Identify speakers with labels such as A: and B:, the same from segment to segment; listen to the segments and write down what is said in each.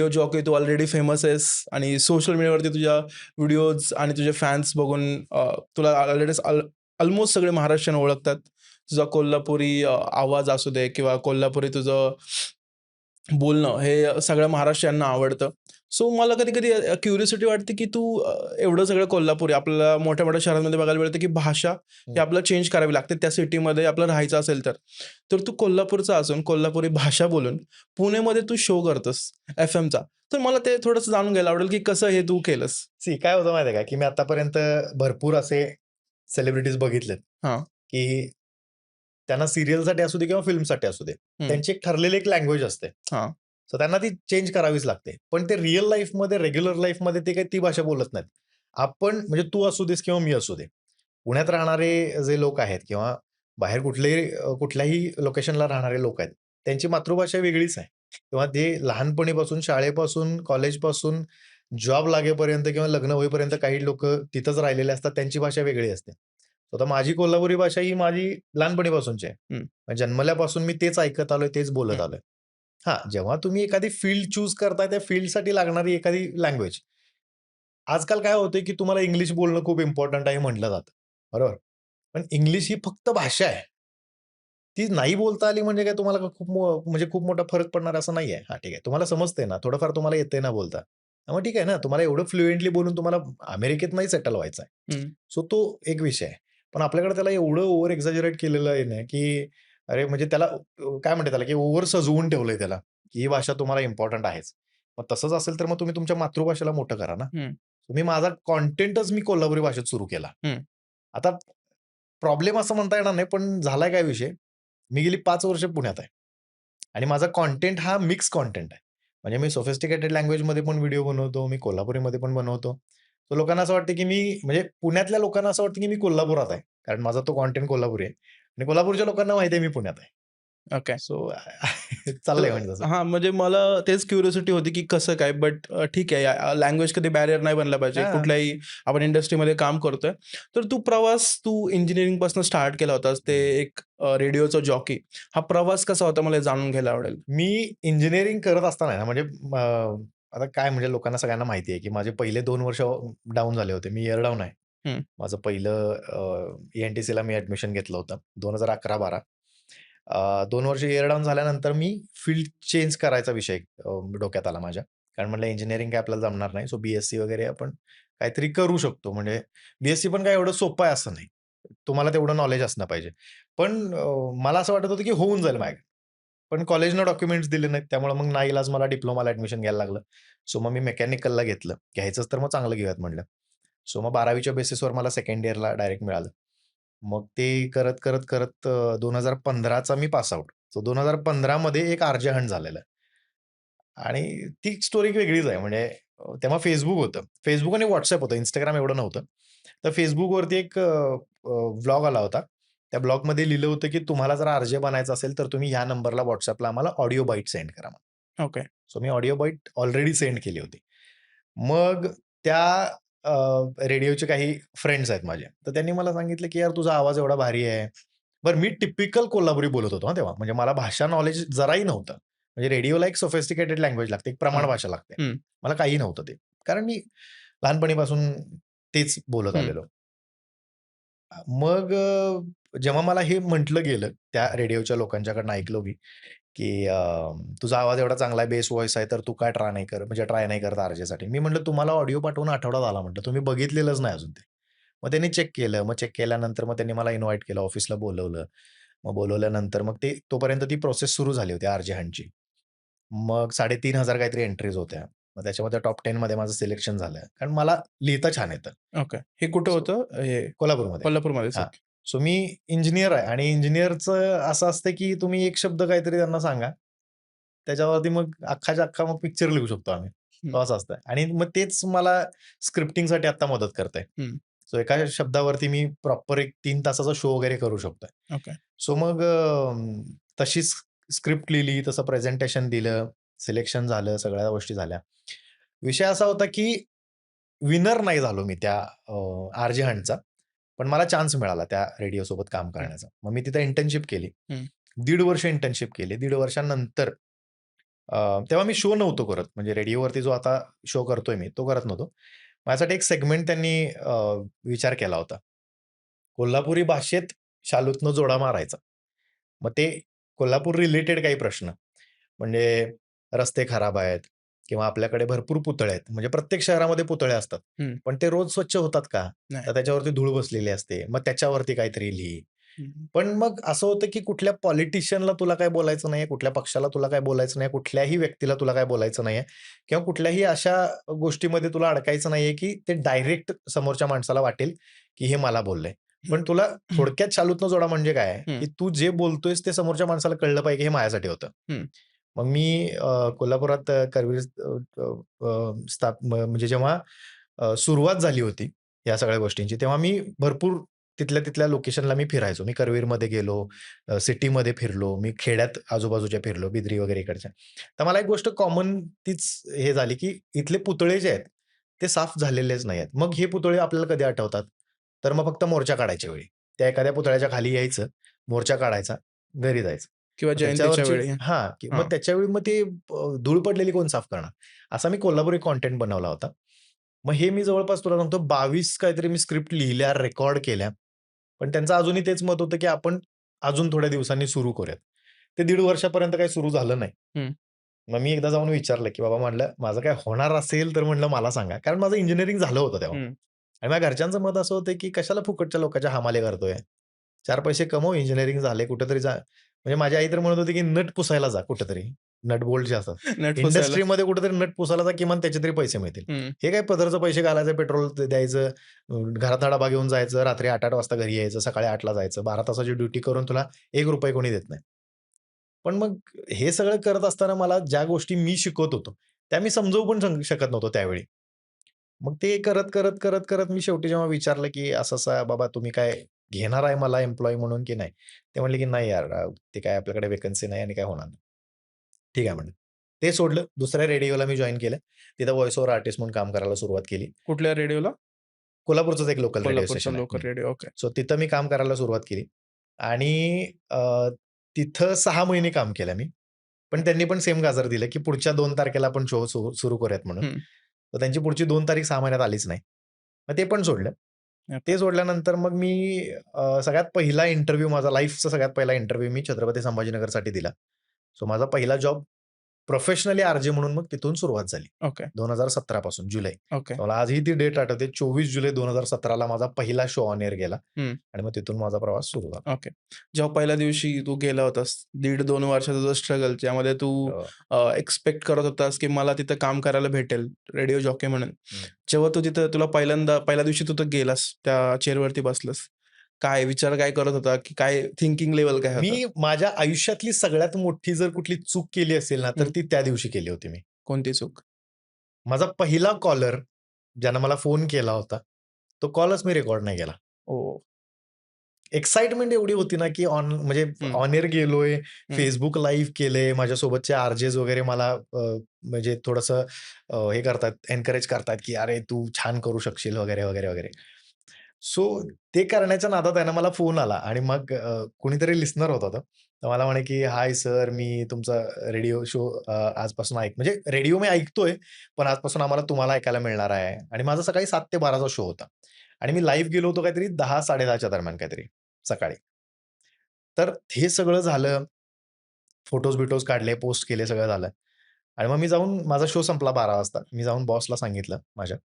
A: Video jockey तू already famous आहेस आणि social मीडियावरती तुझ्या व्हिडिओज आणि तुझे फॅन्स बघून तुला ऑलरेडी ऑलमोस्ट सगळे महाराष्ट्रीयन ओळखतात. तुझा कोल्हापुरी आवाज असू दे किंवा कोल्हापुरी तुझं बोलणं हे सगळ्या महाराष्ट्रीयांना आवडतं. सो मला कधी-कधी क्युरिओसिटी वाटते, की तू एवढं सगळं कोल्हापुरी आपल्याला मोठ्या-मोठ्या शहरांमध्ये बघायला मिळतं, की भाषा ही
B: हं.
A: आपल्याला चेंज करावी लागते त्या सिटीमध्ये आपल्याला राहायचं असेल तर. तर तू कोल्हापूरचा असून कोल्हापुरी भाषा बोलून पुणेमध्ये तू शो करतोस एफएमचा. तर मला ते थोडंसं जाणून घ्यायला आवडेल, की कसं हे तू केलंस?
B: काय होतं माहिती आहे का, की मी आतापर्यंत भरपूर असे सेलिब्रिटीज बघितलेत,
A: हां,
B: की त्यांना सीरियलसाठी असू दे किंवा फिल्मसाठी असू दे,
A: हं,
B: त्यांची एक ठरलेली एक लँग्वेज असते.
A: हां,
B: सो त्यांना ती चेंज करावीच लागते. पण ते रिअल लाईफमध्ये, रेग्युलर लाईफमध्ये ते काही ती भाषा बोलत नाहीत. आपण म्हणजे तू असू देस किंवा मी असू दे. पुण्यात राहणारे जे लोक आहेत किंवा बाहेर कुठल्याही लोकेशनला राहणारे लोक आहेत, त्यांची मातृभाषा वेगळीच आहे किंवा ते लहानपणीपासून, शाळेपासून, कॉलेजपासून जॉब लागेपर्यंत किंवा लग्न होईपर्यंत काही लोकं तिथंच राहिलेले असतात. त्यांची भाषा वेगळी असते. स्वतः माझी कोल्हापुरी भाषा ही माझी लहानपणीपासूनची आहे.
A: हं,
B: जन्मल्यापासून मी तेच ऐकत आलोय, तेच बोलत
A: हं,
B: आलोय. हां, जेव्हा तुम्ही एखादी फील्ड चूज करताय, त्या फील्डसाठी लागणारी एखादी लँग्वेज. आजकाल काय होतंय, की तुम्हाला इंग्लिश बोलणं खूप इम्पोर्टंट आहे म्हटलं जातं. बरोबर? पण इंग्लिश ही फक्त भाषा आहे. ती नाही बोलता आली म्हणजे काय तुम्हाला म्हणजे खूप मोठा फरक पडणार असं नाहीये. हां, ठीक आहे. तुम्हाला समजतंय ना, थोडंफार तुम्हाला येतंय ना बोलता. मग ठीक आहे ना, तुम्हाला एवढं फ्लुएंटली बोलून तुम्हाला अमेरिकेत नाही सेटल व्हायचं आहे.
A: हं,
B: सो तो एक विषय आहे. पण आपल्याकडे त्याला एवढं ओव्हर एक्झॅजरेट केलेलं आहे ना, की अरे म्हणजे त्याला काय म्हणतात त्याला, की ओव्हर सजवून ठेवलंय त्याला, की ही भाषा तुम्हाला इम्पोर्टंट आहेच. मग तसंच असेल तर मग तुम्ही तुमच्या मातृभाषेला मोठं करा ना.
A: हं,
B: तुम्ही माझा कंटेंटच मी कोल्हापुरी भाषेत सुरू केला.
A: हं.
B: आता प्रॉब्लेम असं म्हणता येणार नाही, पण झालाय काय विषय, मी गेली 5 वर्ष पुण्यात आहे आणि माझा कंटेंट हा मिक्स कंटेंट आहे. म्हणजे मी सोफिस्टिकेटेड लँग्वेजमध्ये पण व्हिडिओ बनवतो, मी कोल्हापुरीमध्ये पण बनवतो. तर लोकांना असं वाटतं, की मी म्हणजे पुण्यातल्या लोकांना असं वाटतं, की मी कोल्हापुरात आहे. कारण माझा तो कंटेंट कोल्हापुरी आहे आणि कोल्हापूरच्या लोकांना माहिती आहे मी पुण्यात आहे.
A: ओके.
B: सो
A: तर
B: चाललंय म्हणजे तसं.
A: हां, म्हणजे मला तेच क्युरिओसिटी होती, की कसं काय? बट ठीक आहे. लँग्वेज कधी बॅरियर नाही बनला पाहिजे.
B: हां.
A: कुठल्याही आपण इंडस्ट्रीमध्ये काम करतोय. तर तू इंजिनिअरिंगपासून स्टार्ट केला होतास. ते
B: हं.
A: एक रेडिओचा जॉकी. हा प्रवास कसा होता मला जाणून घ्यायला आवडेल?
B: मी इंजिनिअरिंग करत असताना आहे ना, म्हणजे आता काय म्हणजे लोकांना सगळ्यांना माहिती आहे, की माझे पहिले 2 वर्ष डाउन झाले होते. मी इयर डाउन आहे.
A: हं,
B: माझं पहिलं एन-टी-सीला मी ॲडमिशन घेतलं होतं 2011-12. 2 वर्ष इयर डाउन झाल्यानंतर मी फील्ड चेंज करायचा विषय डोक्यात आला माझ्या. कारण म्हटलं इंजिनिअरिंग काय आपल्याला जमणार नाही. सो बी-एस-सी वगैरे आपण काहीतरी करू शकतो. म्हणजे बी-एस-सी पण काय एवढं सोपं आहे असं नाही. तुम्हाला तेवढं नॉलेज असलं पाहिजे. पण मला असं वाटत होतं, की होऊन जाईल माझ्याकडे. पण कॉलेजनं डॉक्युमेंट्स दिले नाहीत. त्यामुळे मग नाईलाज मला डिप्लोमाला ॲडमिशन घ्यायला लागलं. सो मग मी मेकॅनिकलला घेतलं. घ्यायचंच तर मग चांगलं घेऊयात म्हटलं. सो मग 12वीच्या बेसिसवर मला सेकंड इयरला डायरेक्ट मिळालं. मग ते करत 2015चा मी पास आउट. सो 2015 मध्ये एक आर-जे हंट झालेलं. आणि ती स्टोरी एक वेगळीच आहे. म्हणजे तेव्हा Facebook होतं. Facebook आणि WhatsApp होतं. Instagram एवढं नव्हतं. तर Facebookवरती एक व्लॉग आला होता. त्या ब्लॉगमध्ये लिहिलं होतं, की तुम्हाला जर आर-जे बनायचं असेल, तर तुम्ही ह्या नंबरला WhatsAppला आम्हाला ऑडिओ बाईट सेंड करा.
A: ओके.
B: सो मी ऑडिओ बाईट ऑलरेडी सेंड केली होती. मग त्या रेडिओचे काही फ्रेंड्स आहेत माझे. तर त्यांनी मला सांगितलं, की "यार तुझा आवाज एवढा भारी आहे." बरं मी टिपिकल कोल्हापुरी बोलत होतो हां तेव्हा. म्हणजे मला भाषा नॉलेज जराही नव्हतं. म्हणजे रेडिओला एक सोफिस्टिकेटेड लँग्वेज लागते, एक प्रमाण
A: हां.
B: भाषा लागते.
A: हं,
B: मला काही नव्हतं ते. कारण मी लहानपणीपासून तेच बोलत
A: हं.
B: आलेलो. मग जेव्हा मला हे म्हटलं गेलं, त्या रेडिओच्या लोकांच्याकडनं ऐकलं मी, की "तुझा आवाज एवढा चांगला आहे, बेस व्हॉईस आहे, तर तू काय ट्राय नाही करत आर-जेसाठी?" मी म्हटलं, "तुम्हाला ऑडिओ पाठवून आठवडा झाला," म्हटलं, "तुम्ही बघितलेलंच नाही अजून ते." मग त्यांनी चेक केलं. मग चेक केल्यानंतर मग त्यांनी मला इन्व्हाईट केलं, ऑफिसला बोलावलं. मग बोलावल्यानंतर मग ते तोपर्यंत ती प्रोसेस सुरू झाली होती आर-जे हंटची. मग 3,500 काहीतरी एंट्रीज होत्या. मग त्याच्यामध्ये टॉप 10 मध्ये माझं सिलेक्शन झालं. कारण मला लिहिता छान येतं.
A: ओके. हे कुठं
B: सो
A: होतं? हे
B: कोल्हापूरमध्ये.
A: कोल्हापूरमध्येच.
B: हां.
A: ओके.
B: सो मी इंजिनिअर आहे आणि इंजिनिअरचं असं असतं, की तुम्ही एक शब्द काहीतरी त्यांना सांगा. त्याच्यावरती मग अख्खाच्या अख्खा मग पिक्चर लिहू शकतो आम्ही.
A: हं,
B: तो असं असतं आणि मग तेच मला स्क्रिप्टिंगसाठी आता मदत करतंय.
A: हं.
B: सो एका शब्दावरती मी प्रॉपर एक 3 तासाचा शो वगैरे करू शकतोय.
A: ओके.
B: सो मग तशीच स्क्रिप्ट लिहिली, तसं प्रेझेंटेशन दिलं, सिलेक्शन झालं, सगळ्या गोष्टी झाल्या. विषय असा होता, की विनर नाही झालो मी त्या आर-जे हंटचा. पण मला चान्स मिळाला त्या रेडिओसोबत काम
A: ओके.
B: करण्याचा. मग मी तिथे इंटर्नशिप केली.
A: हं.
B: 1.5 वर्ष इंटर्नशिप केली. 1.5 वर्षानंतर तेव्हा मी शो नव्हतो करत. म्हणजे रेडिओवरती जो आता शो करतोय मी, तो करत नव्हतो. माझ्यासाठी एक सेगमेंट त्यांनी विचार केला होता. कोल्हापुरी भाषेत शालूतनं जोडा मारायचा. मग ते कोल्हापूर रिलेटेड काही प्रश्न, म्हणजे रस्ते खराब आहेत किंवा आपल्याकडे भरपूर पुतळे आहेत. म्हणजे प्रत्येक शहरामध्ये पुतळे असतात.
A: हं.
B: पण ते रोज स्वच्छ होतात का?
A: नाही.
B: तर त्याच्यावरती धूळ बसलेली असते. मग त्याच्यावरती काहीतरी लिही.
A: हं,
B: पण मग असं होतं, की कुठल्या पॉलिटिशियनला तुला काय बोलायचं नाहीये, कुठल्या पक्षाला तुला काय बोलायचं नाही, कुठल्याही व्यक्तीला तुला काय बोलायचं नाहीये किंवा कुठल्याही अशा गोष्टीमध्ये तुला अडकायचं नाहीये, की ते डायरेक्ट समोरच्या माणसाला वाटेल, की हे मला बोललंय.
A: हं.
B: पण तुला थोडक्यात चालूतनं जोडा म्हणजे काय आहे,
A: हं,
B: की तू जे बोलतोयस ते समोरच्या माणसाला कळलं पाहिजे हे माझ्यासाठी होतं.
A: हं,
B: मग मी कोल्हापुरात करवीर म्हणजे जेव्हा सुरुवात झाली होती या सगळ्या गोष्टींची, तेव्हा मी भरपूर तिथल्या लोकेशनला मी फिरायचो. मी करवीरमध्ये गेलो, सिटीमध्ये फिरलो, मी खेड्यात आजूबाजूच्या फिरलो, बिदरी वगैरे इकडच्या. तर मला एक गोष्ट कॉमन तीच हे झाली, की इथले पुतळे जे आहेत, ते साफ झालेलेच नाही आहेत. मग हे पुतळे आपल्याला कधी आठवतात? तर मग फक्त मोर्चा काढायच्या वेळी. त्या एखाद्या पुतळ्याच्या खाली यायचं, मोर्चा काढायचा, घरी जायचं.
A: किंवा
B: मग
A: जयंतीच्या
B: त्याच्यावरची
A: वेळी.
B: हां, की मग
A: हां.
B: त्याच्यावेळी मग ते धूळ पडलेली कोण साफ करणार? असा मी कोल्हापुरी कंटेंट बनवला होता. मग हे मी जवळपास तुला सांगतो 22 काहीतरी मी स्क्रिप्ट लिहिल्या, रेकॉर्ड केल्या. पण त्यांचं अजूनही तेच मत होतं, की आपण अजून थोड्या दिवसांनी सुरू करूयात. ते 1.5 वर्षापर्यंत काही सुरू झालं नाही.
A: हं,
B: मग मी एकदा जाऊन विचारलं, की "बाबा," म्हटलं, "माझं काय होणार असेल तर म्हटलं मला सांगा." कारण माझं इंजिनिअरिंग झालं होतं तेव्हा.
A: हं.
B: आणि माझ्या घरच्यांचं मत असं होतं, की "कशाला फुकटच्या लोकांच्या हमाल्या करतोय? 4 पैसे कमव, इंजिनिअरिंग झाले, कुठेतरी जा." म्हणजे माझी आई तर म्हणत होती, की "नट पुसायला जा कुठेतरी." नट बोल्ट जे असतात.
A: नट पुसायला.
B: इंडस्ट्रीमध्ये कुठेतरी नट पुसायला जा, किमान त्याचे तरी पैसे मिळतील.
A: हं.
B: हे काय पदरचे पैसे घालायचे, पेट्रोल द्यायचं, घरातला डबा घेऊन जायचं, रात्री 8-8 वाजता घरी यायचं, सकाळी 8ला जायचं. 12 तासाची ड्युटी करून तुला ₹1 कोणी देत नाही. पण मग हे सगळं करत असताना मला ज्या गोष्टी मी शिकत होतो, त्या मी समजवू पण शकत नव्हतो त्यावेळी. मग ते करत मी शेवटी जेव्हा विचारलं, की असं-असं बाबा तुम्ही काय घेणार आहे मला एम्प्लॉयी म्हणून की नाही? ते म्हणले, की "नाही यार, ते काय आपल्याकडे व्हेकन्सी नाही आणि काय होणार नाही." ठीक आहे म्हणलं. ते सोडलं. दुसऱ्या रेडिओला मी जॉइन केलं. तिथं व्हॉईस ओव्हर आर्टिस्ट म्हणून काम करायला सुरुवात केली.
A: कुठल्या रेडिओला?
B: कोल्हापूरचंच एक लोकल रेडिओ
A: कोल्हापूरचा
B: स्टेशन आहे.
A: Local radio. ओके.
B: सो तिथं मी काम करायला सुरुवात केली आणि तिथं 6 महिने काम केलं मी. पण त्यांनी पण सेम गाजर दिलं, की पुढच्या 2 तारखेला आपण शो सुरू करूयात म्हणून.
A: हं.
B: तर त्यांची पुढची 2 तारीख 6 महिन्यात आलीच नाही. मग ते पण सोडलं.
A: ओके.
B: ते सोडल्यानंतर मग मी सगळ्यात पहिला इंटरव्ह्यू माझा लाईफचा सगळ्यात पहिला इंटरव्ह्यू मी छत्रपती संभाजीनगरसाठी दिला. सो माझा पहिला जॉब प्रोफेशनली आर-जे म्हणून मग तिथून सुरुवात झाली.
A: ओके.
B: 2017 पासून जुलै.
A: ओके.
B: मला आजही ती डेट आठवते. 24 जुलै 2017ला माझा पहिला शो ऑन एअर गेला
A: हं.
B: आणि मग तिथून माझा प्रवास सुरू झाला.
A: ओके. जेव्हा पहिल्या दिवशी तू गेला होतास, 1.5-2 वर्षाचा जो स्ट्रगल ज्यामध्ये तू
B: अ,
A: एक्स्पेक्ट करत होतास, की मला तिथं काम करायला भेटेल, रेडिओ जॉकी म्हणून.
B: हं.
A: जेव्हा तू तिथं तुला पहिल्या दिवशी तू तिथं गेलास, त्या चेअरवरती बसलास. काय विचार काय करत होता, की काय थिंकिंग लेव्हल काय होतं?
B: मी माझ्या आयुष्यातली सगळ्यात मोठी जर कुठली चूक केली असेल ना, तर
A: हं.
B: ती त्या दिवशी केली होती मी.
A: कोणती चूक?
B: माझा पहिला कॉलर ज्यानं मला फोन केला होता, तो कॉलच मी रेकॉर्ड नाही केला.
A: ओह!
B: एक्साइटमेंट एवढी होती ना, की म्हणजे
A: हं,
B: ऑन एअर गेलोय,
A: हं.
B: Facebook लाईव्ह केले. माझ्यासोबतचे आर-जेज वगैरे मला म्हणजे थोडंसं हे करतात, एन्करेज करतात, की "अरे, तू छान करू शकशील" वगैरे, वगैरे, वगैरे. सो ते करण्याच्या नादात आहे ना, मला फोन आला आणि मग कोणीतरी लिस्नर होता तो. तर मला म्हणे, की "हाय सर, मी तुमचा रेडिओ शो आजपासून म्हणजे रेडिओ मी ऐकतोय, पण आजपासून आम्हाला तुम्हाला ऐकायला मिळणार आहे." आणि माझा सकाळी 7 ते 12 शो होता. आणि मी लाईव्ह गेलो होतो काहीतरी 10-10:30च्या दरम्यान काहीतरी सकाळी. तर हे सगळं झालं. फोटोज-बिटोज काढले, पोस्ट केले, सगळं झालं. आणि मग मी जाऊन माझा शो संपला 12 वाजता. मी जाऊन बॉसला सांगितलं माझ्या,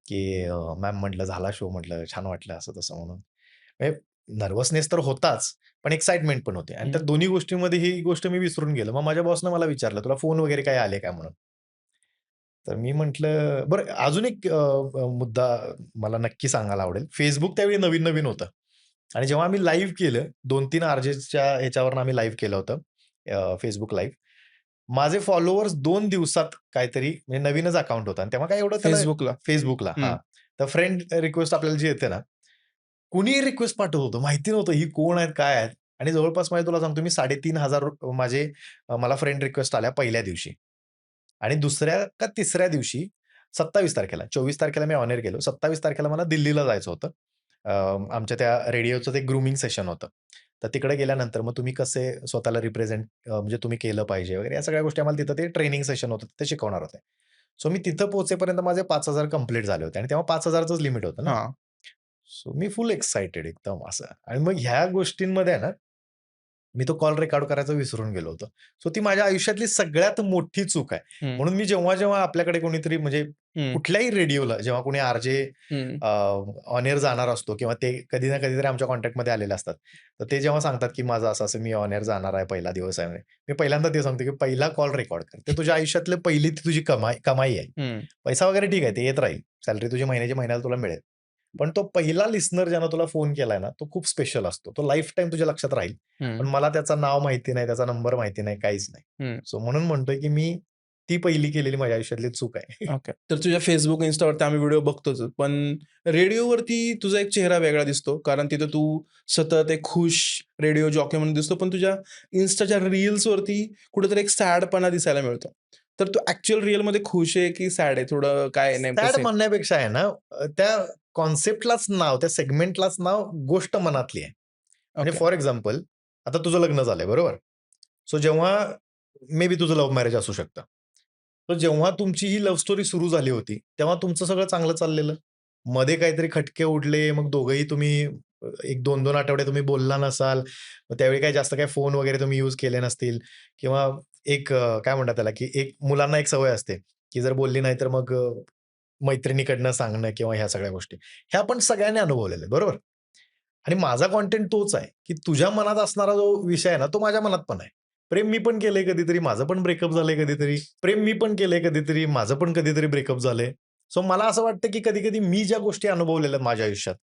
B: की "मॅम," म्हटलं, "झाला शो," म्हटलं, "छान वाटलं," असं-तसं म्हणून. म्हणजे नर्व्हसनेस तर होताच, पण एक्साइटमेंट पण होती. आणि त्या
A: हं.
B: दोन्ही गोष्टींमध्ये ही गोष्ट मी विसरून गेलो. मग माझ्या बॉसनं मला विचारलं, "तुला फोन वगैरे काही आले का?" म्हणून. तर मी म्हटलं बरं अजून एक मुद्दा मला नक्की सांगायला आवडेल. Facebook त्यावेळी नवीन-नवीन होतं आणि जेव्हा आम्ही लाईव्ह केलं 2-3 आर-जेच्या ह्याच्यावरून आम्ही लाईव्ह केलं होतं Facebook लाईव्ह. माझे फॉलोअर्स 2 दिवसात काहीतरी म्हणजे नवीनच अकाउंट होतं आणि तेव्हा काय एवढं त्याला
A: Facebookला.
B: Facebookला
A: हं.
B: हां. तर फ्रेंड रिक्वेस्ट आपल्याला जी येते ना, कुणीही रिक्वेस्ट पाठवत होतं. माहिती नव्हतं ही कोण आहेत, काय आहेत? आणि जवळपास म्हणजे तुला सांगतो मी 3,500 माझे मला फ्रेंड रिक्वेस्ट आल्या पहिल्या दिवशी. आणि दुसऱ्या का तिसऱ्या दिवशी 27 तारखेला, 24 तारखेला मी ऑन एअर गेलो. 27 तारखेला मला दिल्लीला जायचं होतं. अ, आमच्या त्या रेडिओचं ते ग्रूमिंग सेशन होतं. तर तिकडे गेल्यानंतर मग तुम्ही कसे स्वतःला रिप्रेझेंट म्हणजे तुम्ही केलं पाहिजे वगैरे या सगळ्या गोष्टी आम्हाला तिथं ते ट्रेनिंग सेशन होतं, ते शिकवणार होते. सो मी तिथं पोहोचेपर्यंत माझे 5,000 कंप्लीट झाले होते आणि तेव्हा 5,000चंच लिमिट होतं ना.
A: हां.
B: सो मी फुल एक्साइटेड एकदम असं आणि मग ह्या गोष्टींमध्ये आहे ना, मी तो कॉल रेकॉर्ड करायचं विसरून गेलो होतो. सो ती माझ्या आयुष्यातली सगळ्यात मोठी चूक आहे.
A: हं,
B: म्हणून मी जेव्हा-जेव्हा आपल्याकडे कोणीतरी म्हणजे
A: हं,
B: कुठल्याही रेडिओला जेव्हा कोणी आर-जे
A: हं.
B: ऑन एअर जाणार असतो किंवा ते कधी ना कधीतरी आमच्या कॉन्टॅक्टमध्ये आलेले असतात. तर ते जेव्हा सांगतात, की माझं असं-असं मी ऑन एअर जाणार आहे, पहिला दिवस आहे. मी पहिल्यांदा ते सांगतो, की पहिला कॉल रेकॉर्ड कर. ते तुझ्या आयुष्यातली पहिली ती तुझी कमाई आहे.
A: हं,
B: पैसा वगैरे ठीक आहे, ते येत राहील. सॅलरी तुझी महिन्याची महिन्याला तुला मिळेल. पण तो पहिला लिस्नर ज्यानं तुला फोन केलाय ना, तो खूप स्पेशल असतो. तो लाईफटाईम तुझ्या लक्षात राहील. पण
A: हं,
B: मला त्याचं नाव माहिती नाही, त्याचा नंबर माहिती नाही, काहीच नाही.
A: हं.
B: सो म्हणून म्हणतोय, की मी ती पहिली केलेली माझ्या आयुष्यातली चूक आहे.
A: ओके. तर तुझ्या Facebook, Instaवरती आम्ही व्हिडिओ बघतोच. पण रेडिओवरती तुझा एक चेहरा वेगळा दिसतो. कारण तिथं तू सतत एक खुश रेडिओ जॉकी म्हणून दिसतो. पण तुझ्या Instaच्या रील्सवरती कुठेतरी एक सॅडपणा दिसायला मिळतो. तर तू ॲक्चुअल रिअलमध्ये खुश आहे की सॅड आहे? थोडं काय नेमकं
B: सॅड म्हणण्यापेक्षा आहे ना, त्या कॉन्सेप्टलाच नाव, त्या सेगमेंटलाच नाव गोष्ट मनातली आहे. म्हणजे
A: ओके.
B: फॉर एक्झाम्पल, आता तुझं लग्न झालंय, बरोबर? सो जेव्हा मे बी तुझं लव्ह मॅरेज असू शकतं. तर जेव्हा तुमची ही लव्ह स्टोरी सुरू झाली होती, तेव्हा तुमचं सगळं चांगलं चाललेलं. मध्ये काहीतरी खटके उडले, मग दोघंही तुम्ही 1-2 आठवडे तुम्ही बोलला नसाल. मग त्यावेळी काही जास्त काही फोन वगैरे तुम्ही यूज केले नसतील किंवा एक काय म्हणतात त्याला, की एक मुलांना एक सवय असते, की जर बोलली नाही तर मग मैत्रिणीकडनं सांगणं किंवा ह्या सगळ्या गोष्टी. ह्या आपण सगळ्यांनी अनुभवलेल्या आहे, बरोबर? आणि माझा कंटेंट तोच आहे, की तुझ्या मनात असणारा जो विषय आहे ना, तो माझ्या मनात पण आहे. प्रेम मी पण केलंय कधीतरी, माझं पण ब्रेकअप झालंय कधीतरी. प्रेम मी पण केलंय कधीतरी, माझं पण कधीतरी ब्रेकअप झालंय. सो मला असं वाटतं, की कधी-कधी मी ज्या गोष्टी अनुभवलेल्या आहेत माझ्या आयुष्यात,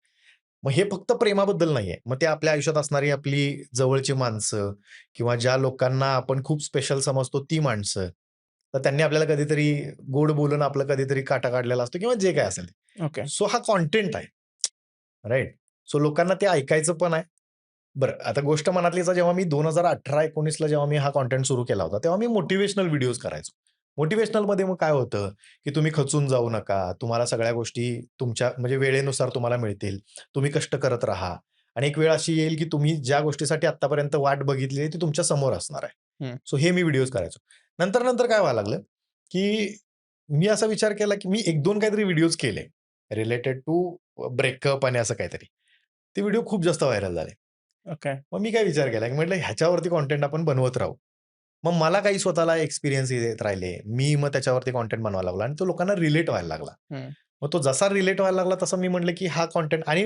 B: मग हे फक्त प्रेमाबद्दल नाहीये. मग ते आपल्या आयुष्यात असणारी आपली जवळची माणसं किंवा ज्या लोकांना आपण खूप स्पेशल समजतो ती माणसं. तर त्यांनी आपल्याला कधीतरी गोड बोलून आपलं कधीतरी काटा काढलेला असतो किंवा जे काही असेल.
A: ओके.
B: सो हा कंटेंट आहे. राइट. सो लोकांना ते ऐकायचं पण आहे. बरं, आता गोष्ट मनातलीचा जेव्हा मी 2018-19ला जेव्हा मी हा कंटेंट सुरू केला होता, तेव्हा मी मोटिव्हेशनल व्हिडिओज करायचो. मोटिव्हेशनलमध्ये मग काय होतं, की तुम्ही खचून जाऊ नका. तुम्हाला सगळ्या गोष्टी तुमच्या म्हणजे वेळेनुसार तुम्हाला मिळतील. तुम्ही कष्ट करत राहा आणि एक वेळ अशी येईल, की तुम्ही ज्या गोष्टीसाठी आत्तापर्यंत वाट बघितली आहे, ती तुमच्या समोर असणार आहे.
A: हं.
B: सो हे मी व्हिडिओज करायचो. नंतर काय व्हायला लागलं, की मी असा विचार केला, की मी 1-2 काहीतरी व्हिडिओज केले रिलेटेड टू ब्रेकअप आणि असं काहीतरी. ते व्हिडिओ खूप जास्त व्हायरल झाले.
A: ओके.
B: मग मी काय विचार केला, की म्हटलं ह्याच्यावरती कंटेंट आपण बनवत राहू. मग मला काही स्वतःला एक्सपिरियन्स येत राहिले. मी मग त्याच्यावरती कंटेंट बनवायला लागलो आणि तो लोकांना रिलेट व्हायला लागला.
A: हं,
B: मग तो जसा रिलेट व्हायला लागला तसं मी म्हटलं, की हा कंटेंट आणि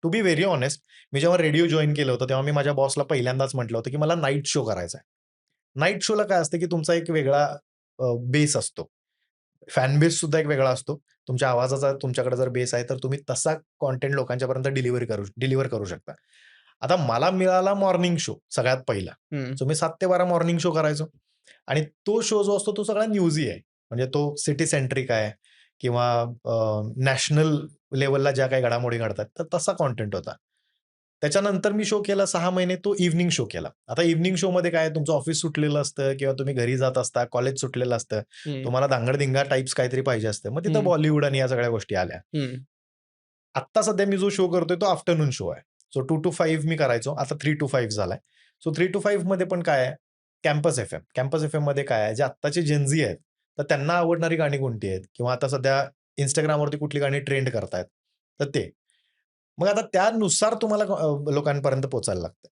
B: टू बी व्हेरी हॉनेस्ट मी जेव्हा रेडिओ जॉइन केलं होतं, तेव्हा मी माझ्या बॉसला पहिल्यांदाच म्हटलं होतं, की मला नाईट शो करायचा आहे. नाईट शोला काय असतं, की तुमचा एक वेगळा बेस असतो. फॅन बेस सुद्धा एक वेगळा असतो. तुमच्या आवाजाचा तुमच्याकडे जर बेस आहे, तर तुम्ही तसा कंटेंट लोकांच्यापर्यंत डिलिव्हर करू शकता. आता मला मिळाला मॉर्निंग शो सगळ्यात पहिला.
A: हं,
B: सो मी 7 ते 12 मॉर्निंग शो करायचो आणि तो शो जो असतो तो सगळा न्यूजी आहे. म्हणजे तो सिटी सेंट्रिक आहे किंवा नॅशनल लेव्हलला ज्या काही घडामोडी घडतात, तर तसा कंटेंट होता. त्याच्यानंतर मी शो केला 6 महिने तो इव्हनिंग शो केला. आता इव्हनिंग शोमध्ये काय आहे तुमचं ऑफिस सुटलेलं असतं किंवा तुम्ही घरी जात असता, कॉलेज सुटलेलं असतं.
A: हं,
B: तुम्हाला धांगड-धिंगा टाइप्स काहीतरी पाहिजे असतं. मग तिथं
A: हं,
B: बॉलिवूड आणि या सगळ्या गोष्टी आल्या.
A: हं.
B: आत्ता सध्या मी जो शो करतोय तो आफ्टरनून शो आहे. सो 2 टू 5 मी करायचो. आता 3 टू 5 झालाय. सो 3 टू 5 मध्ये पण काय आहे, कॅम्पस एफ-एम. कॅम्पस एफ-एममध्ये काय आहे, जे आत्ताचे जेन आहेत, तर त्यांना आवडणारी गाणी कोणती आहेत? किंवा आता सध्या Instagramवरती कुठली गाणी ट्रेंड करतायत, तर ते. मग आता त्यानुसार तुम्हाला लोकांपर्यंत पोहोचायला लागतं.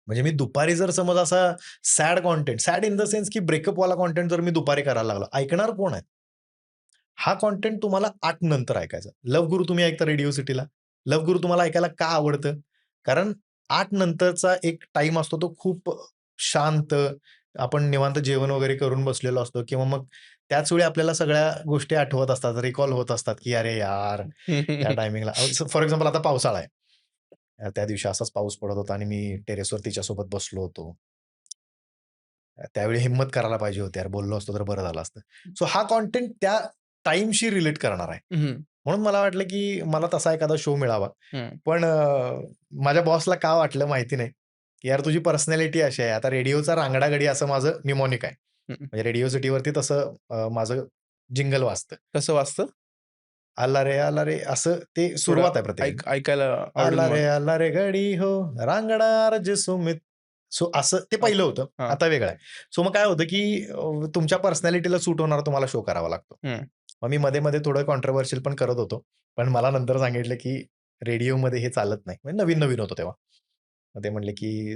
B: म्हणजे मी दुपारी जर समज असा सॅड इन द सेन्स की ब्रेकअपवाला कंटेंट जर मी दुपारी करायला लागलो, ऐकणार कोण आहे? हा कंटेंट तुम्हाला 8 नंतर ऐकायचा. लव्ह गुरू तुम्ही ऐकता रेडिओ सिटीला. लव्ह गुरू तुम्हाला ऐकायला का आवडतं? कारण 8 नंतरचा एक टाईम असतो तो खूप शांत, आपण निवांत जेवण वगैरे करून बसलेलो असतो किंवा मग त्याच वेळी आपल्याला सगळ्या गोष्टी आठवत असतात, रिकॉल होत असतात, की "अरे यार,
A: हं, हं,
B: त्या
A: हं.
B: टायमिंगला" फॉर एक्झाम्पल आता पावसाळा आहे. त्या दिवशी असाच पाऊस पडत होता आणि मी टेरेसवर तिच्यासोबत बसलो होतो. त्यावेळी हिम्मत करायला पाहिजे होती यार, बोललो असतो तर बरं झालं असतं. सो हा कंटेंट त्या टाईमशी रिलेट करणार आहे.
A: हं,
B: म्हणून मला वाटलं, की मला तसा एखादा शो मिळावा.
A: हं,
B: पण माझ्या बॉसला का वाटलं माहिती नाही, की यार तुझी पर्सनॅलिटी अशी आहे. आता रेडिओचा रांगडा-गडी असं माझं निमॉनिक आहे.
A: हं.
B: म्हणजे रेडिओ सिटीवरती तसं माझं जिंगल वाजतं.
A: कसं वाजतं?
B: आला रे असं ते
A: थोडं
B: सुरुवात आहे प्रत्येक.
A: ऐकायला आवडेल मला.
B: आला रे गडी हो, रांगडा अर्ज सुमित. सो असं ते पहिलं
A: ओके.
B: होतं.
A: हां.
B: आता वेगळं आहे. सो मग काय होतं, की तुमच्या पर्सनॅलिटीला सूट होणारा तुम्हाला शो करावा लागतो.
A: हं.
B: मग मी मध्ये-मध्ये थोडं कॉन्ट्रोव्हर्शियल पण करत होतो. पण मला नंतर सांगितलं, की रेडिओमध्ये हे चालत नाही. म्हणजे नवीन-नवीन होतो तेव्हा. मग ते म्हटले, की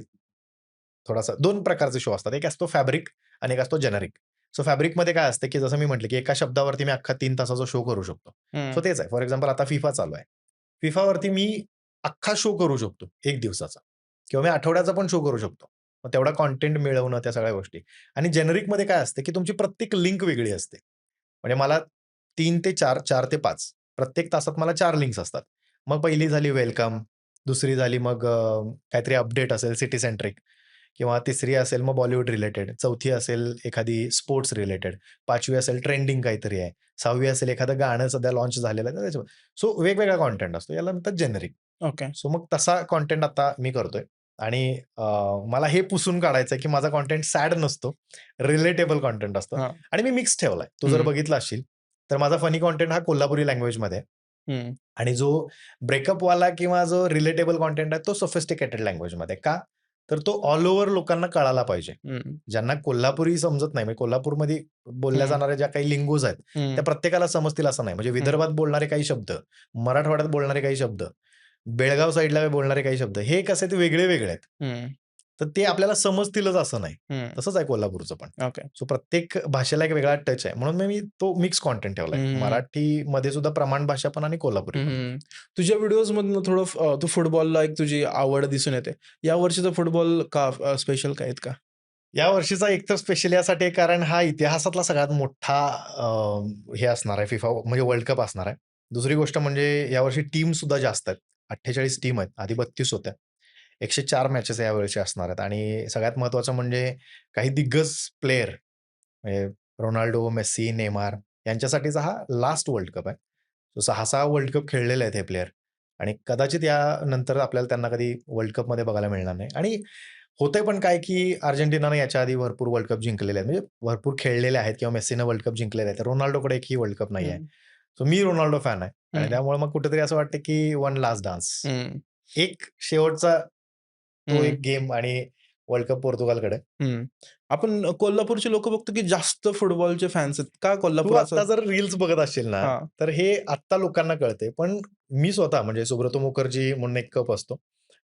B: थोडासा 2 प्रकारचे शो असतात. एक असतो फॅब्रिक आणि एक असतो जेनेरिक. सो फॅब्रिकमध्ये काय असतं, की जसं मी म्हटलं, की एका शब्दावरती मी अख्खा 3 तासाचा शो करू शकतो. सो
A: हं.
B: तेच आहे. फॉर एक्झाम्पल आता FIFA चालू आहे. FIFAवरती मी अख्खा शो करू शकतो 1 दिवसाचा किंवा मी आठवड्याचा पण शो करू शकतो. मग तेवढा कंटेंट मिळवणं त्या सगळ्या गोष्टी. आणि जेनेरिकमध्ये काय असतं, की तुमची प्रत्येक लिंक वेगळी असते. म्हणजे मला 3 ते 4, 4 ते 5 प्रत्येक तासात मला 4 लिंक्स असतात. मग पहिली झाली वेलकम, दुसरी झाली मग काहीतरी अपडेट असेल सिटी सेंट्रिक किंवा तिसरी असेल मग बॉलिवूड रिलेटेड, चौथी असेल एखादी स्पोर्ट्स रिलेटेड, 5वी असेल ट्रेंडिंग काहीतरी आहे, 6वी असेल एखादं गाणं सध्या लॉन्च झालेलं आहे, तर त्याच्यावर. सो वेगवेगळा कंटेंट असतो. याला म्हणतात जेनेरिक.
A: ओके.
B: सो मग तसा कंटेंट आता मी करतोय आणि मला हे पुसून काढायचं आहे, की माझा कंटेंट सॅड नसतो. रिलेटेबल कंटेंट असतं
A: हां.
B: आणि मी मिक्स ठेवलाय. तू जर
A: हं.
B: बघितला असशील, तर माझा फनी कंटेंट हा कोल्हापुरी लँग्वेजमध्ये आहे
A: हं.
B: आणि जो ब्रेकअपवाला किंवा जो रिलेटेबल कंटेंट आहे, तो सोफिस्टिकेटेड लँग्वेजमध्ये. का? तर तो ऑल ओव्हर लोकांना कळाला पाहिजे.
A: हं.
B: ज्यांना कोल्हापुरी समजत नाही, म्हणजे कोल्हापूरमध्ये बोलल्या
A: हं.
B: जाणाऱ्या ज्या काही लिंगोज आहेत,
A: हं.
B: त्या प्रत्येकाला समजतील असं नाही. म्हणजे
A: हं.
B: विदर्भात बोलणारे काही शब्द, मराठवाड्यात बोलणारे काही शब्द, बेळगाव साइडला बोलणारे काही शब्द, हे कसे ते वेगळे-वेगळे आहेत.
A: हं.
B: तर ते आपल्याला समजतीलच असं नाही.
A: हं.
B: तसंच आहे कोल्हापूरचं पण.
A: ओके.
B: सो प्रत्येक भाषेला एक वेगळा टच आहे. म्हणून मग मी तो मिक्स कंटेंट ठेवलाय.
A: हं.
B: मराठीमध्ये सुद्धा प्रमाण भाषा पण आणि कोल्हापुरी
A: हं,
B: पण.
A: हं. तुझ्या व्हिडिओजमधनं थोडं तू फुटबॉलला एक तुझी आवड दिसून येते. या वर्षीचा फुटबॉल का स्पेशल काय आहेत का?
B: या वर्षीचा एक तर स्पेशल यासाठी आहे कारण हा इतिहासातला सगळ्यात मोठा हे असणार आहे फिफा म्हणजे वर्ल्ड कप असणार आहे. दुसरी गोष्ट म्हणजे यावर्षी टीम सुद्धा जास्त आहेत. 48 टीम आहेत. आधी 32 होत्या. 104 मॅचेस यावर्षी असणार आहेत आणि सगळ्यात महत्त्वाचं म्हणजे काही दिग्गज प्लेयर म्हणजे रोनाल्डो, मेस्सी, नेमार यांच्यासाठीचा हा लास्ट वर्ल्ड कप आहे. सो 6-6 वर्ल्ड कप खेळलेले आहेत हे प्लेयर आणि कदाचित यानंतर आपल्याला त्यांना कधी वर्ल्ड कपमध्ये बघायला मिळणार नाही आणि होतंय पण काय, की अर्जेंटिनाने याच्या आधी भरपूर वर्ल्ड कप जिंकलेले आहेत. म्हणजे भरपूर खेळलेले आहेत किंवा मेस्सीनं वर्ल्ड कप जिंकलेले आहेत. रोनाल्डोकडे एकही वर्ल्ड कप नाही आहे.
A: हं.
B: सो मी रोनाल्डो फॅन आहे आणि
A: हं.
B: त्यामुळे मग कुठेतरी असं वाटतं, की वन लास्ट डान्स.
A: हं.
B: एक शेवटचा तो
A: हं.
B: एक गेम आणि वर्ल्ड कप पोर्तुगालकडे.
A: हं. आपण कोल्हापूरचे लोकं बघतो की जास्त फुटबॉलचे फॅन्स आहेत. का
B: तू
A: कोल्हापूर असं
B: आत्ता जर रील्स बघत असशील ना,
A: हां.
B: तर हे आत्ता लोकांना कळतंय. पण मी स्वतः म्हणजे सुब्रतो मुखर्जी म्हणून एक कप असतो.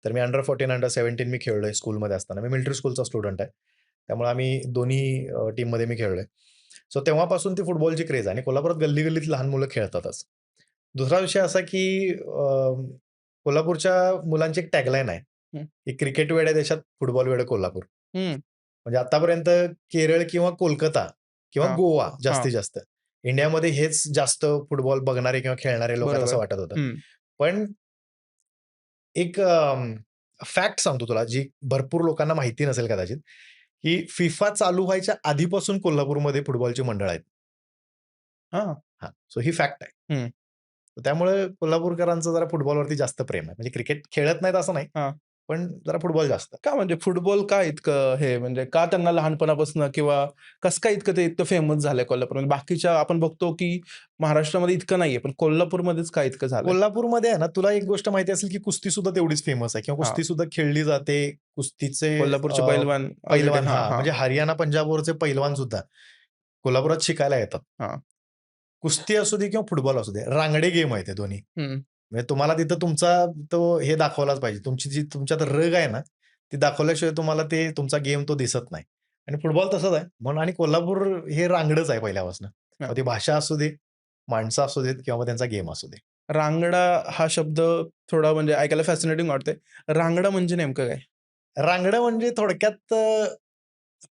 B: तर मी अंडर 14, अंडर 17 मी खेळलोय स्कूलमध्ये असताना. मी मिलिटरी स्कूलचा स्टुडंट आहे. त्यामुळे आम्ही दोन्ही टीममध्ये मी खेळलोय. सो तेव्हापासून ती फुटबॉलची क्रेज आहे आणि कोल्हापुरात गल्ली-गल्लीत लहान मुलं खेळतातच. दुसरा विषय असा की कोल्हापूरच्या मुलांची एक टॅगलाईन आहे,
A: हं.
B: की क्रिकेट वेड्या देशात फुटबॉल वेडं कोल्हापूर.
A: हं.
B: म्हणजे आतापर्यंत केरळ किंवा कोलकाता किंवा
A: हां.
B: गोवा
A: हां.
B: जास्तीत जास्त. इंडियामध्ये हेच जास्त फुटबॉल बघणारे किंवा खेळणारे लोक आहेत असं
A: बरोबर.
B: वाटत होतं.
A: हं.
B: पण एक फॅक्ट सांगतो तुला, जी भरपूर लोकांना माहिती नसेल कदाचित, की FIFA चालू व्हायच्या आधीपासून कोल्हापूरमध्ये फुटबॉलची मंडळ आहेत.
A: हां.
B: हां, सो ही फॅक्ट आहे.
A: हं.
B: तर त्यामुळे कोल्हापूरकरांचं जरा फुटबॉलवरती जास्त प्रेम आहे. म्हणजे क्रिकेट खेळत नाहीत असं नाही,
A: हां.
B: पण जरा फुटबॉल जास्त.
A: का म्हणजे फुटबॉल का इतकं हे म्हणजे का त्यांना लहानपणापासून किंवा कसं काय इतकं ते इतकं फेमस झालंय कोल्हापूरमध्ये? बाकीच्या आपण बघतो की महाराष्ट्रामध्ये इतकं नाहीये, पण कोल्हापूरमध्येच का इतकं झालंय?
B: कोल्हापूरमध्ये आहे ना, तुला एक गोष्ट माहिती असेल, की कुस्ती सुद्धा तेवढीच फेमस आहे किंवा
A: हां.
B: कुस्ती सुद्धा खेळली जाते. कुस्तीचे
A: कोल्हापूरचे पैलवान ऑलरेडी
B: पैलवान
A: हां,
B: हां,
A: हां,
B: म्हणजे हरियाणा, पंजाबवरचे पैलवान सुद्धा कोल्हापुरात शिकायला येतात.
A: हां.
B: कुस्ती असू दे किंवा फुटबॉल असू दे, रांगडे गेम आहे ते दोन्ही.
A: हं.
B: म्हणजे तुम्हाला तिथं तुमचा तो हे दाखवलाच पाहिजे. तुमची जी तुमच्यात रग आहे ना, ती दाखवल्याशिवाय तुम्हाला ते तुमचा गेम तो दिसत नाही. आणि फुटबॉल तसंच आहे. म्हणून आणि कोल्हापूर हे रांगडच आहे पहिल्यापासून.
A: हां.
B: मग ती भाषा असू दे, माणसं असू देत किंवा मग त्यांचा गेम असू दे.
A: रांगडा हा शब्द थोडा म्हणजे ऐकायला फॅसिनेटिंग वाटतंय. रांगडा म्हणजे नेमकं काय?
B: रांगडं म्हणजे थोडक्यात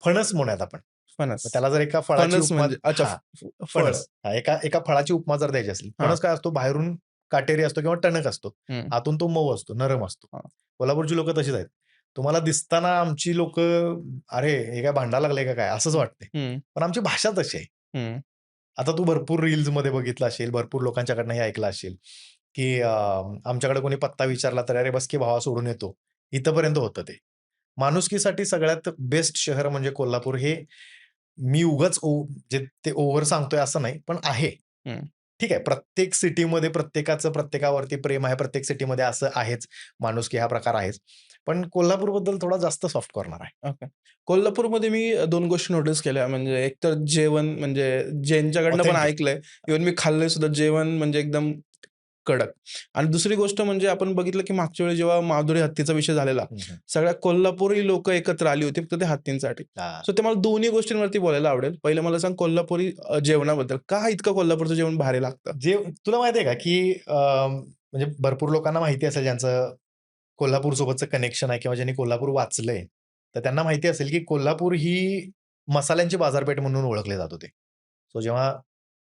B: फणस म्हणूयात आपण. मग
A: फणस.
B: त्याला जर एका फळाची
A: फणस
B: उपमा
A: म्हणजे अच्छा
B: हां,
A: फळ.
B: फणस. हां, एका एका फळाची उपमा जर द्यायची असेल,
A: हां.
B: फणस काय असतो बाहेरून काटेरी असतो किंवा टणक असतो.
A: हं.
B: आतून तो मऊ असतो, नरम असतो.
A: हां.
B: कोल्हापूरची लोकं तशीच आहेत. तुम्हाला दिसताना आमची लोकं, "अरे, हे काय भांडायला लागले का काय?" असंच
A: हं.
B: वाटते.
A: हं.
B: पण आमची भाषा तशी आहे.
A: हं.
B: आता तू भरपूर रील्समध्ये बघितलं असेल, भरपूर लोकांच्याकडनं हे ऐकलं असेल, की आमच्याकडे कोणी पत्ता विचारला तर "अरे, बस की भावा सोडून येतो." इथपर्यंत होतं ते. माणुसकीसाठी सगळ्यात बेस्ट शहर म्हणजे कोल्हापूर हे मी उगाच जे ते ओव्हर सांगतोय असं नाही, पण आहे.
A: हं.
B: ठीक आहे, प्रत्येक सिटीमध्ये प्रत्येकाचं प्रत्येकावरती प्रेम आहे. प्रत्येक सिटीमध्ये असं आहेच, माणुसकी हा प्रकार आहेच. पण कोल्हापूरबद्दल थोडा जास्त सॉफ्ट कॉर्नर आहे.
A: ओके. कोल्हापूरमध्ये मी 2 गोष्टी नोटीस केल्या. म्हणजे एक तर जेवण म्हणजे ज्यांच्याकडनं पण
B: ऑथेंटिक.
A: ऐकलंय, इव्हन मी खाल्लंय सुद्धा जेवण म्हणजे एकदम कडक. आणि दुसरी गोष्ट म्हणजे आपण बघितलं, की मागच्या वेळी जेव्हा माधुरी हत्तीचा विषय झालेला,
B: हं, हं.
A: सगळ्या कोल्हापुरी लोकं एकत्र आली होती फक्त त्या हत्तींसाठी.
B: हां.
A: सो ते मला दोन्ही गोष्टींवरती बोलायला आवडेल. पहिलं मला सांग कोल्हापुरी जेवणाबद्दल. का इतकं कोल्हापूरचं जेवण भारी लागतं?
B: जे तुला माहिती आहे का, की म्हणजे भरपूर लोकांना माहिती असेल ज्यांचं कोल्हापूरसोबतचं कनेक्शन आहे किंवा ज्यांनी कोल्हापूर वाचलंय, तर त्यांना माहिती असेल, की कोल्हापूर ही मसाल्यांची बाजारपेठ म्हणून ओळखले जात होते. सो जेव्हा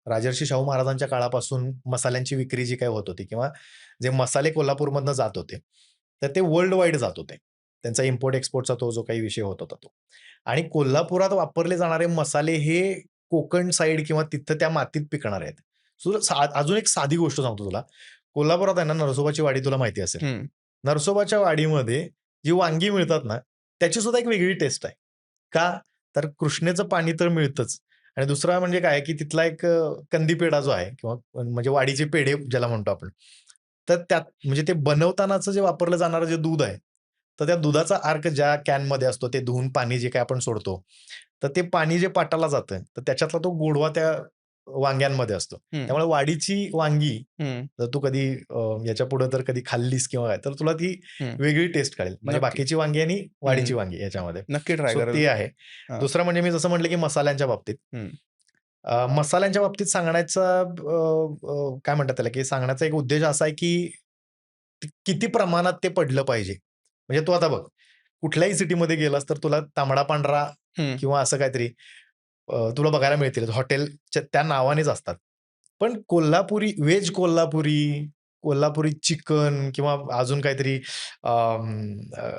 B: राजर्षी शाहू महाराजांच्या काळापासून मसाल्यांची विक्री जी काही होत होती किंवा जे मसाले कोल्हापूरमधनं जात होते, तर ते वर्ल्ड वाईड जात होते. त्यांचा इम्पोर्ट एक्सपोर्टचा तो जो काही विषय होत होता तो. आणि कोल्हापुरात वापरले जाणारे मसाले हे कोकण साइड किंवा तिथं त्या मातीत पिकणारे आहेत. सो अजून एक साधी गोष्ट सांगतो तुला. कोल्हापुरात आहे ना नरसोबाची वाडी तुला माहिती असेल.
A: हं.
B: नरसोबाच्या वाडीमध्ये जी वांगी मिळतात ना, त्याची सुद्धा एक वेगळी टेस्ट आहे. का? तर कृष्णेचं पाणी तर मिळतंच आणि दुसरा म्हणजे काय की तिथला एक कंदी पेढा जो आहे किंवा म्हणजे वाडीचे पेढे ज्याला म्हणतो आपण. तर त्यात म्हणजे ते बनवतानाचं जे वापरलं जाणारं जे दूध आहे, तर त्या दुधाचा अर्क ज्या कॅनमध्ये असतो, ते धुवून पाणी जे काही आपण सोडतो, तर ते पाणी जे पाटाला जातं, तर त्याच्यातला तो गोडवा त्या वांग्यांमध्ये असतो.
A: हं.
B: त्यामुळे वाडीची वांगी
A: हं.
B: जर तू कधी याच्यापुढे जर कधी खाल्लीस किंवा काय, तर तुला ती
A: हं.
B: वेगळी टेस्ट कळेल. म्हणजे
A: नक्की.
B: बाकीची वांगी आणि वाडीची
A: हं.
B: वांगी याच्यामध्ये.
A: नक्की ट्राय
B: सो
A: करेल.
B: ते आहे.
A: हां.
B: दुसरं म्हणजे मी जसं म्हटलं, की मसाल्यांच्या बाबतीत.
A: हं.
B: मसाल्यांच्या बाबतीत सांगण्याचा काय म्हणतात त्याला, की सांगण्याचा एक उद्देश असा आहे, की किती प्रमाणात ते पडलं पाहिजे. म्हणजे तू आता बघ, कुठल्याही सिटीमध्ये गेलास तर तुला तांबडा-पांढरा
A: हं.
B: किंवा असं काहीतरी तुला बघायला मिळतील. हॉटेलच्या त्या नावानेच असतात. पण कोल्हापुरी व्हेज कोल्हापुरी, कोल्हापुरी चिकन किंवा अजून काहीतरी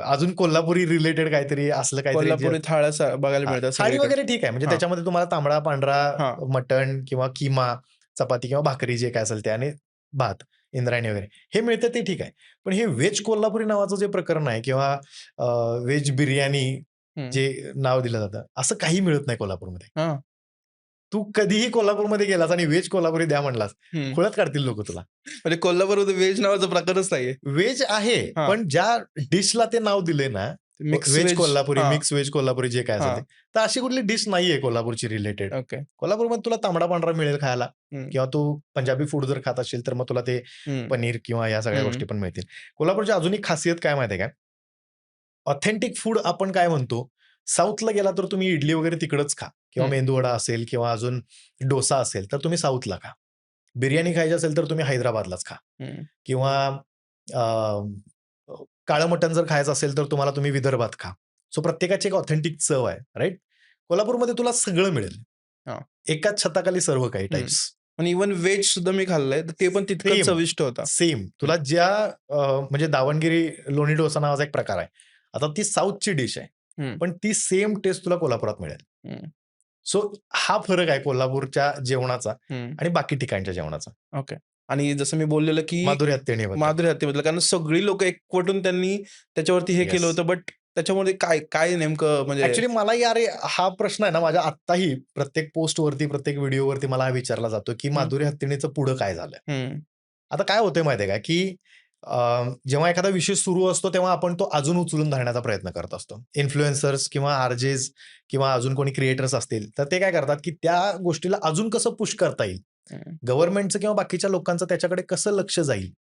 B: अजून कोल्हापुरी रिलेटेड काहीतरी असलं काहीतरी जे
A: कोल्हापुरी थाळ असं बघायला
B: हां,
A: मिळतात
B: थाळी
A: सगळीकडे.
B: वगैरे ठीक आहे. म्हणजे
A: हां.
B: त्याच्यामध्ये तुम्हाला तांबडा, पांढरा,
A: हां.
B: मटण किंवा किमा, चपाती किंवा भाकरी जे काय असेल ते आणि भात, इंद्रायणी वगैरे हे मिळतं ते ठीक आहे. पण हे व्हेज कोल्हापुरी नावाचं जे प्रकरण आहे किंवा व्हेज बिर्याणी
A: हं.
B: जे नाव दिलं जातं, असं काही मिळत नाही कोल्हापूरमध्ये.
A: हां.
B: तू कधीही कोल्हापूरमध्ये गेलास आणि व्हेज कोल्हापुरी द्या म्हणलास,
A: हं.
B: खुळ्यात काढतील लोकं तुला.
A: म्हणजे कोल्हापूरमध्ये व्हेज नावाचा प्रकारच नाहीये.
B: व्हेज आहे,
A: हां.
B: पण ज्या डिशला ते नाव दिलंय ना,
A: मिक्स
B: व्हेज
A: व्हेज.
B: कोल्हापुरी,
A: हां.
B: मिक्स व्हेज कोल्हापुरी जे काय असेल ते.
A: हां.
B: तर अशी कुठली डिश नाहीये कोल्हापूरची रिलेटेड.
A: ओके.
B: कोल्हापूरमध्ये तुला तांबडा-पांढरा मिळेल खायला
A: हं.
B: किंवा तू पंजाबी फूड जर खात असशील, तर मग तुला ते
A: हं.
B: पनीर किंवा या सगळ्या
A: हं.
B: गोष्टी पण मिळतील. कोल्हापूरची अजून एक खासियत काय माहिती आहे का? ऑथेंटिक फूड आपण काय म्हणतो, साऊथला गेला तर तुम्ही इडली वगैरे तिकडच खा किंवा
A: हं.
B: मेंदूवडा असेल किंवा अजून डोसा असेल, तर तुम्ही साऊथला खा. बिर्याणी खायची असेल, तर तुम्ही हैदराबादलाच खा
A: हं.
B: किंवा अ, काळं मटण जर खायचं असेल, तर तुम्ही विदर्भात खा. सो प्रत्येकाची एक ऑथेंटिक चव आहे, राइट? कोल्हापूरमध्ये तुला सगळं मिळेल.
A: हां.
B: एकाच छताखाली सर्व काही
A: हं.
B: टाइप्स.
A: आणि इव्हन व्हेज सुद्धा मी खाल्लंय, तर ते पण तितकंच
B: सेम,
A: चविष्ट होतं.
B: सेम.
A: हं.
B: तुला ज्या म्हणजे दावणगिरी लोणी डोसा नावाचा एक प्रकार आहे. आता ती साउथची डिश आहे.
A: हं.
B: पण ती सेम टेस्ट तुला कोल्हापुरात मिळेल.
A: हं.
B: सो हा फरक आहे कोल्हापूरच्या जेवणाचा
A: हं.
B: आणि बाकी ठिकाणच्या जेवणाचा.
A: ओके. आणि जसं मी बोललेलं, की
B: माधुरी हत्तीणीबद्दल.
A: माधुरी हत्तीबद्दल कारण सगळी लोकं एकवटून त्यांनी त्याच्यावरती हे केलं
B: येस.
A: होतं. बट त्याच्यामध्ये काय काय नेमकं म्हणजे
B: ॲक्चुअली मलाही अरे, हा प्रश्न आहे ना माझ्या आत्ताही प्रत्येक पोस्टवरती, प्रत्येक व्हिडिओवरती मला हा विचारला जातो, की
A: हं.
B: माधुरी हत्तीणीचं पुढं काय झालं?
A: हं.
B: आता काय होतंय माहिती आहे का, की जेव्हा एखादा विषय सुरू असतो, तेव्हा आपण तो अजून उचलून धरण्याचा प्रयत्न करत असतो. इन्फ्लुएन्सर्स किंवा आर-जेज किंवा अजून कोणी क्रिएटर्स असतील, तर ते काय करतात, की त्या गोष्टीला अजून कसं पुश करता येईल?
A: हं.
B: गव्हर्नमेंटचं किंवा बाकीच्या लोकांचं त्याच्याकडे कसं लक्ष जाईल?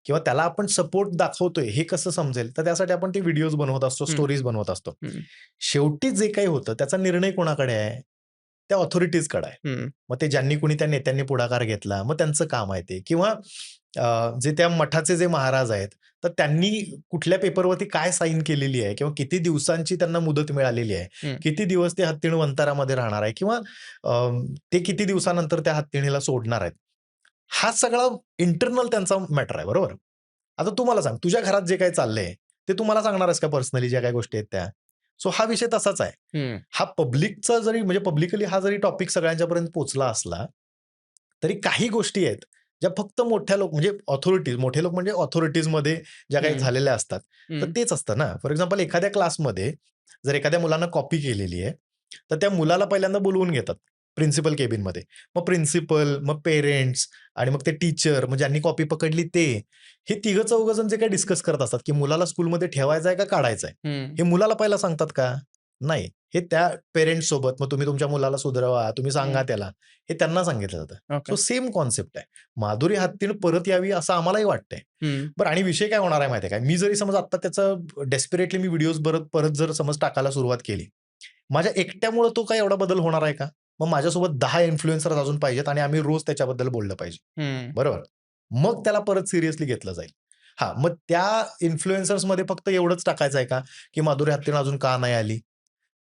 B: किंवा त्याला आपण सपोर्ट दाखवतोय हे कसं समजेल? तर त्यासाठी आपण ते व्हिडिओज बनवत असतो,
A: हं.
B: स्टोरीज बनवत असतो.
A: हं.
B: शेवटी जे काही होतं त्याचा निर्णय कोणाकडे आहे? त्या ऑथॉरिटीजकडे आहे.
A: हं.
B: मग ते ज्यांनी कुणी त्या नेत्यांनी पुढाकार घेतला, मग त्यांचं काम आहे ते किंवा जे त्या मठाचे जे महाराज आहेत, तर त्यांनी कुठल्या पेपरवरती काय साइन केलेली आहे किंवा किती दिवसांची त्यांना मुदत मिळालेली आहे.
A: हं.
B: किती दिवस ते हत्तीण वंतारामध्ये राहणार आहे किंवा ते किती दिवसानंतर त्या हत्तीणीला सोडणार आहेत. हा सगळा इंटरनल त्यांचा मॅटर आहे, बरोबर? आता तू मला सांग, तुझ्या घरात जे काही चाललंय, ते तू मला सांगणार आहेस का पर्सनली ज्या काही गोष्टी आहेत त्या? सो हा विषय तसाच आहे.
A: हं.
B: हा पब्लिकचा जरी म्हणजे पब्लिकली हा जरी टॉपिक सगळ्यांच्यापर्यंत पोहोचला असला, तरी काही गोष्टी आहेत, ज्या फक्त मोठ्या लोक म्हणजे ऑथॉरिटीज मोठे लोक म्हणजे ऑथॉरिटीजमध्ये ज्या काही
A: हं.
B: झालेल्या असतात, तर
A: हं.
B: तेच असतं ना. फॉर एक्झाम्पल एखाद्या क्लासमध्ये जर एखाद्या मुलानं कॉपी केलेली आहे, तर त्या मुलाला पहिल्यांदा बोलवून घेतात. प्रिन्सिपल केबिनमध्ये. मग प्रिन्सिपल, मग पेरेंट्स आणि मग ते टीचर, मग ज्यांनी कॉपी पकडली ते, हे तिघं-चौघं जण जे काही डिस्कस करत असतात, की मुलाला स्कूलमध्ये ठेवायचं आहे का काढायचं आहे?
A: हं.
B: हे मुलाला पहिला सांगतात का? नाही. हे त्या पेरेंट्स सोबत मग तुम्ही तुमच्या मुलाला सुधरवा, तुम्ही सांगा
A: हं.
B: त्याला, हे त्यांना सांगितलं जातं.
A: ओके.
B: सो सेम कॉन्सेप्ट आहे. माधुरी हत्तीण परत यावी असं आम्हालाही वाटतंय.
A: हं.
B: बरं आणि विषय काय होणार आहे माहिती आहे का? मी जरी समज आता त्याचं डेस्परेटली मी व्हिडिओज परत जर समज टाकायला सुरुवात केली, माझ्या एकट्यामुळं तो काय एवढा बदल होणार आहे का? मग माझ्यासोबत 10 इन्फ्लुएन्सर्स अजून पाहिजेत आणि आम्ही रोज त्याच्याबद्दल बोललं पाहिजे.
A: हं.
B: बरोबर? मग त्याला परत सिरियसली घेतलं जाईल. हां, मग त्या इन्फ्लुएन्सर्समध्ये फक्त एवढंच टाकायचं आहे का, की माधुरी हत्तीण अजून का नाही आली?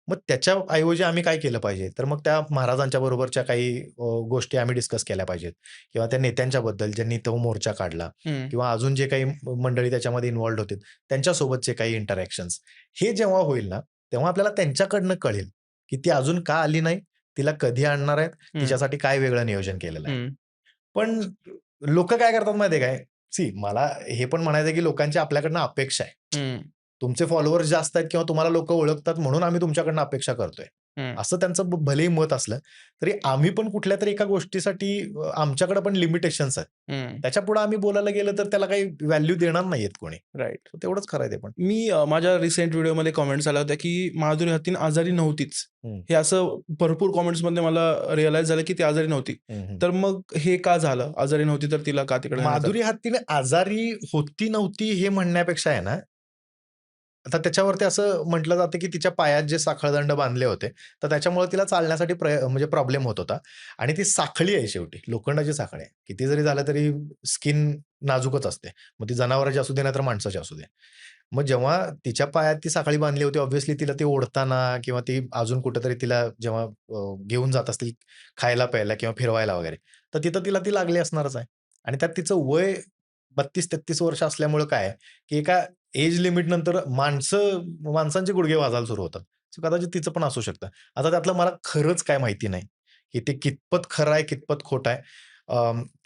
B: मग त्याच्याऐवजी आम्ही काय केलं पाहिजे? तर मग त्या महाराजांच्या बरोबरच्या काही गोष्टी आम्ही डिस्कस केल्या पाहिजेत किंवा त्या नेत्यांच्याबद्दल ज्यांनी तो मोर्चा काढला
A: हं.
B: किंवा अजून जे काही मंडळी त्याच्यामध्ये इन्व्हॉल्व्ड होते, त्यांच्यासोबतचे काही इंटरॅक्शन्स. हे जेव्हा होईल ना, तेव्हा आपल्याला त्यांच्याकडनं कळेल, की ती अजून का आली नाही? तिला कधी आणणार आहेत?
A: हं.
B: तिच्यासाठी काय वेगळं नियोजन केलेलं आहे?
A: हं.
B: पण लोकं काय करतात माहिती आहे काय? मला हे पण म्हणायचं आहे, की लोकांची आपल्याकडनं अपेक्षा आहे.
A: हं.
B: तुमचे फॉलोअर्स जास्त आहेत किंवा तुम्हाला लोकं ओळखतात म्हणून आम्ही तुमच्याकडनं अपेक्षा करतोय.
A: हं.
B: असं त्यांचं भलेही मत असलं, तरी आम्ही पण कुठल्यातरी एका गोष्टीसाठी आमच्याकडे पण लिमिटेशन्स आहेत.
A: हं.
B: त्याच्यापुढे आम्ही बोलायला गेलं तर त्याला काही व्हॅल्यू देणार नाहीयेत कोणी.
A: राइट.
B: So तेवढंच खरं आहे ते पण.
A: मी माझ्या रिसेंट व्हिडिओमध्ये कमेंट्स आल्या होत्या, की माधुरी हत्तीण आजारी नव्हतीच.
B: हं,
A: हे असं भरपूर कमेंट्समध्ये मला रिअलाईज झालं, की ती आजारी नव्हती.
B: हं, हं.
A: तर मग हे का झालं? आजारी नव्हती तर तिला का तिकडे नेण्यात आलं?
B: माधुरी हत्तीने आजारी होती नव्हती हे म्हणण्यापेक्षा आहे ना, आता त्याच्यावरती असं म्हटलं जातं, की तिच्या पायात जे साखळदंड बांधले होते, तर त्याच्यामुळे तिला चालण्यासाठी म्हणजे प्रॉब्लेम होत होता आणि ती साखळी आहे शेवटी, लोखंडाची साखळी आहे. किती जरी झालं तरी स्किन नाजूकच असते. मग ती जनावराची असू दे, नाहीतर माणसाची असू दे. मग जेव्हा तिच्या पायात ती साखळी बांधली होती, ऑब्व्हियसली तिला ती ओढताना किंवा ती अजून कुठेतरी तिला जेव्हा घेऊन जात असतील खायला-प्यायला किंवा फिरवायला वगैरे, तर तिथं तिला ती लागली असणारच आहे. आणि त्यात तिचं वय 32-33 वर्ष असल्यामुळं काय आहे, की एका एज लिमिट नंतर माणसांचे गुडघे वाजायला सुरू होतात. सो कदाचित तिचं पण असू शकतं. आता त्यातलं मला खरंच काय माहिती नाही, की ते कितपत खरं आहे, कितपत खोटं आहे.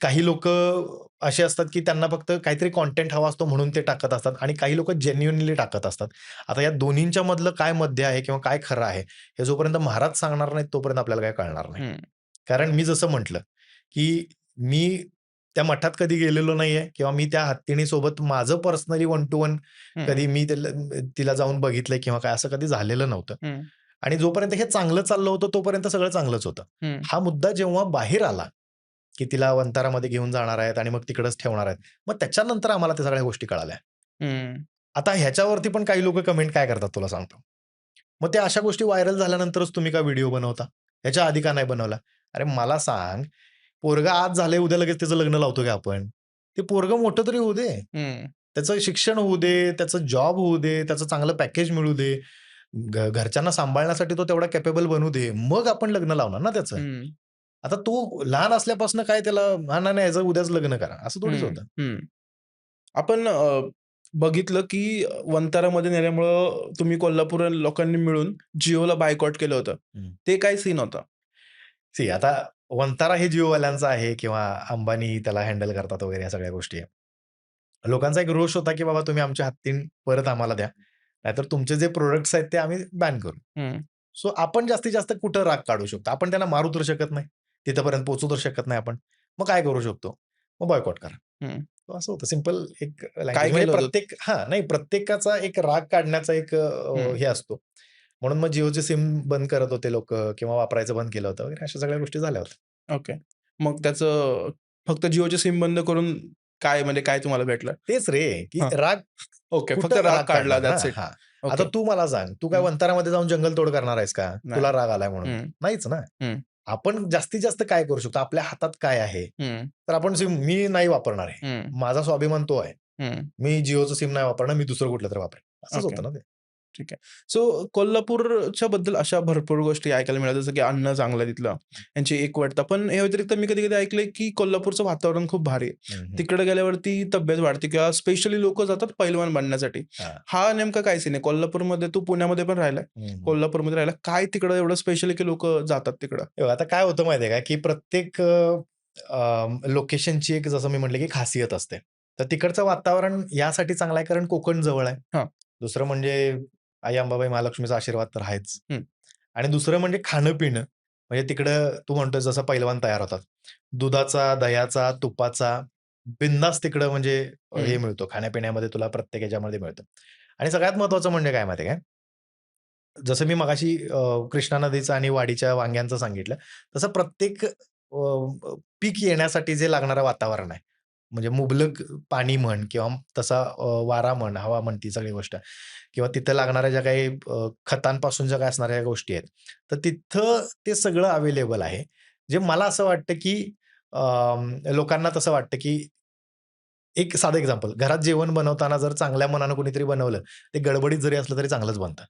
B: काही लोकं असे असतात, की त्यांना फक्त काहीतरी कंटेंट हवा असतो म्हणून ते टाकत असतात आणि काही लोकं जेन्युइनली टाकत असतात. आता या दोन्हींच्या मधलं काय मध्य आहे किंवा काय खरं आहे, हे जोपर्यंत महाराज सांगणार नाहीत, तोपर्यंत आपल्याला काही कळणार नाही.
A: हं.
B: कारण मी जसं म्हटलं, की मी त्या मठात कधी गेलेलो नाहीये किंवा मी त्या हत्तीणीसोबत माझं पर्सनली वन टू वन
A: हं.
B: कधी मी तिला जाऊन बघितलंय किंवा काय असं कधी झालेलं नव्हतं.
A: हं.
B: आणि जोपर्यंत हे चांगलं चाललं होतं, तोपर्यंत सगळं चांगलंच होतं.
A: हं.
B: हा मुद्दा जेव्हा बाहेर आला, की तिला वंतारामध्ये घेऊन जाणार आहेत आणि मग तिकडच ठेवणार आहेत. मग त्याच्यानंतर आम्हाला त्या सगळ्या गोष्टी कळाल्या.
A: हं.
B: आता ह्याच्यावरती पण काही लोकं कमेंट काय करतात तुला सांगतो. मग त्या अशा गोष्टी व्हायरल झाल्यानंतरच तुम्ही का व्हिडिओ बनवता? ह्याच्या आधी का नाही बनवला? अरे मला सांग, पोरगं आज झालंय, उद्या लगेच त्याचं लग्न लावतो का आपण? ते पोरगं मोठं तरी होऊ दे.
A: हं.
B: त्याचं शिक्षण होऊ दे, त्याचं जॉब होऊ दे, त्याचं चांगलं पॅकेज मिळू दे. घरच्यांना सांभाळण्यासाठी तो तेवढा कॅपेबल बनू दे. मग आपण लग्न लावणार ना त्याचं.
A: हं.
B: आता तो लहान असल्यापासून काय त्याला "हां, नाही, नाही, ह्याचं उद्याच लग्न करा." असं थोडीच
A: हं.
B: होतं.
A: हं. आपण बघितलं की वंतारामध्ये नेल्यामुळं तुम्ही कोल्हापूर लोकांनी मिळून जिओला बायकॉट केलं होतं.
B: हं.
A: ते काय सीन होतं?
B: आता वंतारा हे जिओवाल्यांचं आहे किंवा अंबानी त्याला हँडल करतात वगैरे ह्या सगळ्या गोष्टी आहे. लोकांचा एक रोष होता, की बाबा तुम्ही आमच्या हत्तीण परत आम्हाला द्या. नाहीतर तुमचे जे प्रॉडक्ट्स आहेत ते आम्ही बॅन करू.
A: हं.
B: सो आपण जास्तीत जास्त कुठं राग काढू शकतो? आपण त्यांना मारू तर शकत नाही. तिथपर्यंत पोहोचू तर शकत नाही आपण. मग काय करू शकतो? मग बॉयकॉट करा.
A: हं.
B: So असं होतं सिंपल एक
A: काय
B: लँग्वेज म्हणजे
A: केलं होतं?
B: नाही प्रत्येकाचा एक राग काढण्याचा एक
A: हं.
B: हे असतो. म्हणून मग जिओचे सिम बंद करत होते लोकं किंवा वापरायचं बंद केलं होतं वगैरे अशा सगळ्या गोष्टी झाल्या होत्या.
A: ओके. मग त्याचं फक्त जिओचे सिम बंद करून काय म्हणजे काय तुम्हाला भेटलं?
B: तेच रे, की
A: हां.
B: राग
A: ओके. फक्त
B: कुठं
A: राग
B: राग
A: काढला
B: काढणार ना?
A: That's it.
B: हां. आता
A: ओके.
B: तू मला सांग, तू काय
A: हं.
B: वंतारामध्ये जाऊन जंगलतोड करणार आहेस का?
A: नाही.
B: तुला राग आलाय म्हणून?
A: हं.
B: नाहीच ना.
A: हं.
B: आपण जास्तीत जास्त काय करू शकतो? आपल्या हातात काय आहे?
A: हं.
B: तर आपण सिम मी नाही वापरणार आहे.
A: हं.
B: माझा स्वाभिमान तो आहे.
A: हं.
B: मी जिओचं सिम नाही वापरणार, मी दुसरं कुठलं तरी वापरेन. असंच
A: ओके.
B: होतं ना ते.
A: ठीक आहे. सो कोल्हापूरच्या बद्दल अशा भरपूर गोष्टी ऐकायला मिळाल्या, जसं की अन्न चांगलं आहे तिथलं, यांची एकवटता. पण या व्यतिरिक्त मी कधी-कधी ऐकलंय, की कोल्हापूरचं वातावरण खूप भारी आहे.
B: हं, हं.
A: तिकडे गेल्यावरती तब्येत वाढते किंवा स्पेशली लोकं जातात पैलवान बनण्यासाठी.
B: हां.
A: हा नेमका काय सीन आहे? कोल्हापूरमध्ये तू पुण्यामध्ये पण राहिलाय.
B: हं, हं.
A: कोल्हापूरमध्ये राहिला. काय तिकडं एवढं स्पेशल आहे, की लोकं जातात तिकडं?
B: हे बघा, आता काय होतं माहिती आहे का, की प्रत्येक लोकेशनची एक जसं मी म्हटलं, की खासियत असते. तर तिकडचं वातावरण यासाठी चांगलं आहे कारण कोकण जवळ आहे.
A: हां.
B: दुसरं म्हणजे आई अंबाबाई महालक्ष्मीचा आशीर्वाद तर आहेच.
A: हं.
B: आणि दुसरं म्हणजे खाणं-पिणं. म्हणजे तिकडं तू म्हणतोय जसं पैलवान तयार होतात. दुधाचा, दह्याचा, तुपाचा बिनधास्त तिकडं म्हणजे हे
A: हं,
B: मिळतो खाण्यापिण्यामध्ये तुला प्रत्येक ह्याच्यामध्ये मिळतं. आणि सगळ्यात महत्त्वाचं म्हणजे काय माहिती आहे काय? जसं मी मगाशी कृष्णा नदीचं आणि वाडीच्या वांग्यांचं सांगितलं, तसं प्रत्येक पीक येण्यासाठी जे लागणारं वातावरण आहे, म्हणजे मुबलक पाणी म्हण किंवा तसा वारा म्हण, हवा म्हण, ती सगळी गोष्ट किंवा तिथं लागणाऱ्या ज्या काही खतांपासून ज्या काही असणाऱ्या गोष्टी आहेत, तर तिथं ते सगळं अवेलेबल आहे. जे मला असं वाटतं, की लोकांना तसं वाटतं, की एक साधं एक्झाम्पल, घरात जेवण बनवताना जर चांगल्या मनानं कोणीतरी बनवलं, ते गडबडीत जरी असलं तरी चांगलंच बनतं.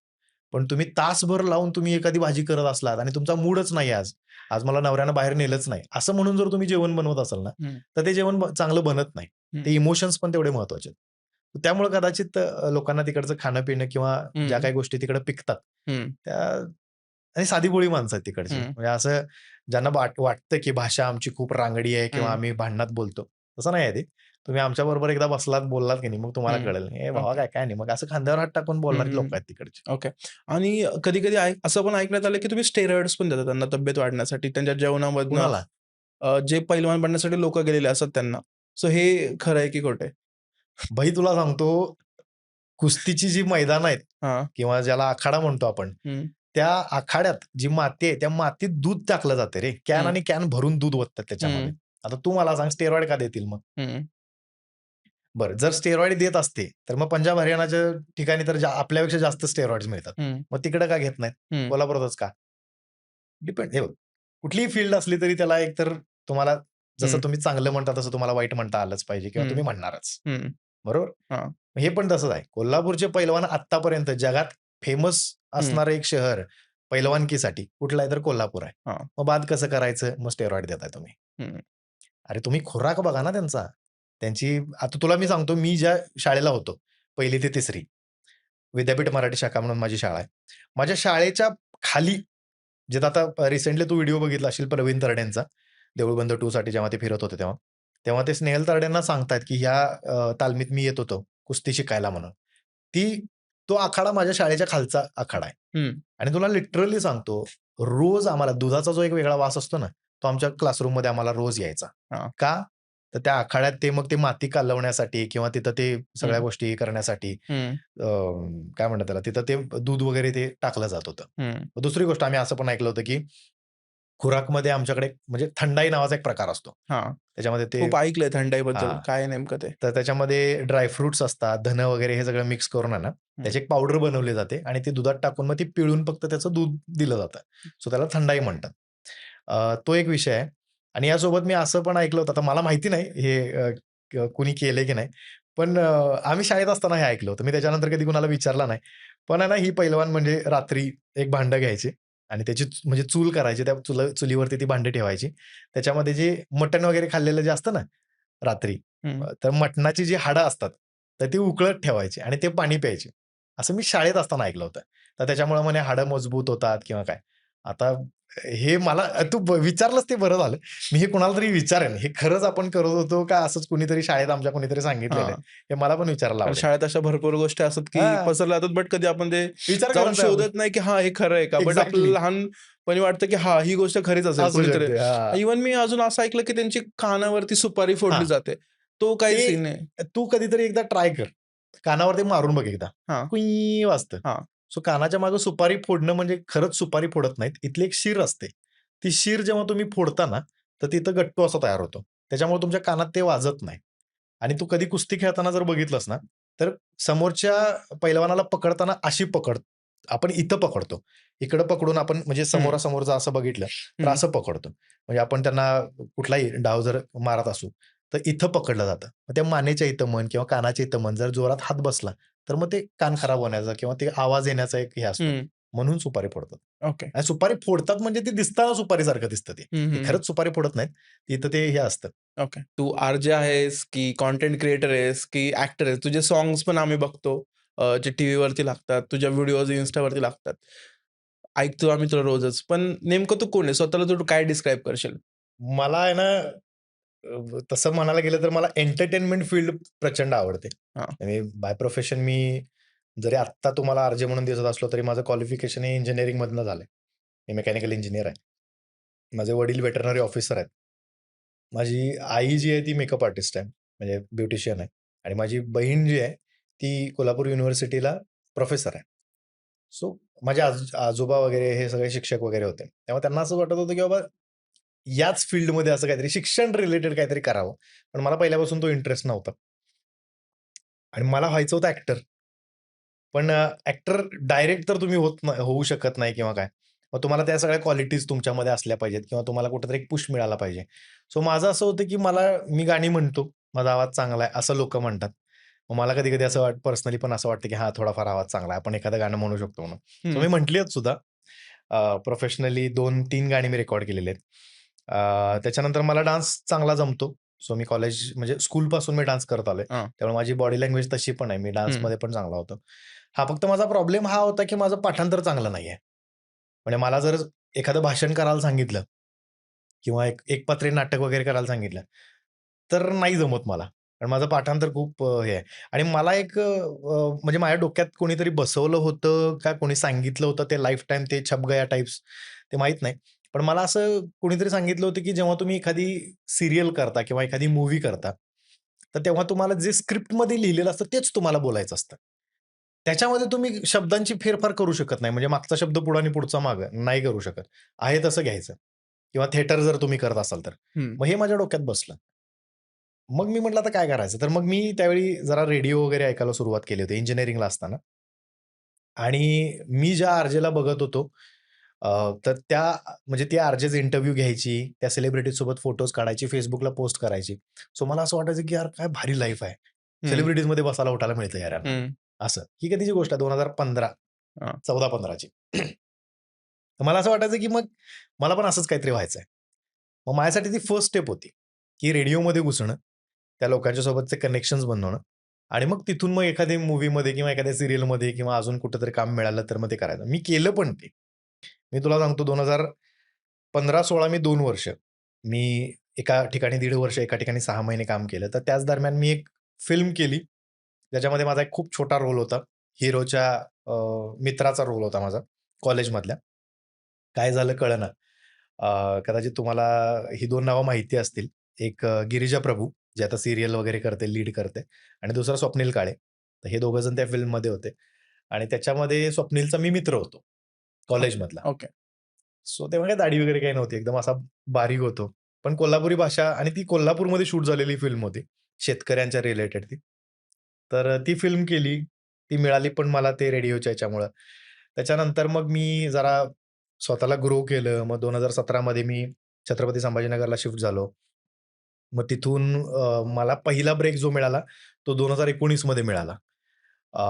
B: पण तुम्ही तासभर लावून तुम्ही एखादी भाजी करत असलात आणि तुमचा मूडच नाही आज, आज मला नवऱ्यानं बाहेर नेलंच नाही, असं म्हणून जर तुम्ही जेवण बनवत असाल ना,
A: हं,
B: तर ते जेवण चांगलं बनत नाही.
A: हं,
B: ते इमोशन्स पण तेवढे महत्त्वाचे आहेत. त्यामुळे कदाचित लोकांना तिकडचं खाणं-पिणं किंवा ज्या
A: हं,
B: काही गोष्टी तिकडे पिकतात,
A: हं,
B: त्या आणि साधीभोळी माणसं आहेत तिकडची.
A: हं,
B: म्हणजे असं ज्यांना वाटतं, की भाषा आमची खूप रांगडी आहे किंवा
A: हं,
B: आम्ही भांडणात बोलतो. तसं नाही आहे ते. तुम्ही आमच्याबरोबर एकदा बसलात, बोललात की नाही, मग तुम्हाला
A: हं.
B: कळेल. "ए भावा
A: ओके.
B: काय, काय नाही." मग असं खांद्यावर हात टाकून
A: हं,
B: बोलणारी
A: हं.
B: लोकं आहेत तिकडची.
A: ओके. आणि कधी-कधी असं पण ऐकण्यात आलं, की तुम्ही स्टेरॉइड्स पण देता त्यांना तब्येत वाढण्यासाठी त्यांच्या जेवणामधनं
B: कुणाला?
A: जे पैलवान बनण्यासाठी लोकं गेलेले असतात त्यांना. सो हे खरं आहे की खोटं आहे?
B: भाई तुला सांगतो, कुस्तीची जी मैदानं आहेत
A: हां.
B: किंवा ज्याला आखाडा म्हणतो आपण,
A: हं,
B: त्या आखाड्यात जी माती आहे, त्या मातीत दूध टाकलं जातं रे. कॅन
A: हं,
B: आणि कॅन भरून दूध ओततात त्याच्यामध्ये.
A: हं,
B: आता तू मला सांग स्टेरॉइड का देतील मग?
A: हं,
B: बरं, जर स्टेरॉइड देत असते, तर मग पंजाब हरियाणाच्या ठिकाणी तर आपल्यापेक्षा जास्त स्टेरॉइड्स मिळतात.
A: हं,
B: मग तिकडे का घेत नाहीत?
A: हं,
B: कोल्हापुरातच का? डिपेंड हे बघ, कुठलीही फील्ड असली तरी त्याला एकतर तुम्हाला जसं
A: हं,
B: तुम्ही चांगलं म्हणता, तसं तुम्हाला वाईट म्हणता आलंच पाहिजे किंवा
A: हं,
B: तुम्ही म्हणणारच.
A: हं.
B: बरोबर?
A: हां.
B: हे पण तसंच आहे. कोल्हापूरचे पैलवान आत्तापर्यंत जगात फेमस
A: हं,
B: असणारं एक शहर पैलवानकीसाठी कुठलं आहे तर कोल्हापूर आहे.
A: हां.
B: मग बाद कसं करायचं? मग स्टेरॉइड देताय तुम्ही.
A: हं,
B: अरे तुम्ही खुराक बघा ना त्यांचा. त्यांची आता तुला मी सांगतो, मी ज्या शाळेला होतो 1ली ते 3री विद्यापीठ मराठी शाखा म्हणून माझी शाळा आहे. माझ्या शाळेच्या खाली जिथं आता रिसेंटली तू व्हिडिओ बघितला असेल प्रवीण तरडेंचा, देऊळ बंद 2 साठी जेव्हा ते फिरत होते तेव्हा. तेव्हा ते स्नेहल तरडेंना सांगतायत, की ह्या तालमीत मी येत होतो कुस्ती शिकायला म्हणून. तो आखाडा माझ्या शाळेच्या खालचा आखाडा आहे.
A: हं.
B: आणि तुला लिटरली सांगतो, रोज आम्हाला दुधाचा जो एक वेगळा वास असतो ना, तो आमच्या क्लासरूममध्ये आम्हाला रोज यायचा.
A: हां.
B: का? तर त्या आखाड्यात ते मग ते माती कालवण्यासाठी किंवा तिथं ते सगळ्या
A: हं,
B: गोष्टी करण्यासाठी
A: हं,
B: काय म्हणतात त्याला, तिथं ते दूध वगैरे ते टाकलं जात होतं.
A: हं.
B: दुसरी गोष्ट आम्ही असं पण ऐकलं होतं, की खुराकमध्ये आमच्याकडे म्हणजे थंडाई नावाचा एक प्रकार असतो.
A: हां.
B: त्याच्यामध्ये ते
A: खूप ऐकलंय थंडाईबद्दल.
B: हां.
A: काय आहे नेमकं ते?
B: तर त्याच्यामध्ये ड्राय फ्रुट्स असतात, धनं वगैरे हे सगळं मिक्स करून आहे ना,
A: हं.
B: त्याची एक पावडर बनवली जाते आणि ती दुधात टाकून मग ती पिळून फक्त त्याचं दूध दिलं जातं. सो त्याला थंडाई म्हणतात. तो एक विषय आहे आणि यासोबत मी असं पण ऐकलं होतं, आता मला माहिती नाही हे कुणी केलंय की नाही. पण आम्ही शाळेत असताना हे ऐकलं होतं. मी त्याच्यानंतर कधी कुणाला विचारलं नाही. पण आहे ना, ही पैलवान म्हणजे रात्री एक भांडं घ्यायचे आणि त्याची म्हणजे चूल करायची. त्या चुलीवरती ती भांडी ठेवायची. त्याच्यामध्ये जे मटण वगैरे खाल्लेलं जे असतं ना रात्री,
A: हं.
B: तर मटणाची जी हाडं असतात, तर ती उकळत ठेवायची आणि ते पाणी प्यायचे. असं मी शाळेत असताना ऐकलं होतं. तर त्याच्यामुळे म्हणे हाडं मजबूत होतात किंवा काय. आता हे मला तू विचारलंस ते बरं झालं. मी हे कुणाला तरी विचारेन, हे खरंच आपण करत होतो का असंच कुणीतरी शाळेत आमच्या कुणीतरी सांगितलेलं आहे?
A: हां.
B: हे मला पण विचारायला
A: कारण
B: आवडेल.
A: शाळेत अशा भरपूर गोष्टी असतात, की
B: हां,
A: पसरल्या जातात, बट कधी आपण ते
B: विचार
A: जाऊन
B: करत नाही आपण.
A: शोधत नाही, की हां, हे खरं आहे का? बट आपल्याला
B: एक्झॅक्टली
A: लहानपणी वाटतं, की हां, ही गोष्ट खरीच असेल.
B: असू
A: कुणीतरी
B: शकते. हां,
A: इव्हन मी अजून असं ऐकलं, की त्यांची कानावरती सुपारी फोडली
B: हां.
A: जाते. तो काय
B: ते
A: सीन आहे?
B: तू कधीतरी एकदा ट्राय कर. कानावरती मारून बघ एकदा.
A: हां,
B: कुई वाजतं.
A: हां.
B: सो कानाच्या मागे सुपारी फोडणं म्हणजे खरंच सुपारी फोडत नाहीत. इथली एक शीर असते. ती शीर जेव्हा तुम्ही फोडता ना, तर तिथं गट्टू असा तयार होतो. त्याच्यामुळे तुमच्या कानात ते वाजत नाही. आणि तू कधी कुस्ती खेळताना जर बघितलंस ना, तर समोरच्या पैलवानाला पकडताना अशी पकड आपण इथं पकडतो. इकडं पकडून आपण म्हणजे
A: हं,
B: समोरासमोर जर असं बघितलं, तर
A: हं,
B: असं पकडतो. म्हणजे आपण त्यांना कुठलाही डाव जर मारत असू, तर इथं पकडलं जातं. मग त्या मानेच्या इथं म्हण किंवा कानाच्या इथं म्हण, जर जोरात हात बसला, तर मग ते कान खराब होण्याचा किंवा ते आवाज येण्याचा एक हे असतो.
A: हं.
B: म्हणून सुपारी फोडतात.
A: ओके.
B: आणि सुपारी फोडतात म्हणजे ते दिसताना सुपारीसारखं दिसतं ते.
A: हं,
B: ते
A: हं, हं.
B: खरंच सुपारी फोडत नाहीत. तिथं ते हे असतं.
A: ओके. तू आर-जे आहेस, की कंटेंट क्रिएटर आहेस, की ॲक्टर आहेस? तुझे सॉन्ग्स पण आम्ही बघतो. जे टीव्हीवरती लागतात. तुझ्या व्हिडिओज Instaवरती लागतात. ऐकतो आम्ही तुला रोजच. पण नेमकं तू कोण आहे? स्वतःला तू काय डिस्क्राईब करशील?
B: मला आहे ना तसं म्हणायला गेलं तर मला एंटरटेनमेंट फील्ड प्रचंड आवडते.
A: हां.
B: आणि बाय प्रोफेशन मी जरी आत्ता तुम्हाला आर-जे म्हणून दिसत असलो, तरी माझं क्वालिफिकेशन हे इंजिनिअरिंगमधनं झालंय. मी मेकॅनिकल इंजिनिअर आहे. माझे वडील वेटरनरी ऑफिसर आहेत. माझी आई जी आहे ती मेकअप आर्टिस्ट आहे, म्हणजे ब्युटिशियन आहे आणि माझी बहीण जी आहे, ती कोल्हापूर युनिव्हर्सिटीला प्रोफेसर आहे. सो माझे आजोबा वगैरे हे सगळे शिक्षक वगैरे होते. तेव्हा त्यांना असं वाटत होतं, की बाबा याच फील्डमध्ये असं काहीतरी शिक्षण रिलेटेड काहीतरी करावं. पण मला पहिल्यापासून तो इंटरेस्ट नव्हता आणि मला व्हायचं होतं ॲक्टर. पण डायरेक्ट तर तुम्ही होऊ शकत नाही किंवा काय. मग तुम्हाला त्या सगळ्या क्वालिटीज तुमच्यामध्ये असल्या पाहिजेत किंवा तुम्हाला कुठेतरी एक पुश मिळाला पाहिजे. सो माझं असं होतं, की मी गाणी म्हणतो, माझा आवाज चांगला आहे, असं लोकं म्हणतात. मग मला कधी-कधी असं पर्सनली पण असं वाटतं, की हां, थोडाफार आवाज चांगला आहे. आपण एखादं गाणं म्हणू शकतो म्हणून. सो
A: हं,
B: मी म्हटली आहेत सुद्धा. प्रोफेशनली 2-3 गाणी मी रेकॉर्ड केलेली आहेत. त्याच्यानंतर मला डान्स चांगला जमतो. सो मी कॉलेज म्हणजे स्कूलपासून मी डान्स करत आलोय.
A: हां,
B: त्यामुळे माझी बॉडी लँग्वेज तशी पण आहे. मी
A: हं,
B: डान्समध्ये पण चांगला होतो. हां, फक्त माझा प्रॉब्लेम हा होता, की माझं पाठांतर चांगलं नाहीये. म्हणजे मला जर एखादं भाषण करायला सांगितलं किंवा एकपात्री नाटक वगैरे करायला सांगितलं, तर नाही जमत मला. कारण माझं पाठांतर खूप हे आहे आणि मला म्हणजे माझ्या डोक्यात कोणीतरी बसवलं होतं का कोणी सांगितलं होतं ते लाईफटाईम ते छप गया टाइप्स ते माहीत नाही. पण मला असं कोणीतरी सांगितलं होतं, की जेव्हा तुम्ही एखादी सीरियल करता किंवा एखादी मूव्ही करता, तर तेव्हा तुम्हाला जे स्क्रिप्टमध्ये लिहिलेलं असतं तेच तुम्हाला बोलायचं असतं. त्याच्यामध्ये तुम्ही शब्दांची फेरफार करू शकत नाही. म्हणजे मागचा शब्द पुढं आणि पुढचा मागं नाही करू शकत. आहे तसं घ्यायचं किंवा थिएटर जर तुम्ही करत असाल तर.
A: हं.
B: मग हे माझ्या डोक्यात बसलं. मग मी म्हटलं आता काय करायचं? तर मग मी त्यावेळी जरा रेडिओ वगैरे ऐकायला सुरुवात केली होती इंजिनिअरिंगला असताना. आणि मी ज्या आर-जेला बघत होतो, तर म्हणजे ती आर-जेच इंटरव्ह्यू घ्यायची, त्या सेलिब्रिटीजसोबत फोटोज काढायची, Facebookला पोस्ट करायची. सो मला असं वाटायचं, की यार काय भारी लाईफ आहे.
A: हं,
B: सेलिब्रिटीजमध्ये बसायला उठायला मिळतं यार यांना.
A: हं.
B: असं. ही कधीची गोष्ट आहे 2015,
A: हां.
B: 14-15 ची. तर मला असं वाटायचं, की मग मला पण असंच काहीतरी व्हायचंय. मग माझ्यासाठी ती फर्स्ट स्टेप होती, की रेडिओमध्ये घुसणं, त्या लोकांच्या सोबतचे कनेक्शन्स बनवणं आणि मग तिथून मग एखाद्या मूव्हीमध्ये किंवा एखाद्या सीरियलमध्ये किंवा अजून कुठेतरी काम मिळालं तर मग ते करायचं. मी केलं पण ते. मी तुला सांगतो 2015-16 मी 2 वर्ष. मी एका ठिकाणी 1.5 वर्ष, एका ठिकाणी 6 महिने काम केलं. तर त्याच दरम्यान मी एक फिल्म केली. ज्याच्यामध्ये माझा एक खूप छोटा रोल होता. हिरोच्या मित्राचा रोल होता माझा कॉलेजमधल्या. काय झालं कळेना. कदाचित तुम्हाला ही 2 नावं माहिती असतील. एक गिरिजा प्रभू, जे आता सीरियल वगैरे करते, लीड करते आणि दुसरा स्वप्नील काळे. तर हे दोघं जण त्या फिल्ममध्ये होते आणि त्याच्यामध्ये स्वप्नीलचा मी मित्र होतो,
A: ओके,
B: कॉलेजमधला.
A: ओके.
B: सो तेव्हा काही दाढी वगैरे काही नव्हती. एकदम असा बारीक होतो. पण कोल्हापुरी भाषा आणि ती कोल्हापूरमध्ये शूट झालेली फिल्म होती. शेतकऱ्यांच्या रिलेटेड ती. तर ती फिल्म केली. ती मिळाली पण मला ते रेडिओच्या ह्याच्यामुळं. त्याच्यानंतर मग मी जरा स्वतःला ग्रो केलं. मग 2017 मध्ये मी छत्रपती संभाजीनगरला शिफ्ट झालो. मग तिथून मला पहिला ब्रेक जो मिळाला, तो 2019 मध्ये मिळाला. अ,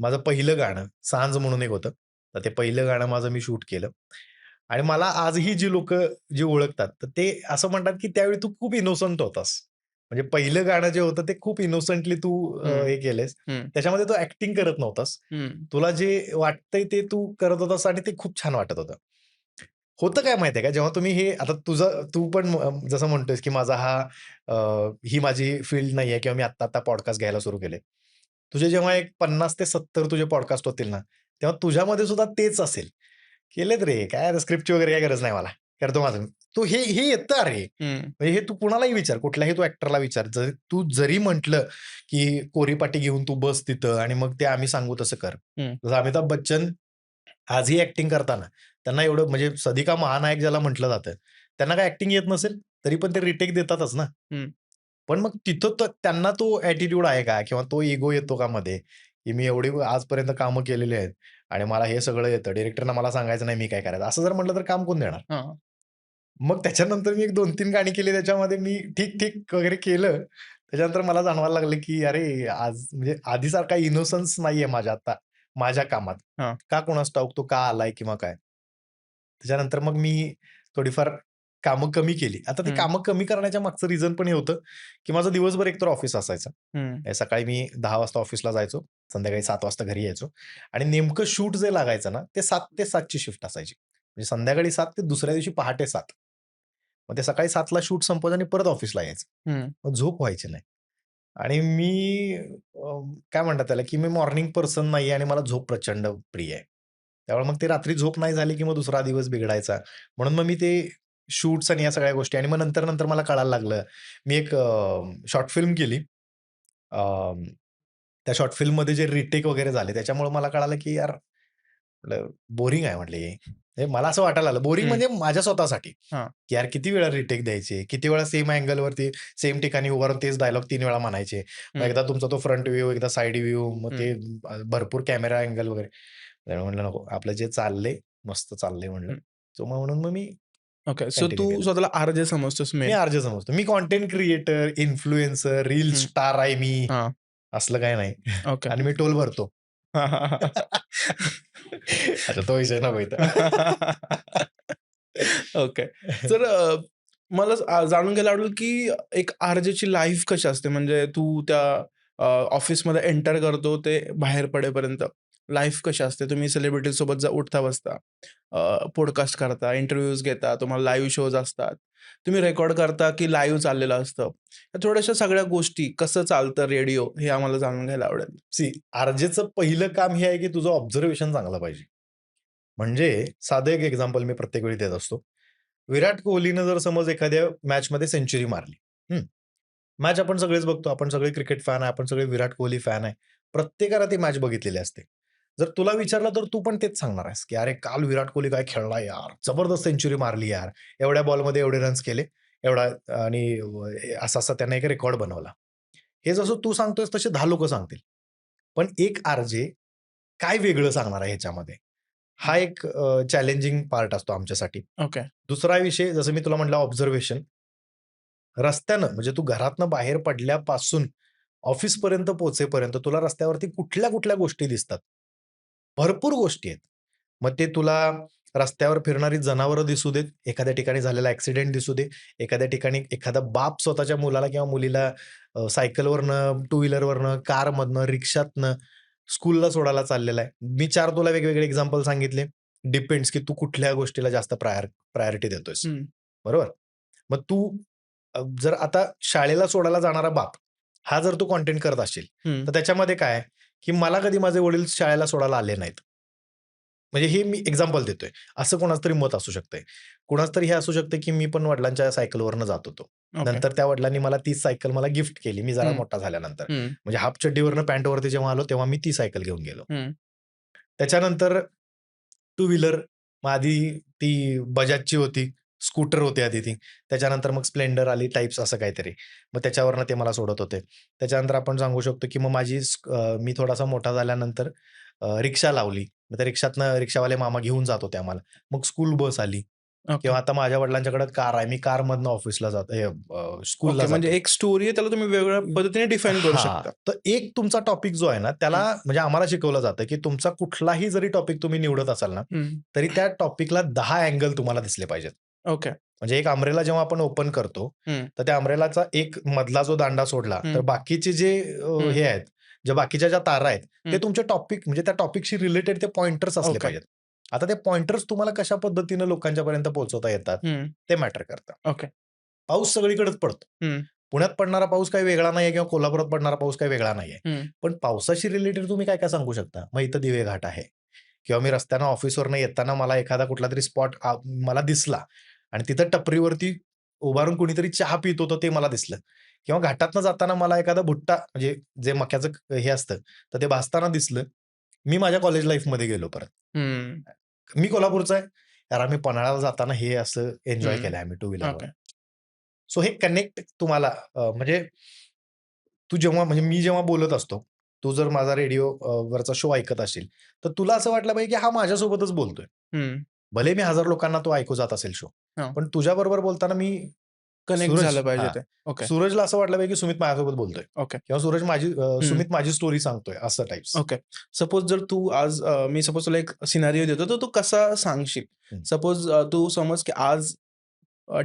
B: माझं पहिलं गाणं सांज म्हणून एक होतं. तर ते पहिलं गाणं माझं मी शूट केलं. आणि मला आजही जी लोकं जी ओळखतात, तर ते असं म्हणतात, की त्यावेळी तू खूप इनोसंट होतास. म्हणजे पहिलं गाणं जे होतं ते खूप इनोसंटली तू
A: हं,
B: हे केलंस.
A: हं,
B: त्याच्यामध्ये तू ॲक्टिंग करत नव्हतास.
A: हं,
B: तुला जे वाटतंय ते तू करत होतास आणि ते खूप छान वाटत होतं. होतं काय माहिती का, जेव्हा तुम्ही हे आता तू पण जसं म्हणतोयस, की अ, ही माझी फील्ड नाहीये किंवा मी आत्ता-आत्ता पॉडकास्ट घ्यायला सुरू केले. तुझे जेव्हा एक 50 ते 70 तुझे पॉडकास्ट होतील ना, तेव्हा तुझ्यामध्ये सुद्धा तेच असेल. केलेत रे, काय स्क्रिप्टची वगैरे काही गरज नाही मला. करतो माझं मी. तू हे येतं अरे.
A: हं,
B: म्हणजे हे तू कुणालाही विचार, कुठल्याही तू ॲक्टरला विचार. तू जरी म्हटलं, की कोरीपाटी घेऊन तू बस तिथं आणि मग ते आम्ही सांगू तसं कर.
A: हं,
B: जसं अमिताभ बच्चन आजही ॲक्टिंग करताना त्यांना एवढं म्हणजे सदी का महानायक ज्याला म्हटलं जातं, त्यांना काय ॲक्टिंग येत नसेल, तरी पण ते रिटेक देतातच ना.
A: हं.
B: पण मग तिथं त्यांना तो ॲटिट्यूड आहे का? किंवा तो इगो येतो का मध्ये, की मी एवढी आजपर्यंत कामं केलेली आहेत आणि मला हे सगळं येतं. डायरेक्टरना मला सांगायचं नाही मी काय करायचं. असं जर म्हटलं तर काम कोण देणार?
A: हां,
B: मग त्याच्यानंतर मी एक 2-3 गाणी केली त्याच्यामध्ये मी ठीक-ठीक वगैरे केलं. त्याच्यानंतर मला जाणवायला लागलं, की अरे आज म्हणजे आधीसारखा इनोसन्स नाहीये माझ्या आता माझ्या कामात.
A: हां,
B: का कुणास ठाऊक तो का आलाय किंवा काय? त्याच्यानंतर मग मी थोडीफार कामं कमी केली. आता ती
A: हं,
B: कामं कमी करण्याच्या मागचं रिझन पण हे होतं, की माझं दिवसभर एकतर ऑफिस असायचं.
A: हं,
B: सकाळी मी 10 वाजता ऑफिसला जायचो, संध्याकाळी 7 वाजता घरी यायचो आणि नेमकं शूट जे लागायचं ना, ते 7 ते 7 ची शिफ्ट असायची. म्हणजे संध्याकाळी 7 ते दुसऱ्या दिवशी पहाटे 7. मग ते सकाळी 7 ला शूट संपवायचं आणि परत ऑफिसला यायचं.
A: हं,
B: मग झोप व्हायची नाही. आणि मी काय म्हणतात त्याला, की मी मॉर्निंग पर्सन नाहीये आणि मला झोप प्रचंड प्रिय आहे. त्यामुळे मग ते रात्री झोप नाही झाली, की मग दुसरा दिवस बिघडायचा. म्हणून मग मी ते शूट्स आणि या सगळ्या गोष्टी आणि मग नंतर मला कळायला लागलं. मी एक शॉर्ट फिल्म केली. अं, त्या शॉर्ट फिल्ममध्ये जे रिटेक वगैरे झाले त्याच्यामुळे मला कळालं, की यार म्हटलं बोरिंग आहे म्हटलं हे. हे मला असं वाटायला लागलं. बोरिंग
A: हं.
B: म्हणजे माझ्या स्वतःसाठी,
A: हां.
B: की यार किती वेळा रिटेक द्यायचे, किती वेळा सेम अँगलवरती, सेम ठिकाणी उभा राहून तेच डायलॉग 3 वेळा म्हणायचे. मग
A: हं,
B: एकदा तुमचा तो फ्रंट व्ह्यू, एकदा साइड व्ह्यू, मग
A: हं,
B: ते भरपूर कॅमेरा अँगल वगैरे. त्यामुळे म्हटलं नको, आपलं जे चाललंय, मस्त चाललंय म्हटलं.
A: हं.
B: सो मग म्हणून मग मी
A: ओके. सो तू
B: कंटिन्यू केलं.
A: स्वतःला आर-जे समजतोस
B: मी
A: मेन.
B: आर-जे समजतो. मी कंटेंट क्रिएटर, इन्फ्लुएन्सर, रील
A: हं.
B: स्टार आहे मी.
A: हां.
B: असलं काही नाही.
A: ओके.
B: आणि मी टोल भरतो.
A: हां, हां, हां.
B: अच्छा तो विषय नको इथं.
A: ओके. तर मला जाणून घ्यायला आवडेल, की एक आर-जेची लाईफ कशी असते? म्हणजे तू त्या ऑफिसमध्ये एंटर करतो ते बाहेर पडेपर्यंत लाईफ कशी असते? तुम्ही सेलिब्रिटीसोबत उठता-बसता, पॉडकास्ट करता, इंटरव्ह्यूज घेता, तुम्हाला लाईव्ह शोज असतात. तुम्ही रेकॉर्ड करता, की लाईव्ह चाललेलं असतं? या थोड्याशा सगळ्या गोष्टी कसं चालतं रेडिओ हे आम्हाला जाणून घ्यायला आवडेल.
B: सी आर-जेचं पहिलं काम हे आहे, की तुझं ऑब्झर्वेशन चांगलं पाहिजे. म्हणजे साधं एक एक्झाम्पल मी प्रत्येक वेळी देत असतो. विराट कोहलीनं जर समज एखाद्या मॅचमध्ये सेंचुरी मारली. हं. मॅच आपण सगळेच बघतो. आपण सगळे क्रिकेट फॅन आहे. आपण सगळे विराट कोहली फॅन आहे. प्रत्येकाला ती मॅच बघितलेली असते. जर तुला विचारलं तर तू पण तेच सांगणार आहेस, की "अरे काल विराट कोहली काय खेळला यार! जबरदस्त सेंचुरी मारली यार! एवढ्या बॉलमध्ये एवढे रन्स केले. एवढा आणि असा-असा त्याने एक रेकॉर्ड बनवला." हे जसं तू सांगतोयस तसे 10 लोकं सांगतील. पण एक आर-जे काय वेगळं सांगणार आहे ह्याच्यामध्ये? हा एक चॅलेंजिंग पार्ट असतो आमच्यासाठी.
A: ओके.
B: दुसरा विषय जसं मी तुला म्हटलं ऑब्झर्वेशन. रस्त्यानं म्हणजे तू घरातनं बाहेर पडल्यापासून ऑफिसपर्यंत पोहोचेपर्यंत तुला रस्त्यावरती कुठल्या-कुठल्या गोष्टी दिसतात. भरपूर गोष्टी आहेत. मग ते तुला रस्त्यावर फिरणारी जनावरं दिसू देत, एखाद्या ठिकाणी झालेला ॲक्सिडेंट दिसू दे, एखाद्या ठिकाणी एखादा बाप स्वतःच्या मुलाला किंवा मुलीला सायकलवरनं, टू व्हीलरवरनं, कारमधनं, रिक्षातनं स्कूलला सोडायला चाललेला आहे. मी 4 तुला वेगवेगळे एक्झाम्पल सांगितले. डिपेंड्स की तू कुठल्या गोष्टीला जास्त प्रायोरिटी देतोयस.
A: हं,
B: बरोबर? मग तू जर आता शाळेला सोडायला जाणारा बाप, हा जर तू कंटेंट करत असशील,
A: हं,
B: तर त्याच्यामध्ये काय आहे, की मला कधी माझे वडील शाळेला सोडायला आले नाहीत. म्हणजे हे मी एक्झाम्पल देतोय. असं कोणाचं तरी मत असू शकतंय. कुणाचं तरी हे असू शकतं, की मी पण वडिलांच्या सायकलवरनं जात होतो.
A: ओके.
B: नंतर त्या वडिलांनी मला तीच सायकल गिफ्ट केली, मी जरा
A: हं,
B: मोठा झाल्यानंतर.
A: हं,
B: म्हणजे हाफ चड्डीवरनं पॅन्टवरती जेव्हा आलो, तेव्हा मी ती सायकल घेऊन गेलो.
A: हं,
B: त्याच्यानंतर टू व्हीलर मग आधी ती बजाजची होती. स्कूटर होती आधी ती. त्याच्यानंतर मग स्प्लेंडर आली, टाइप्स असं काहीतरी. मग त्याच्यावरनं ते मला सोडत होते. त्याच्यानंतर आपण सांगू शकतो, की मग मी थोडासा मोठा झाल्यानंतर रिक्षा लावली. मग त्या रिक्षातनं रिक्षावाले मामा घेऊन जात होते आम्हाला. मग स्कूल बस आली
A: ओके.
B: किंवा आता माझ्या वडिलांच्याकडे कार आहे. मी कारमधनं ऑफिसला जातो स्कूलला
A: ओके. म्हणजे
B: जातो.
A: एक स्टोरी आहे त्याला तुम्ही वेगळ्या पद्धतीने डिफाईन करू
B: हां.
A: शकता.
B: तर एक तुमचा टॉपिक जो आहे ना, त्याला
A: हं,
B: म्हणजे आम्हाला शिकवलं जातं, की तुमचा कुठलाही जरी टॉपिक तुम्ही निवडत असाल ना,
A: हं.
B: तरी त्या टॉपिकला 10 अँगल तुम्हाला दिसले पाहिजेत.
A: ओके.
B: म्हणजे एक अंब्रेला जेव्हा आपण ओपन करतो,
A: हं,
B: तर त्या अंब्रेलाचा एक मधला जो दांडा सोडला, तर
A: हं,
B: बाकीचे जे
A: हं,
B: हे आहेत, बाकीच्या ज्या तारा आहेत, ते
A: हं.
B: तुमचे टॉपिक म्हणजे त्या टॉपिकशी रिलेटेड ते पॉइंटर्स असले
A: ओके.
B: पाहिजेत. आता ते पॉइंटर्स तुम्हाला कशा पद्धतीनं लोकांच्यापर्यंत पोहोचवता येतात,
A: हं.
B: ते मॅटर करतं.
A: ओके.
B: पाऊस सगळीकडेच पडतो.
A: हं,
B: पुण्यात पडणारा पाऊस काही वेगळा नाहीये किंवा कोल्हापुरात पडणारा पाऊस काही वेगळा नाहीये.
A: हं,
B: पण पावसाशी रिलेटेड तुम्ही काय-काय सांगू शकता? मग इथं दिवे घाट आहे किंवा मी रस्त्यानं ऑफिसवरनं येताना मला एखादा कुठलातरी स्पॉट मला दिसला आणि तिथं टपरीवरती उभारून कुणीतरी चहा पीत होतं ते मला दिसलं किंवा घाटातनं जाताना मला एखादा भुट्टा म्हणजे जे मक्याचं हे असतं, तर ते भाजताना दिसलं. मी माझ्या कॉलेज लाईफमध्ये गेलो परत.
A: हं,
B: मी कोल्हापूरचा आहे. यार आम्ही पन्हाळ्याला जाताना हे असं एन्जॉय
A: हं.
B: केलंय आम्ही टू व्हीलरवर.
A: ओके.
B: सो हे कनेक्ट तुम्हाला म्हणजे तू जेव्हा म्हणजे मी जेव्हा बोलत असतो, तू जर माझा रेडिओ वरचा शो ऐकत असशील, तर तुला असं वाटलं पाहिजे, की हा माझ्यासोबतच बोलतोय.
A: हं.
B: भले मी 1000 लोकांना तो ऐकू जात असेल शो.
A: हां.
B: पण तुझ्याबरोबर बोलताना मी
A: कनेक्ट
B: सूरज
A: झालं पाहिजे
B: हां.
A: ते. ओके,
B: सूरजला असं वाटलं पाहिजे, की सुमित माझ्यासोबत बोलतोय
A: ओके.
B: किंवा
A: हं.
B: सुमित माझी स्टोरी सांगतोय असं टाइप्स.
A: ओके. सपोज जर तू आज मी सपोज तुला एक सिनारिओ देतो, तर तू कसा सांगशील?
B: हं,
A: सपोज तू समज की आज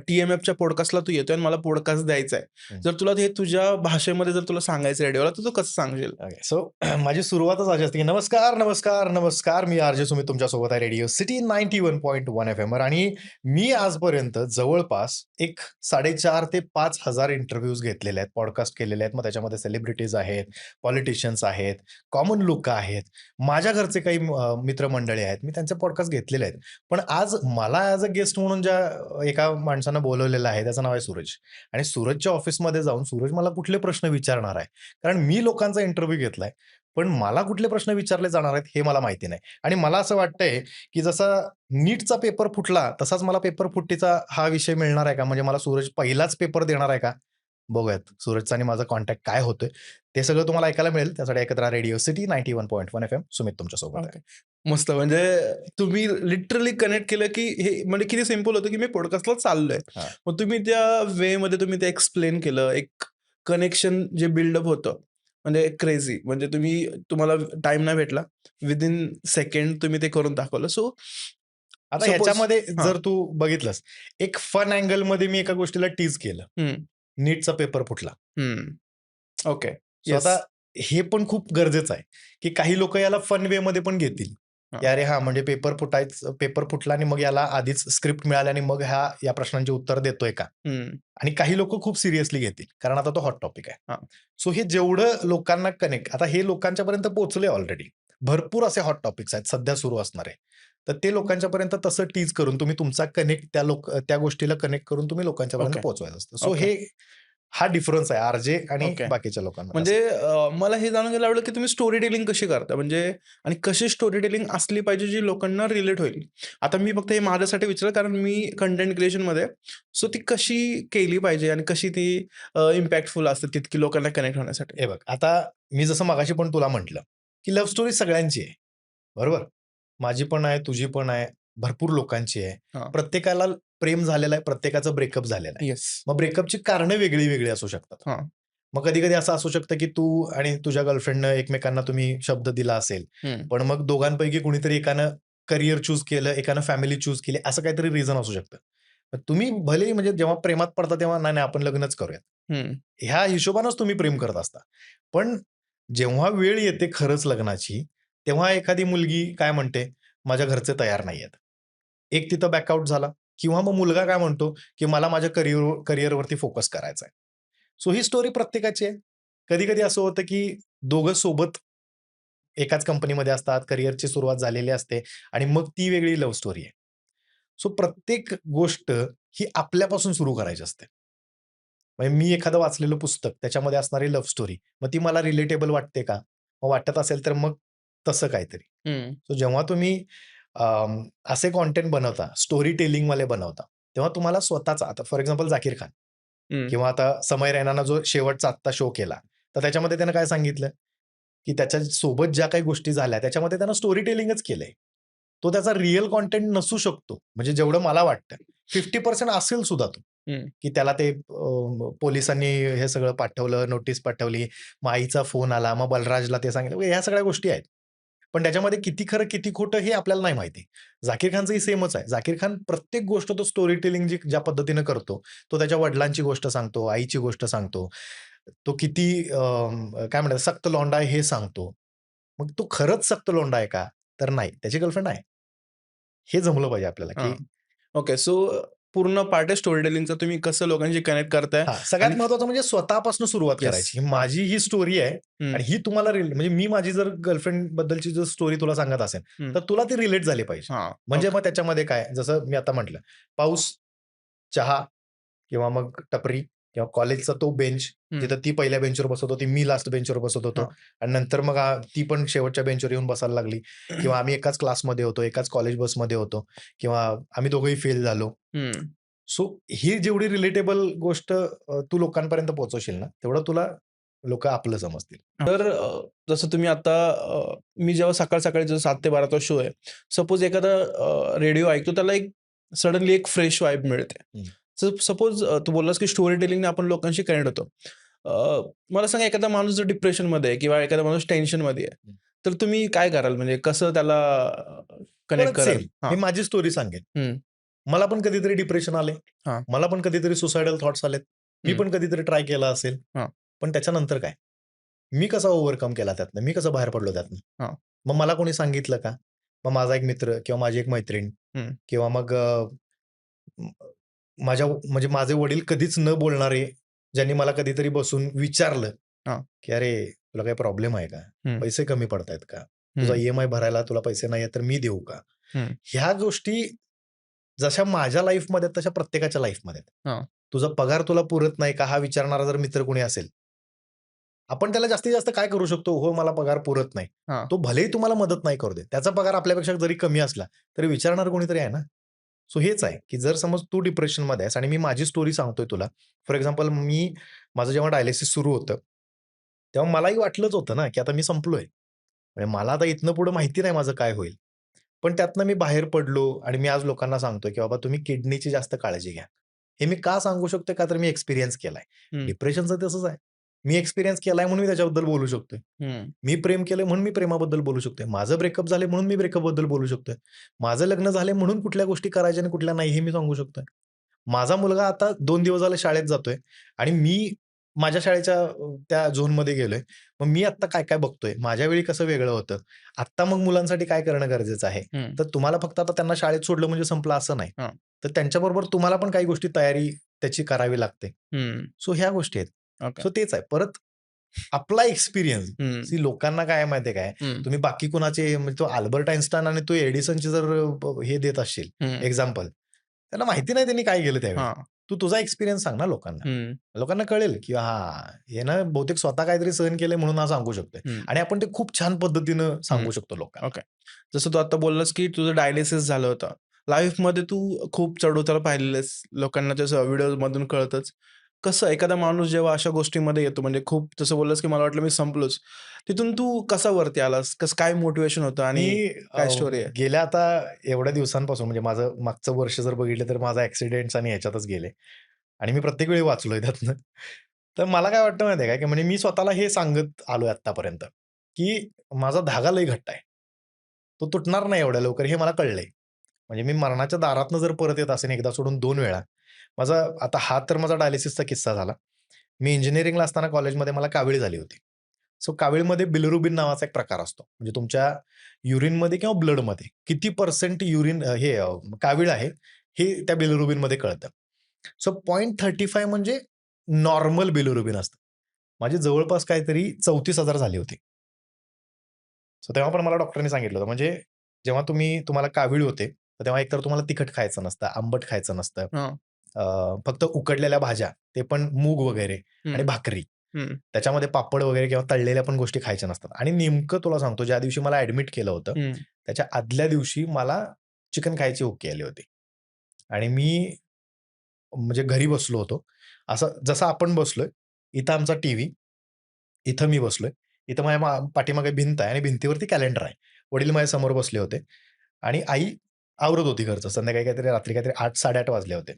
A: टी-एम-एफच्या पॉडकास्टला तू येतोय आणि मला पॉडकास्ट द्यायचा आहे.
B: हं.
A: जर तुला हे तुझ्या भाषेमध्ये जर तुला सांगायचं रेडिओला, तर तू कसं सांगशील?
B: ओके. सो माझी सुरुवातच अशी असते, की नमस्कार, नमस्कार, नमस्कार. मी आर-जे सुमित तुमच्यासोबत आहे रेडिओ सिटी 91.1 एफएमवर आणि मी आजपर्यंत जवळपास एक 4,500 ते 5,000 इंटरव्ह्यूज घेतलेले आहेत, पॉडकास्ट केलेले आहेत. मग त्याच्यामध्ये सेलिब्रिटीज आहेत, पॉलिटिशियन्स आहेत, कॉमन लोकं आहेत. माझ्या घरचे काही मित्रमंडळी आहेत. मी त्यांचे पॉडकास्ट घेतलेले आहेत. पण आज मला ॲज अ गेस्ट म्हणून ज्या एका माणसानं बोलवलेलं आहे, त्याचं नाव आहे सूरज. आणि सूरजच्या ऑफिसमध्ये जाऊन सूरज मला कुठले प्रश्न विचारणार आहे? कारण मी लोकांचा इंटरव्ह्यू घेतलाय, पण मला कुठले प्रश्न विचारले जाणार आहेत हे मला माहिती नाही. आणि मला असं वाटतंय, की जसा नीटचा पेपर फुटला, तसाच मला पेपर फुटीचा हा विषय मिळणार आहे का? म्हणजे मला सूरज पहिलाच पेपर देणार आहे का? बघूयात सूरजचा आणि माझा कॉन्टॅक्ट काय होतोय, ते सगळं तुम्हाला ऐकायला मिळेल. त्यासाठी ऐकत राहा रेडिओ सिटी 91.1 FM. सुमित तुमच्यासोबत आहे.
A: ओके. मस्त. म्हणजे तुम्ही लिटरली कनेक्ट केलं, की हे म्हणजे किती सिंपल होतं, की मी पॉडकास्टला चाललोय.
B: हां.
A: मग तुम्ही त्या वेमध्ये तुम्ही ते एक्सप्लेन केलं. एक कनेक्शन जे बिल्डअप होतं, म्हणजे क्रेझी. म्हणजे तुम्हाला टाईम नाही भेटला. विदिन सेकंड तुम्ही ते करून दाखवलं. सो
B: आता
A: सपोज
B: ह्याच्यामध्ये
A: हां.
B: जर तू बघितलंस, एक फन अँगलमध्ये मी एका गोष्टीला टीज केलं.
A: हं,
B: नीटचा पेपर फुटला.
A: हं. ओके.
B: सो आता
A: येस.
B: हे पण खूप गरजेचं आहे, की काही लोकं याला फन वेमध्ये पण घेतील, की
A: हां.
B: अरे हां, म्हणजे पेपर फुटला आणि मग याला आधीच स्क्रिप्ट मिळाली आणि मग या प्रश्नांची उत्तर देतोय का?
A: हं.
B: आणि काही लोकं खूप सिरियसली घेतील, कारण आता तो हॉट टॉपिक आहे.
A: हां.
B: सो हे जेवढं लोकांना कनेक्ट आता हे लोकांच्यापर्यंत पोहोचले ऑलरेडी. भरपूर असे हॉट टॉपिक्स आहेत सध्या सुरू असणारे. तर ते लोकांच्यापर्यंत तसं टीज करून तुम्ही तुमचा कनेक्ट त्या गोष्टीला कनेक्ट करून तुम्ही लोकांच्यापर्यंत
A: ओके,
B: पोहोचवायचं असतं. सो
A: ओके,
B: हा डिफरन्स आहे आर-जे आणि
A: ओके.
B: बाकीच्या लोकांमध्ये
A: म्हणजे
B: असं.
A: मला हे जाणून घ्यायला आवडेल, की तुम्ही स्टोरी टेलिंग कशी करता? म्हणजे आणि कशी स्टोरी टेलिंग असली पाहिजे, जी लोकांना रिलेट होईल? आता मी फक्त हे माझ्यासाठी विचारलं, कारण मी कंटेंट क्रिएशनमध्ये आहे. सो ती कशी केली पाहिजे आणि कशी ती इम्पॅक्टफुल असते तितकी लोकांना कनेक्ट होण्यासाठी?
B: हे बघ, आता मी जसं मगाशी पण तुला म्हटलं, की लव्ह स्टोरी सगळ्यांची आहे. बरोबर? माझी पण आहे, तुझी पण आहे, भरपूर लोकांची आहे.
A: हां.
B: प्रत्येकाला प्रेम झालेलं आहे, प्रत्येकाचं ब्रेकअप झालेलं आहे.
A: येस.
B: मग ब्रेकअपची कारणं वेगळी-वेगळी असू शकतात.
A: हां.
B: मग कधी-कधी असं असू शकतं, की तू आणि तुझ्या गर्लफ्रेंडनं एकमेकांना तुम्ही शब्द दिला असेल.
A: हं.
B: पण मग दोघांपैकी कुणीतरी एकानं करियर चूज केलं, एकानं फॅमिली चूज केली, असं काहीतरी रिझन असू शकतं. तर तुम्ही भलेही म्हणजे जेव्हा प्रेमात पडता तेव्हा नाही, नाही आपण लग्नच करूयात.
A: हं.
B: ह्या हिशोबानंच तुम्ही प्रेम करत असता. पण जेव्हा वेळ येते खरंच लग्नाची, तेव्हा एखादी मुलगी काय म्हणते, "माझ्या घरचे तयार नाहीयेत." एक तिथं बॅकआउट झाला किंवा मग मुलगा काय म्हणतो, की "मला माझ्या करियरवरती फोकस करायचा आहे." सो ही स्टोरी प्रत्येकाची आहे. कधी-कधी असं होतं, की दोघं सोबत एकाच कंपनीमध्ये असतात, करियरची सुरुवात झालेली असते आणि मग ती वेगळी लव्ह स्टोरी आहे. सो प्रत्येक गोष्ट ही आपल्यापासून सुरू करायची असते. म्हणजे मी एखादं वाचलेलं पुस्तक, त्याच्यामध्ये असणारी लव्ह स्टोरी, मग ती मला रिलेटेबल वाटते का? मग वाटत असेल तर मग तसं काहीतरी.
A: हं.
B: सो जेव्हा तुम्ही असे कंटेंट बनवता, स्टोरी टेलिंगवाले बनवता, तेव्हा तुम्हाला स्वतःचा आता फॉर एक्झाम्पल झाकीर खान
A: हं.
B: किंवा आता समय रैनानं जो शेवटचा आत्ता शो केला, तर त्याच्यामध्ये त्यानं काय सांगितलं, की त्याच्या सोबत ज्या काही गोष्टी झाल्या, त्याच्यामध्ये त्यानं स्टोरी टेलिंगच केलंय. तो त्याचा रिअल कंटेंट नसू शकतो. म्हणजे जेवढं मला वाटतं. 50% असेल सुद्धा तो.
A: हं.
B: की त्याला ते पोलिसांनी हे सगळं पाठवलं, नोटीस पाठवली. मग आईचा फोन आला. मग बलराजला ते सांगितलं. ह्या सगळ्या गोष्टी आहेत. पण त्याच्यामध्ये किती खरं, किती खोटं हे आपल्याला नाही माहिती. झाकीर खानचंही सेमच आहे. झाकीर खान प्रत्येक गोष्ट तो स्टोरी टेलिंग ज्या पद्धतीनं करतो, तो त्याच्या वडिलांची गोष्ट सांगतो, आईची गोष्ट सांगतो. तो किती काय म्हणतात सक्त लौंडा आहे हे सांगतो. मग तो खरंच सक्त लोंडा आहे का? तर नाही. त्याची गर्लफ्रेंड आहे. हे जमलं पाहिजे आपल्याला,
A: हां.
B: की
A: ओके. सो पूर्ण पार्ट आहे स्टोरी टेलिंगचा. तुम्ही कसं लोकांशी कनेक्ट करताय
B: हां, सगळ्यात
A: आणि
B: महत्त्वाचं म्हणजे स्वतःपासून सुरुवात
A: येस.
B: करायची. ही
A: हां.
B: माझी ही स्टोरी आहे
A: हं.
B: आणि ही तुम्हाला म्हणजे मी माझी जर गर्लफ्रेंडबद्दलची जर स्टोरी तुला सांगत असेन,
A: हं.
B: तर तुला ती रिलेट झाली पाहिजे.
A: हां.
B: म्हणजे
A: ओके.
B: मग त्याच्यामध्ये काय, जसं मी आता म्हटलं, पाऊस, चहा किंवा मग टपरी किंवा कॉलेजचा तो बेंच,
A: हं.
B: जिथं ती पहिल्या बेंचवर बसत होती, मी लास्ट बेंचवर बसत होतो
A: हां.
B: आणि नंतर मग ती पण शेवटच्या बेंचवर येऊन बसायला लागली किंवा आम्ही एकाच क्लासमध्ये होतो, एकाच कॉलेज बसमध्ये होतो किंवा आम्ही दोघंही फेल झालो.
A: हं.
B: सो ही जेवढी रिलेटेबल गोष्ट तू लोकांपर्यंत पोहोचवशील ना, तेवढं तुला लोकं आपलं समजतील.
A: तर जसं तुम्ही आता मी जेव्हा सकाळ-सकाळी जो 7 ते 12 शो आहे. सपोज एखादा रेडिओ ऐकतो त्याला एक सडनली एक फ्रेश वाइब मिळते.
B: हं.
A: सपोज तू बोललास की स्टोरी टेलिंगने आपण लोकांशी कनेक्ट होतो. मला सांगा एखादा माणूस जर डिप्रेशनमध्ये आहे किंवा एखादा माणूस टेन्शनमध्ये आहे.
B: हं.
A: तर तुम्ही काय कराल? म्हणजे कसं त्याला कनेक्ट
B: परत
A: कराल?
B: सेम
A: हां.
B: मी माझी स्टोरी सांगेन.
A: हं.
B: मला पण कधीतरी डिप्रेशन आले.
A: हां.
B: मला पण कधीतरी सुसायडल थॉट्स आलेत. मी
A: हं.
B: पण कधीतरी ट्राय केला असेल.
A: हां.
B: पण त्याच्यानंतर काय? मी कसा ओव्हरकम केला त्यातनं? मी कसं बाहेर पडलो त्यातनं?
A: हां.
B: मग मला कोणी सांगितलं का? मग माझा एक मित्र किंवा माझी एक मैत्रीण
A: हं.
B: किंवा मग म म्हणजे माझे वडील कधीच न बोलणारे, ज्यांनी मला कधीतरी बसून विचारलं,
A: हां.
B: की "अरे, तुला काही प्रॉब्लेम आहे का?
A: हं.
B: पैसे कमी पडतायत का? तुझा
A: हं.
B: ई-एम-आय भरायला तुला पैसे नाहीयेत तर मी देऊ का?"
A: हं.
B: ह्या गोष्टी जशा माझ्या लाईफमध्ये आहेत, तशा प्रत्येकाच्या लाईफमध्ये आहेत.
A: हां,
B: तुझा पगार तुला पुरत नाही का, हा विचारणारा जर मित्र कोणी असेल, आपण त्याला जास्तीत जास्त काय करू शकतो? हो, मला पगार पुरत नाही.
A: हां,
B: तो भलेही तुम्हाला मदत नाही करू दे. त्याचा पगार आपल्यापेक्षा जरी कमी असला, तरी विचारणारं कोणीतरी आहे ना. सो हेच आहे, की जर समज तू डिप्रेशनमध्ये आहेस आणि मी माझी स्टोरी सांगतोय तुला. फॉर एक्झाम्पल माझं जेव्हा डायलिसिस सुरू होतं, तेव्हा मलाही वाटलंच होतं ना, की आता मी संपलोय. म्हणजे मला आता इथनं पुढे माहिती नाही माझं काय होईल. पण त्यातनं मी बाहेर पडलो आणि मी आज लोकांना सांगतोय, की बाबा तुम्ही किडनीची जास्त काळजी घ्या. हे मी का सांगू शकतो? का तर मी एक्सपिरियन्स केलाय.
A: हं,
B: डिप्रेशनचं तसंच आहे. मी एक्सपिरियन्स केलाय म्हणून मी त्याच्याबद्दल बोलू शकतोय.
A: हं,
B: मी प्रेम केलंय म्हणून मी प्रेमाबद्दल बोलू शकतोय. माझं ब्रेकअप झालंय म्हणून मी ब्रेकअपबद्दल बोलू शकतोय. माझं लग्न झालंय म्हणून कुठल्या गोष्टी करायच्या आणि कुठल्या नाही हे मी सांगू शकतोय. माझा मुलगा आता 2 दिवस झाले शाळेत जातोय आणि मी माझ्या शाळेच्या त्या झोनमध्ये गेलोय. मग मी आत्ता काय-काय बघतोय. माझ्या वेळी कसं वेगळं होतं. आत्ता मग मुलांसाठी काय करणं गरजेचं आहे.
A: हं,
B: तर तुम्हाला फक्त आता त्यांना शाळेत सोडलं म्हणजे संपलं असं नाही.
A: हां,
B: तर त्यांच्याबरोबर तुम्हाला पण काही गोष्टी तयारी त्याची करावी लागते.
A: हं,
B: सो ह्या गोष्टी आहेत.
A: ओके.
B: सो तेच आहे. परत आपला एक्सपिरियन्स
A: हं,
B: सी लोकांना काय आहे माहिती आहे काय?
A: हं,
B: तुम्ही बाकी कुणाचे म्हणजे तो अल्बर्ट आइन्स्टाइन आणि तो एडिसनचे जर हे देत असशील
A: हं,
B: एक्झाम्पल, त्यांना माहिती नाही त्यांनी काय केलं त्यावेळी.
A: हां,
B: तू तुझा एक्सपिरियन्स सांग ना लोकांना.
A: हं,
B: लोकांना कळेल, की हां, हे ना बहुतेक स्वतः काहीतरी सहन केलंय म्हणून हा सांगू शकतोय
A: हं,
B: आणि आपण ते खूप छान पद्धतीनं
A: हं,
B: सांगू शकतो लोकांना.
A: ओके. जसं तू आता बोललास, की तुझं डायलिसिस झालं होतं. लाईफमध्ये तू खूप चढ-उतार पाहिलेलेस. लोकांना त्याचं व्हिडिओमधून कळतंच. कसं एखादा माणूस जेव्हा अशा गोष्टींमध्ये येतो, म्हणजे खूप जसं बोललास, की मला वाटलं मी संपलोच. तिथून तू कसा वरती आलास? कसं काय मोटिव्हेशन होतं
B: मी
A: आणि काय स्टोरी आहे?
B: गेल्या आता एवढ्या दिवसांपासून म्हणजे माझं मागचं वर्ष जर बघितलं तर माझा ॲक्सिडेंट्स आणि ह्याच्यातच गेले आणि मी प्रत्येक वेळी वाचलोय त्यातनं. तर मला काय वाटतं माहिती आहे का, की म्हणजे मी स्वतःला हे सांगत आलोय आत्तापर्यंत, की माझा धागा लय घट्ट आहे. तो तुटणार नाही एवढ्या लवकर हे मला कळलंय. म्हणजे मी मरणाच्या दारातनं जर परत येत असेन एकदा सोडून 2 वेळा. माझा आता हा तर माझा डायलिसिसचा किस्सा झाला. मी इंजिनिअरिंगला असताना कॉलेजमध्ये मला कावीळ झाली होती. सो कावीळमध्ये बिलिरुबिन नावाचा एक प्रकार असतो. म्हणजे तुमच्या युरिनमध्ये किंवा ब्लडमध्ये किती पर्सेंट कावीळ आहे, हे त्या बिलिरुबिनमध्ये कळतं. सो 0.35 म्हणजे नॉर्मल बिलिरुबिन असतं. माझी जवळपास काहीतरी 34,000 झाली होती. सो तेव्हा पण मला डॉक्टरनी सांगितलं होतं, म्हणजे जेव्हा तुम्हाला कावीळ होते, तर तेव्हा एकतर तुम्हाला तिखट खायचं नसतं, आंबट खायचं नसतं.
A: हां,
B: फक्त उकडलेल्या भाज्या, ते पण मूग वगैरे आणि
A: हं,
B: भाकरी.
A: हं,
B: त्याच्यामध्ये पापड वगैरे किंवा तळलेल्या पण गोष्टी खायच्या नसतात. आणि नेमकं तुला सांगतो, ज्या दिवशी मला ॲडमिट केलं होतं,
A: हं,
B: त्याच्या आदल्या दिवशी मला चिकन खायची ओकी आली होती. आणि मी म्हणजे घरी बसलो होतो. असं जसं आपण बसलोय, इथं आमचा टीव्ही, इथं मी बसलोय. इथं माझ्या पाठीमागे भिंत आहे आणि भिंतीवरती कॅलेंडर आहे. वडील माझ्या समोर बसले होते आणि आई आवरत होती घरचं. संध्याकाळी काहीतरी रात्री काहीतरी 8:00-8:30 वाजले होते.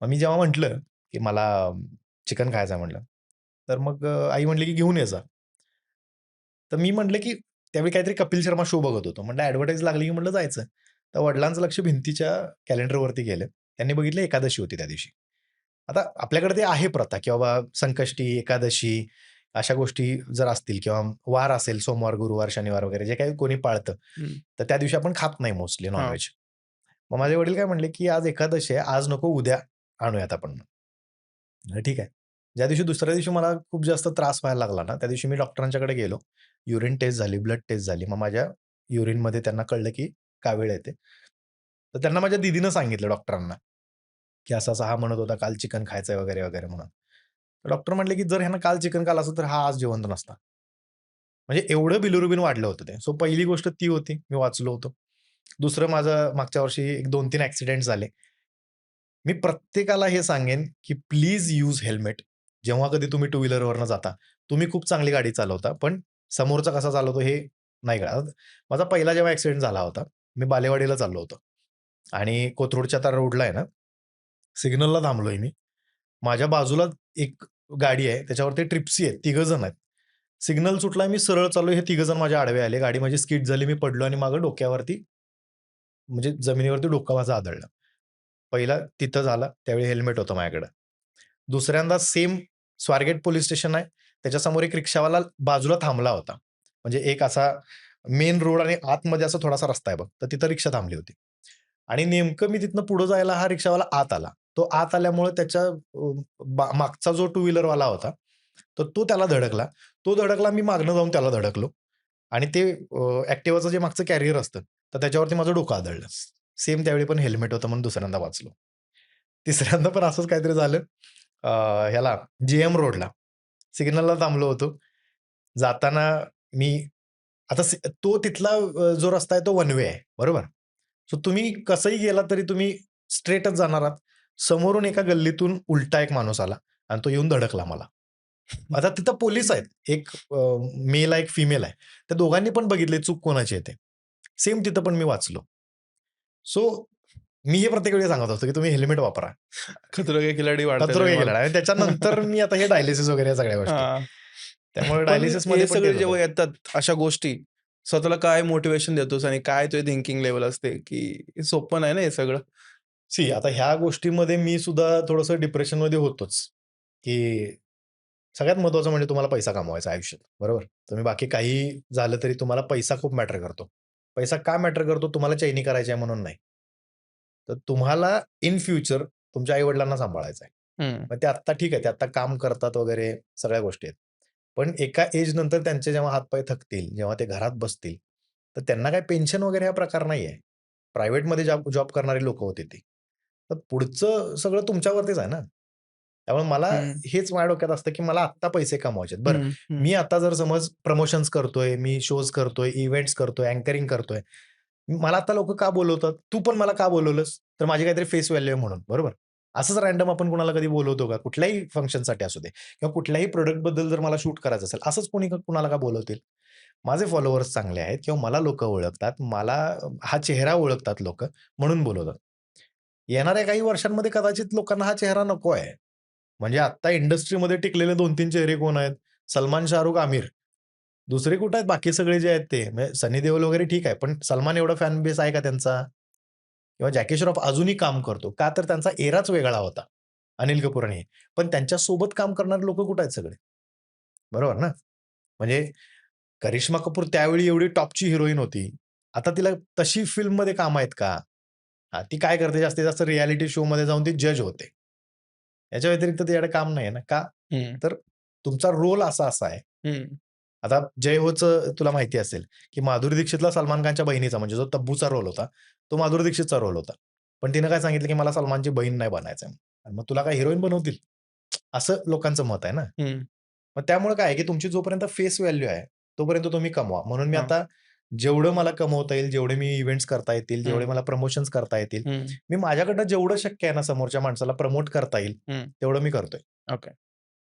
B: मग मी जेव्हा म्हटलं, की मला चिकन खायचं आहे म्हटलं, तर मग आई म्हटली, की "घेऊन ये जा." तर मी म्हटलं, की त्यावेळी काहीतरी कपिल शर्मा शो बघत होतो. म्हटलं ॲडव्हर्टाइज लागली, की म्हटलं जायचं. तर वडिलांचं लक्ष भिंतीच्या कॅलेंडरवरती गेलं. त्यांनी बघितलं एकादशी होती त्या दिवशी. आता आपल्याकडे ते आहे प्रथा, की बाबा संकष्टी, एकादशी अशा गोष्टी जर असतील किंवा वार असेल सोमवार, गुरुवार, शनिवार वगैरे जे काही कोणी पाळतं,
A: हं,
B: तर त्या दिवशी आपण खात नाही मोस्टली
A: हां,
B: नॉन-व्हेज. मग माझे वडील काय म्हणले, की "आज एकादशी आहे, आज नको उद्या आणूयात आपण." म्हणलं, "ठीक आहे." ज्या दिवशी दुसऱ्या दिवशी मला खूप जास्त त्रास व्हायला लागला ना, त्या दिवशी मी डॉक्टरांच्याकडे गेलो. युरिन टेस्ट झाली, ब्लड टेस्ट झाली. मग माझ्या युरिनमध्ये त्यांना कळलं, की कावीळ आहे ते. तर त्यांना माझ्या दीदीनं सांगितलं डॉक्टरांना, की असं-असं हा म्हणत होता काल चिकन खायचंय वगैरे, वगैरे म्हणून. तर डॉक्टर म्हटले, की "जर ह्यानं काल चिकन खाल्लं असतं, तर हा आज जिवंत नसता." म्हणजे एवढं बिलिरुबिन वाढलं होतं ते. सो पहिली गोष्ट ती होती. मी वाचलो होतो. दुसरं माझं मागच्या वर्षी एक 2-3 ॲक्सिडेंट झाले. मी प्रत्येकाला हे सांगेन, की प्लीज यूज हेल्मेट. जेव्हा कधी तुम्ही टू व्हीलरवरनं जाता. तुम्ही खूप चांगली गाडी चालवता, पण समोरचा कसा चालवतो हे नाही कळत. माझा पहिला जेव्हा ॲक्सिडेंट झाला होता, मी बालेवाडीला चाललो होतो आणि कोथरूडच्या त्या रोडला आहे ना, सिग्नलला थांबलोय मी. माझ्या बाजूला एक गाडी आहे, त्याच्यावरती ट्रिप्सी आहेत, तिघं जण आहेत. सिग्नल सुटला, मी सरळ चाललोय, हे तिघं जण माझ्या आडवे आले. गाडी माझी स्किड झाली, मी पडलो आणि मागं डोक्यावरती म्हणजे जमिनीवरती डोकं माझं आदळलं. पहिला तिथं झालं, त्यावेळी हेल्मेट होतं माझ्याकडं. दुसऱ्यांदा सेम स्वारगेट पोलिस स्टेशन आहे. त्याच्यासमोर एक रिक्षावाला बाजूला थांबला होता. म्हणजे एक असा मेन रोड आणि आतमध्ये असा थोडासा रस्ता आहे बघ. तर तिथं रिक्षा थांबली होती. आणि नेमकं मी तिथनं पुढे जायला हा रिक्षावाला आत आला. तो आत आल्यामुळे त्याच्या मागचा जो टू व्हीलरवाला होता, तर तो त्याला धडकला. तो धडकला, मी मागनं जाऊन त्याला धडकलो. आणि ते जे मागचं कॅरियर असतं, तर त्याच्यावरती माझं डोकं आदळलं. सेम त्यावेळी पण हेल्मेट होतं म्हणून दुसऱ्यांदा वाचलो. तिसऱ्यांदा पण असंच काहीतरी झालं. ह्याला जीएम रोडला सिग्नलला थांबलो होतो. जाताना मी आता तो तिथला जो रस्ता आहे तो वन वे आहे, बरोबर? सो तुम्ही कसंही गेलात तरी तुम्ही स्ट्रेटच जाणार आहात. समोरून एका गल्लीतून उलटा एक माणूस आला आणि तो येऊन धडकला मला. आता तिथं पोलीस आहेत. एक मेल आहे, एक फिमेल आहे. त्या दोघांनी पण बघितले चूक कोणाची आहे ते. सेम तिथं पण मी वाचलो. सो मी हे प्रत्येक वेळी सांगत असतो, की तुम्ही हेल्मेट वापरा.
A: खतरो के खिलाडी वाढते
B: खतरो के
A: लेवल.
B: खिलाडी आणि त्याच्यानंतर मी आता हे डायलिसिस वगैरे या सगळ्या गोष्टी.
A: हां.
B: त्यामुळे
A: पण
B: डायलिसिसमध्ये
A: हे
B: पण
A: सगळे
B: तेच होतं.
A: जेव्हा येतात अशा गोष्टी, स्वतःला काय मोटिव्हेशन देतोस आणि काय तुझी थिंकिंग लेव्हल असते, की हे सोपं नाही ना हे सगळं?
B: आता ह्या गोष्टीमध्ये मी सुद्धा थोडंसं डिप्रेशनमध्ये होतोच, की सगळ्यात महत्त्वाचं म्हणजे तुम्हाला पैसा कमवायचा आहे आयुष्यात, बरोबर? तुम्ही बाकी काहीही झालं तरी तुम्हाला पैसा खूप मॅटर करतो. पैसा का मॅटर करतो? तुम्हाला चैनी करायची आहे म्हणून नाही. तर तुम्हाला इन फ्युचर तुमच्या आई-वडिलांना सांभाळायचं आहे.
A: हं,
B: मग ते आत्ता ठीक आहे, ते आत्ता काम करतात वगैरे सगळ्या गोष्टी आहेत. पण एका एजनंतर त्यांचे जेव्हा हात थकतील, जेव्हा ते घरात बसतील, तर त्यांना काही पेन्शन वगैरे हा प्रकार नाहीये. प्रायव्हेटमध्ये जॉब जॉब करणारी लोकं होती ती. तर पुढचं सगळं तुमच्यावरतीच आहे ना. त्यामुळे मला
A: हं,
B: हेच माझ्या डोक्यात असतं, की मला आत्ता पैसे कमवायचे आहेत. बरं,
A: हं, हं,
B: मी आता जर समज प्रमोशन्स करतोय, मी शोज करतोय, इव्हेंट्स करतोय, अँकरिंग करतोय. मला आता लोकं का बोलवतात? तू पण मला का बोलवलंस? तर माझी काहीतरी फेस व्हॅल्यू आहे म्हणून, बरोबर? असंच रँडम आपण कुणाला कधी बोलवतो का? कुठल्याही फंक्शनसाठी असू दे किंवा कुठल्याही प्रॉडक्टबद्दल जर मला शूट करायचं असेल, असंच कोणी कुणाला का बोलवतील? माझे फॉलोअर्स चांगले आहेत किंवा मला लोकं ओळखतात. मला हा चेहरा ओळखतात लोकं म्हणून बोलवतात. येणाऱ्या काही वर्षांमध्ये कदाचित लोकांना हा चेहरा नको आहे. म्हणजे आत्ता इंडस्ट्रीमध्ये टिकलेले 2-3 चेहरे कोण आहेत? सलमान, शाहरुख, आमिर. दुसरे कुठे आहेत बाकी सगळे जे आहेत ते? म्हणजे सनी देओल वगैरे ठीक आहे. पण सलमान एवढा फॅन बेस आहे का त्यांचा? किंवा जॅकी श्रॉफ अजूनही काम करतो. का तर त्यांचा एराच वेगळा होता. अनिल कपूर आणि हे. पण त्यांच्यासोबत काम करणारे लोकं कुठे आहेत सगळे? बरोबर ना? म्हणजे करिश्मा कपूर त्यावेळी एवढी टॉपची हिरोईन होती. आता तिला तशी फिल्ममध्ये कामं आहेत का? हां, ती काय करते जास्तीत जास्त रिएलिटी शोमध्ये जाऊन ती जज होते. याच्या व्यतिरिक्त तिच्याकडे काम नाहीये ना. का?
A: हं,
B: तर तुमचा रोल असा आहे.
A: हं.
B: आता जय होचं तुला माहिती असेल, की माधुरी दीक्षितला सलमान खानच्या बहिणीचा म्हणजे जो तब्बूचा रोल होता, तो माधुरी दीक्षितचा रोल होता. पण तिनं काय सांगितलं, की मला सलमानची बहीण नाही बनायचंय. आणि मग तुला काय हिरोईन बनवतील? असं लोकांचं मत आहे ना.
A: हं,
B: मग त्यामुळे काय आहे, की तुमची जोपर्यंत फेस व्हॅल्यू आहे, तोपर्यंत तुम्ही कमवा. म्हणून मी
A: हां,
B: आता जेवढं मला कमवता येईल, जेवढे मी इव्हेंट्स करता येतील, जेवढे
A: हं,
B: मला प्रमोशन्स करता येतील,
A: हं,
B: मी माझ्याकडनं जेवढं शक्य आहे ना समोरच्या माणसाला प्रमोट करता येईल,
A: हं.
B: तेवढं मी करतोय.
A: ओके.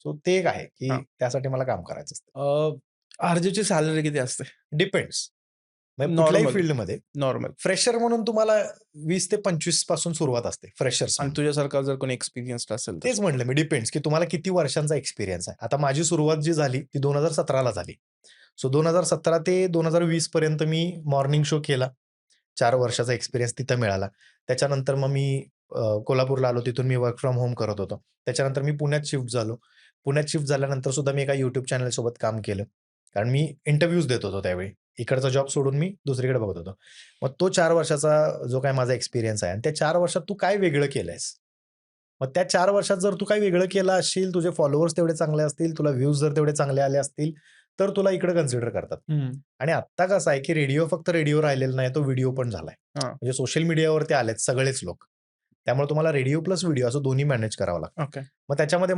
B: सो ते एक आहे, की
A: हां.
B: त्यासाठी मला काम करायचं असतं.
A: आरजेची सॅलरी किती असते?
B: डिपेंड्स. म्हणजे कुठल्याही
A: नॉर्मल,
B: फील्डमध्ये
A: नॉर्मल.
B: फ्रेशर म्हणून तुम्हाला 20 ते 25 पासून सुरुवात असते, फ्रेशर्स
A: आणि
B: म्हणून.
A: तुझ्यासारखा जर कोणी एक्सपिरियन्स्ड असेल तर?
B: तेच म्हटलं मी डिपेंड्स, की तुम्हाला किती वर्षांचा एक्सपिरियन्स आहे. आता माझी सुरुवात जी झाली ती 2017 ला झाली. सो 2017 ते 2020 पर्यंत मी मॉर्निंग शो केला. 4 वर्षाचा एक्सपिरियन्स तिथं मिळाला. त्याच्यानंतर मग मी कोल्हापूरला आलो. तिथून मी वर्क फ्रॉम होम करत होतो. त्याच्यानंतर मी पुण्यात शिफ्ट झालो. पुण्यात शिफ्ट झाल्यानंतर सुद्धा मी एका YouTube चॅनलसोबत काम केलं. कारण मी इंटरव्ह्यूज देत होतो त्यावेळी. इकडचा जॉब सोडून मी दुसरीकडे बघत होतो. मग तो 4 वर्षाचा जो काही माझा एक्सपिरियन्स आहे आणि त्या 4 वर्षात तू काय वेगळं केलंयस? मग त्या 4 वर्षात जर तू काही वेगळं केलं असशील, तुझे फॉलोअर्स तेवढे चांगले असतील, तुला व्ह्यूज जर तेवढे चांगले आले असतील, तर तुला इकडे कन्सिडर करतात.
A: हं.
B: आणि आत्ता कसं आहे, की रेडिओ फक्त रेडिओ राहिलेला नाही, तो व्हिडिओ पण झालाय.
A: हां.
B: म्हणजे सोशल मीडियावरती आलेत सगळेच लोक. त्यामुळे तुम्हाला रेडिओ प्लस व्हिडिओ असं दोन्ही मॅनेज करावं लागतं.
A: ओके.
B: मग त्याच्यामध्ये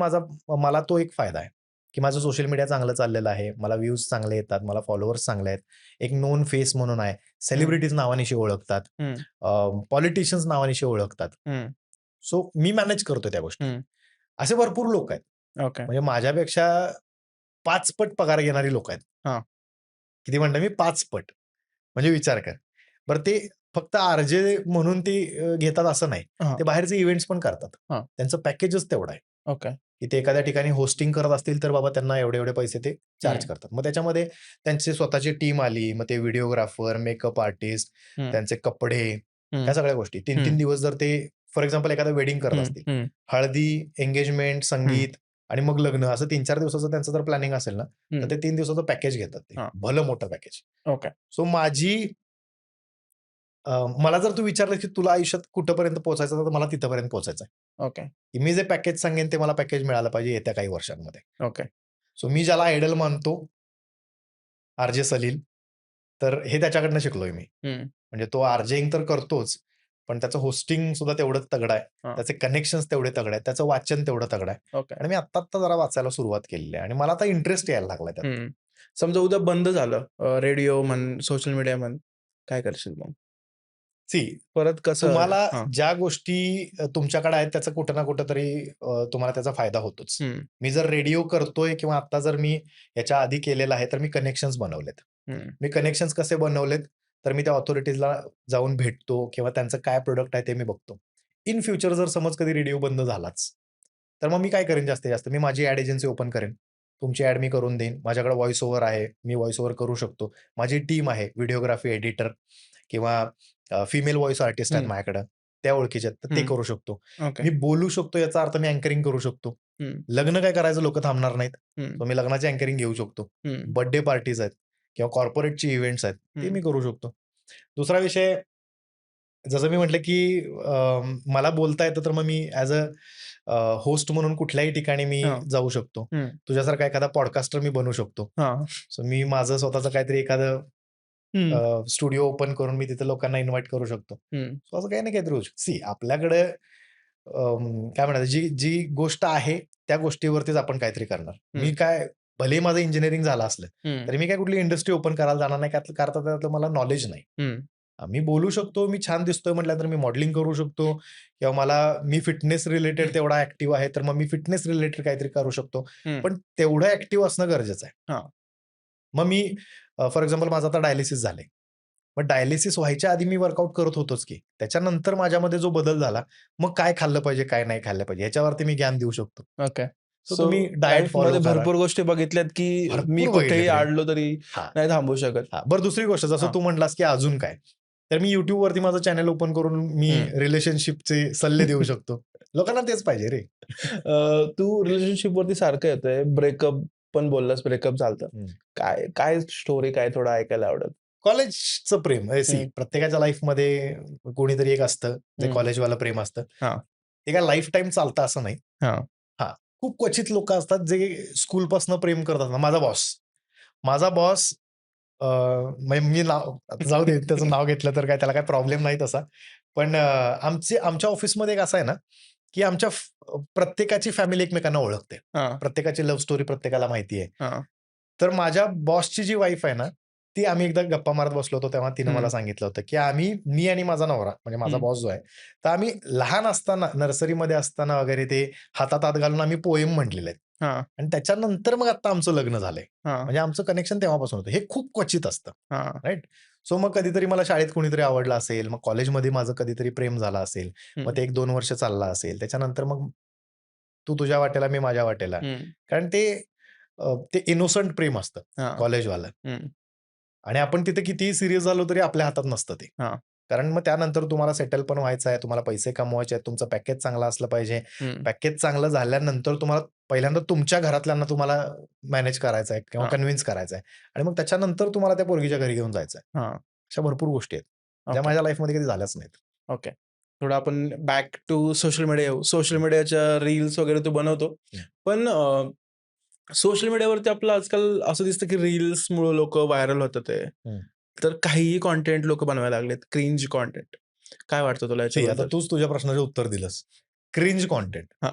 B: मला तो एक फायदा आहे, की माझं सोशल मीडिया चांगलं चाललेलं आहे. मला व्ह्यूज चांगले येतात. मला फॉलोअर्स चांगले आहेत. एक नोन फेस म्हणून आहे.
A: हं,
B: सेलिब्रिटीज नावानिशी ओळखतात.
A: हं,
B: पॉलिटिशियन्स नावानिशी ओळखतात.
A: हं,
B: सो मी मॅनेज करतो त्या गोष्टी.
A: हं.
B: असे भरपूर लोक आहेत.
A: ओके.
B: म्हणजे माझ्यापेक्षा 5 पट पगार घेणारी लोकं आहेत.
A: हां,
B: किती म्हटलं मी? 5 पट. म्हणजे विचार कर. बरं ते फक्त आर-जे म्हणून ते घेतात असं नाही.
A: हां,
B: ते बाहेरचे इव्हेंट्स पण करतात.
A: हां.
B: त्यांचं पॅकेजच तेवढं आहे,
A: ओके.
B: की ते एखाद्या ठिकाणी होस्टिंग करत असतील, तर बाबा त्यांना एवढे-एवढे पैसे ते चार्ज
A: हं,
B: करतात. मग त्याच्यामध्ये त्यांची स्वतःची टीम आली. मग ते व्हिडिओग्राफर, मेकअप आर्टिस्ट,
A: हं,
B: त्यांचे कपडे, ह्या
A: हं,
B: सगळ्या गोष्टी. 3-3
A: हं,
B: दिवस जर ते फॉर एक्झाम्पल एखादं वेडिंग करत
A: हं,
B: असतील,
A: हं,
B: हळदी, एंगेजमेंट,
A: हं,
B: संगीत आणि मग लग्न असं 3-4 दिवसाचं त्यांचं जर प्लॅनिंग असेल ना, तर
A: हं.
B: ते 3 दिवसाचं पॅकेज घेतात ते.
A: हां.
B: भलं मोठं पॅकेज.
A: ओके,
B: सो मला जर तू विचारलं, की तुला आयुष्यात कुठपर्यंत पोहोचायचं आहे, तर मला तिथपर्यंत पोहोचायचं आहे.
A: ओके,
B: की मी जे पॅकेज सांगेन, ते मला पॅकेज मिळालं पाहिजे येत्या काही वर्षांमध्ये.
A: ओके.
B: सो मी ज्याला आयडॉल मानतो, आर-जे सलील, तर हे त्याच्याकडनं शिकलोय मी.
A: हं,
B: म्हणजे तो आर-जेइंग तर करतोच, पण त्याचं होस्टिंग सुद्धा तेवढंच तगडं आहे.
A: हां.
B: त्याचे कनेक्शन्स तेवढे तगडे आहेत. त्याचं वाचन तेवढं तगडं आहे.
A: ओके.
B: आणि मी आत्ता जरा वाचायला सुरुवात केलेली आहे आणि मला आता इंटरेस्ट यायला लागलाय त्यात.
A: हं. समजा उद्या बंद झालं रेडिओ म्हण, सोशल मीडिया म्हण, काय करशील मग?
B: सी
A: परत कसं
B: तुम्हाला
A: हां.
B: ज्या गोष्टी तुमच्याकडे आहेत त्याचा कुठं ना कुठेतरी तुम्हाला त्याचा फायदा होतोच.
A: हं,
B: मी जर रेडिओ करतोय किंवा आता जर मी याच्या आधी केलेलं आहे, तर मी कनेक्शन्स बनवलेत.
A: हं,
B: मी कनेक्शन्स कसे बनवलेत, तर मी त्या ऑथॉरिटीजला जाऊन भेटतो किंवा त्यांचं काय प्रॉडक्ट आहे ते मी बघतो. इन फ्युचर जर समज कधी रेडिओ बंद झालाच, तर मग मी काय करेन जास्तीत जास्त, मी माझी ॲड एजन्सी ओपन करेन. तुमची ॲड मी करून देईन. माझ्याकडे व्हॉईस ओव्हर आहे. मी व्हॉईस ओव्हर करू शकतो. माझी टीम आहे, व्हिडिओग्राफी एडिटर किंवा फिमेल व्हॉईस आर्टिस्ट आहेत
A: हं,
B: माझ्याकडे. त्या ओळखीचे आहेत, तर ते
A: हं.
B: करू शकतो.
A: ओके.
B: मी बोलू शकतो याचा अर्थ मी अँकरिंग करू शकतो.
A: हं,
B: लग्न काय करायचं लोकं थांबणार नाहीत.
A: हं,
B: सो मी लग्नाची अँकरिंग घेऊ शकतो.
A: हं,
B: बर्थडे पार्टीज आहेत किंवा कॉर्पोरेटचे इव्हेंट्स आहेत, ते
A: हं.
B: मी करू शकतो. दुसरा विषय जसं मी म्हटलं, की मला बोलता येतं, तर मग मी ॲज होस्ट म्हणून कुठल्याही ठिकाणी मी
A: हां.
B: जाऊ शकतो.
A: हं.
B: तुझ्यासारखा एखादा पॉडकास्टर मी बनू शकतो.
A: हां.
B: सो मी माझं स्वतःचं काहीतरी एखादं
A: हं,
B: स्टुडिओ ओपन करून मी तिथे लोकांना इन्व्हाईट करू शकतो.
A: हं,
B: सो असं काही ना काहीतरी होऊ शकतं. सी आपल्याकडे काय म्हणायचं जी जी गोष्ट आहे त्या गोष्टीवरतीच आपण काहीतरी करणार.
A: हं,
B: मी काय भलेही माझं इंजिनिअरिंग झालं असलं,
A: हं,
B: तरी मी काय कुठली इंडस्ट्री ओपन करायला जाणार नाही कारण त्यातलं मला नॉलेज नाही.
A: हं,
B: मी बोलू शकतो, मी छान दिसतोय म्हटल्यानंतर मी मॉडेलिंग करू शकतो किंवा मी फिटनेस रिलेटेड तेवढा ॲक्टिव्ह आहे, तर मग मी फिटनेस रिलेटेड काहीतरी करू शकतो.
A: हं.
B: पण तेवढं ॲक्टिव्ह असणं गरजेचं आहे.
A: हां.
B: मग मी फॉर एक्झाम्पल माझं आता डायलिसिस झालंय. मग डायलिसिस व्हायच्या आधी मी वर्कआउट करत होतोच की. त्याच्यानंतर माझ्यामध्ये जो बदल झाला, मग काय खाल्लं पाहिजे, काय नाही खाल्लं पाहिजे याच्यावरती मी ज्ञान देऊ शकतो.
A: ओके.
B: सो
A: सो
B: तुम्ही डाएट फॉलो
A: लाईफमध्ये
B: करा.
A: भरपूर गोष्टी बघितल्यात, की मी
B: भरपूर
A: कुठेही
B: बघितलेत रे.
A: अडलो तरी
B: हां,
A: नाही थांबू शकत.
B: हां. बरं दुसरी गोष्ट जसं
A: हां.
B: तू म्हटलास की अजून काय? तर मी YouTubeवरती माझं चॅनल ओपन करून मी
A: हं.
B: रिलेशनशिपचे सल्ले देऊ शकतो. लोकांना तेच पाहिजे रे.
A: तू रिलेशनशिपवरती सारखं येतोय. ब्रेकअप पण बोललास, ब्रेकअप झालतं.
B: हं.
A: काय काय स्टोरी काय थोडं ऐकायला आवडेल?
B: कॉलेजचं प्रेम सी
A: हं,
B: प्रत्येकाच्या लाईफमध्ये कोणीतरी एक असतं, जे
A: हं.
B: कॉलेजवालं प्रेम असतं.
A: हां,
B: ते काय लाईफटाईम चालतं असं नाही.
A: हां.
B: हां, खूप क्वचित लोकं असतात जे स्कूलपासून प्रेम करतात. माझा बॉस म्हणजे मी नाव आता जाऊ दे त्याचं नाव घेतलं तर काय त्याला काही प्रॉब्लेम नाही तसा. पण आमच्या ऑफिसमध्ये एक असं आहे ना, की प्रत्येकाची फॅमिली एकमेकांना ओळखते.
A: हां,
B: प्रत्येकाची लव्ह स्टोरी प्रत्येकाला माहिती आहे.
A: हां.
B: तर माझ्या बॉसची जी वाईफ आहे ना, ती आम्ही एकदा गप्पा मारत बसलो होतो, तेव्हा तिनं मला
A: हं,
B: सांगितलं होतं, की मी आणि माझा नवरा म्हणजे माझा
A: हं.
B: बॉस जो आहे, तर आम्ही लहान असताना नर्सरीमध्ये असताना वगैरे ते हातात हात घालून आम्ही पोएम म्हटलेले आहेत.
A: हां,
B: आणि त्याच्यानंतर मग आता आमचं लग्न झालंय.
A: हां,
B: म्हणजे आमचं कनेक्शन तेव्हापासून होतं. हे खूप क्वचित असतं.
A: हां.
B: राइट? सो मग कधीतरी मला शाळेत कोणीतरी आवडलं असेल, मग कॉलेजमध्ये माझं कधीतरी प्रेम झालं असेल. मग
A: हं,
B: ते 1-2 वर्ष चाललं असेल. त्याच्यानंतर मग तू तुझ्या वाटेला, मी माझ्या वाटेला.
A: हं.
B: कारण ते इनोसंट प्रेम असतं
A: हां,
B: कॉलेजवालं.
A: हं,
B: आणि आपण तिथे कितीही सीरियस झालो तरी आपल्या हातात नसतं ते.
A: हां,
B: कारण मग त्यानंतर तुम्हाला सेटल पण व्हायचं आहे, तुम्हाला पैसे कमवायचे आहेत, तुमचं पॅकेज चांगलं असलं पाहिजे.
A: हं.
B: पॅकेज चांगलं झाल्यानंतर तुम्हाला पहिल्यांदा तुमच्या घरातल्यांना तुम्हाला मॅनेज करायचं आहे किंवा
A: हां,
B: कन्विन्स करायचं आहे आणि मग त्याच्यानंतर तुम्हाला त्या पोरगीच्या घरी घेऊन जायचं आहे.
A: हां.
B: अशा भरपूर गोष्टी आहेत, ज्या
A: ओके,
B: माझ्या लाईफमध्ये कधी झाल्याच नाहीत.
A: ओके. थोडं आपण बॅक टू सोशल मीडिया येऊ. सोशल
B: हं,
A: मीडियाच्या रील्स वगैरे तू बनवतो.
B: हं,
A: पण सोशल मीडियावरती आपलं आजकाल असं दिसतं, की रील्समुळं लोकं व्हायरल होतात आहे.
B: हं.
A: तर काहीही कंटेंट लोकं बनवायला लागलेत. Cringe content. काय वाटतं तुला
B: आता
A: याच्याबद्दल?
B: तूच तुझ्या प्रश्नाचं उत्तर दिलंस. Cringe content.
A: हां.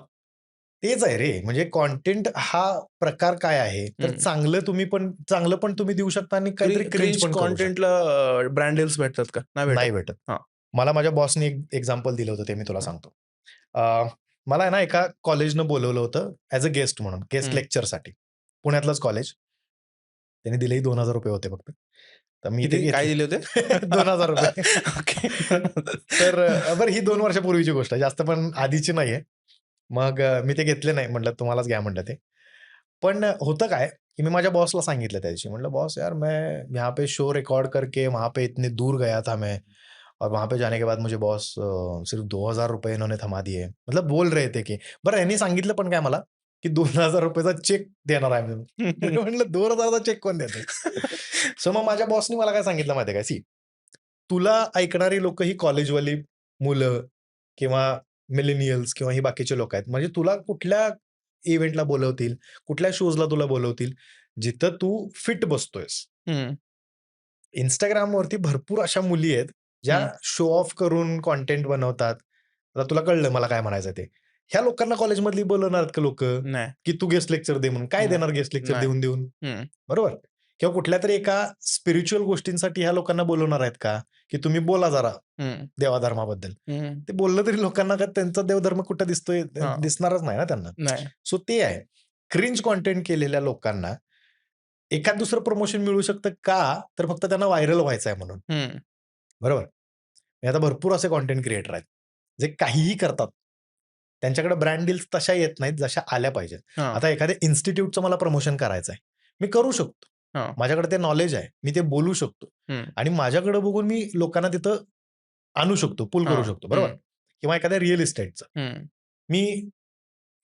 B: तेच आहे रे. म्हणजे कंटेंट हा प्रकार काय आहे? तर
A: हं.
B: चांगलं पण तुम्ही देऊ शकता आणि काहीतरी क्रिंज
A: क्रिंज
B: पण करू शकता.
A: कंटेंटला ब्रँड डील्स भेटतात का? नाही भेटत.
B: नाही भेटत.
A: हां.
B: मला माझ्या बॉसनी एक एक्झाम्पल दिलं होतं ते मी तुला
A: हां.
B: सांगतो. अ, मला आहे ना एका कॉलेजनं बोलावलं होतं ॲज अ गेस्ट म्हणून, गेस्ट
A: हं.
B: लेक्चरसाठी. पुण्यातलंच कॉलेज. त्यांनी दिलेही ₹2000 होते फक्त. तर मी ते
A: किती काय
B: घेतले.
A: दिले होते?
B: ₹2000.
A: ओके.
B: तर बरं ही 2 वर्षापूर्वीची गोष्ट आहे. जास्त पण आधीची नाहीये. मग मी ते घेतले नाही. म्हटलं तुम्हालाच घ्या म्हटलं ते. पण होतं काय, की मी माझ्या बॉसला सांगितलं त्या दिवशी. म्हटलं, "बॉस यार मैं यहाँ पे शो रिकॉर्ड करके वहाँ पे इतने दूर गया था मैं और वहाँ पे जाने के बाद मुझे बॉस सिर्फ ₹2000 इन्होंने थमा दिए." मतलब बोल रहे थे की बरं यांनी सांगितलं पण काय मला, की ₹2000 चा चेक देणार आहे म्हणून. म्हटलं 2000 चा चेक कोण देतंय? सो मग माझ्या बॉसनी मला काय सांगितलं माहिती आहे का? सी तुला ऐकणारी लोकं ही कॉलेजवाली मुलं किंवा मिलेनियल्स किंवा ही बाकीचे लोकं आहेत. म्हणजे तुला कुठल्या इव्हेंटला बोलवतील, कुठल्या शोजला तुला बोलवतील, जिथं तू फिट बसतोयस.
A: हं.
B: Instagramवरती भरपूर अशा मुली आहेत, ज्या शो ऑफ करून कंटेंट बनवतात. आता तुला कळलं मला काय म्हणायचं ते. ह्या लोकांना कॉलेजमधली बोलवणार का लोकं,
A: नाही.
B: की तू गेस्ट लेक्चर दे म्हणून. काय
A: नाही.
B: देणार गेस्ट लेक्चर
A: नाही.
B: देऊन?
A: हं.
B: बरोबर? किंवा कुठल्यातरी एका स्पिरिच्युअल गोष्टींसाठी ह्या लोकांना बोलवणार आहेत का, की तुम्ही बोला जरा
A: हं.
B: देवाधर्माबद्दल.
A: हं.
B: ते बोललं तरी लोकांना का त्यांचा देवधर्म कुठं दिसतोय?
A: हां.
B: दिसणारच नाही ना त्यांना.
A: नाही.
B: सो ते आहे. क्रिंज कंटेंट केलेल्या लोकांना एखाद दुसरं प्रमोशन मिळू शकतं का? तर फक्त त्यांना व्हायरल व्हायचं आहे म्हणून.
A: हं.
B: बरोबर? आणि आता भरपूर असे कंटेंट क्रिएटर आहेत, जे काहीही करतात. त्यांच्याकडे ब्रँड डील्स तशा येत नाहीत, जशा आल्या पाहिजेत.
A: हां.
B: आता एखाद्या इन्स्टिट्यूटचं मला प्रमोशन करायचं आहे. मी करू शकतो.
A: हां.
B: माझ्याकडे ते नॉलेज आहे. मी ते बोलू शकतो
A: हं.
B: आणि माझ्याकडे बघून मी लोकांना तिथं आणू शकतो, पुल करू
A: हां.
B: शकतो. बरोबर?
A: हं.
B: किंवा एखाद्या रिअल इस्टेटचं.
A: हं.
B: मी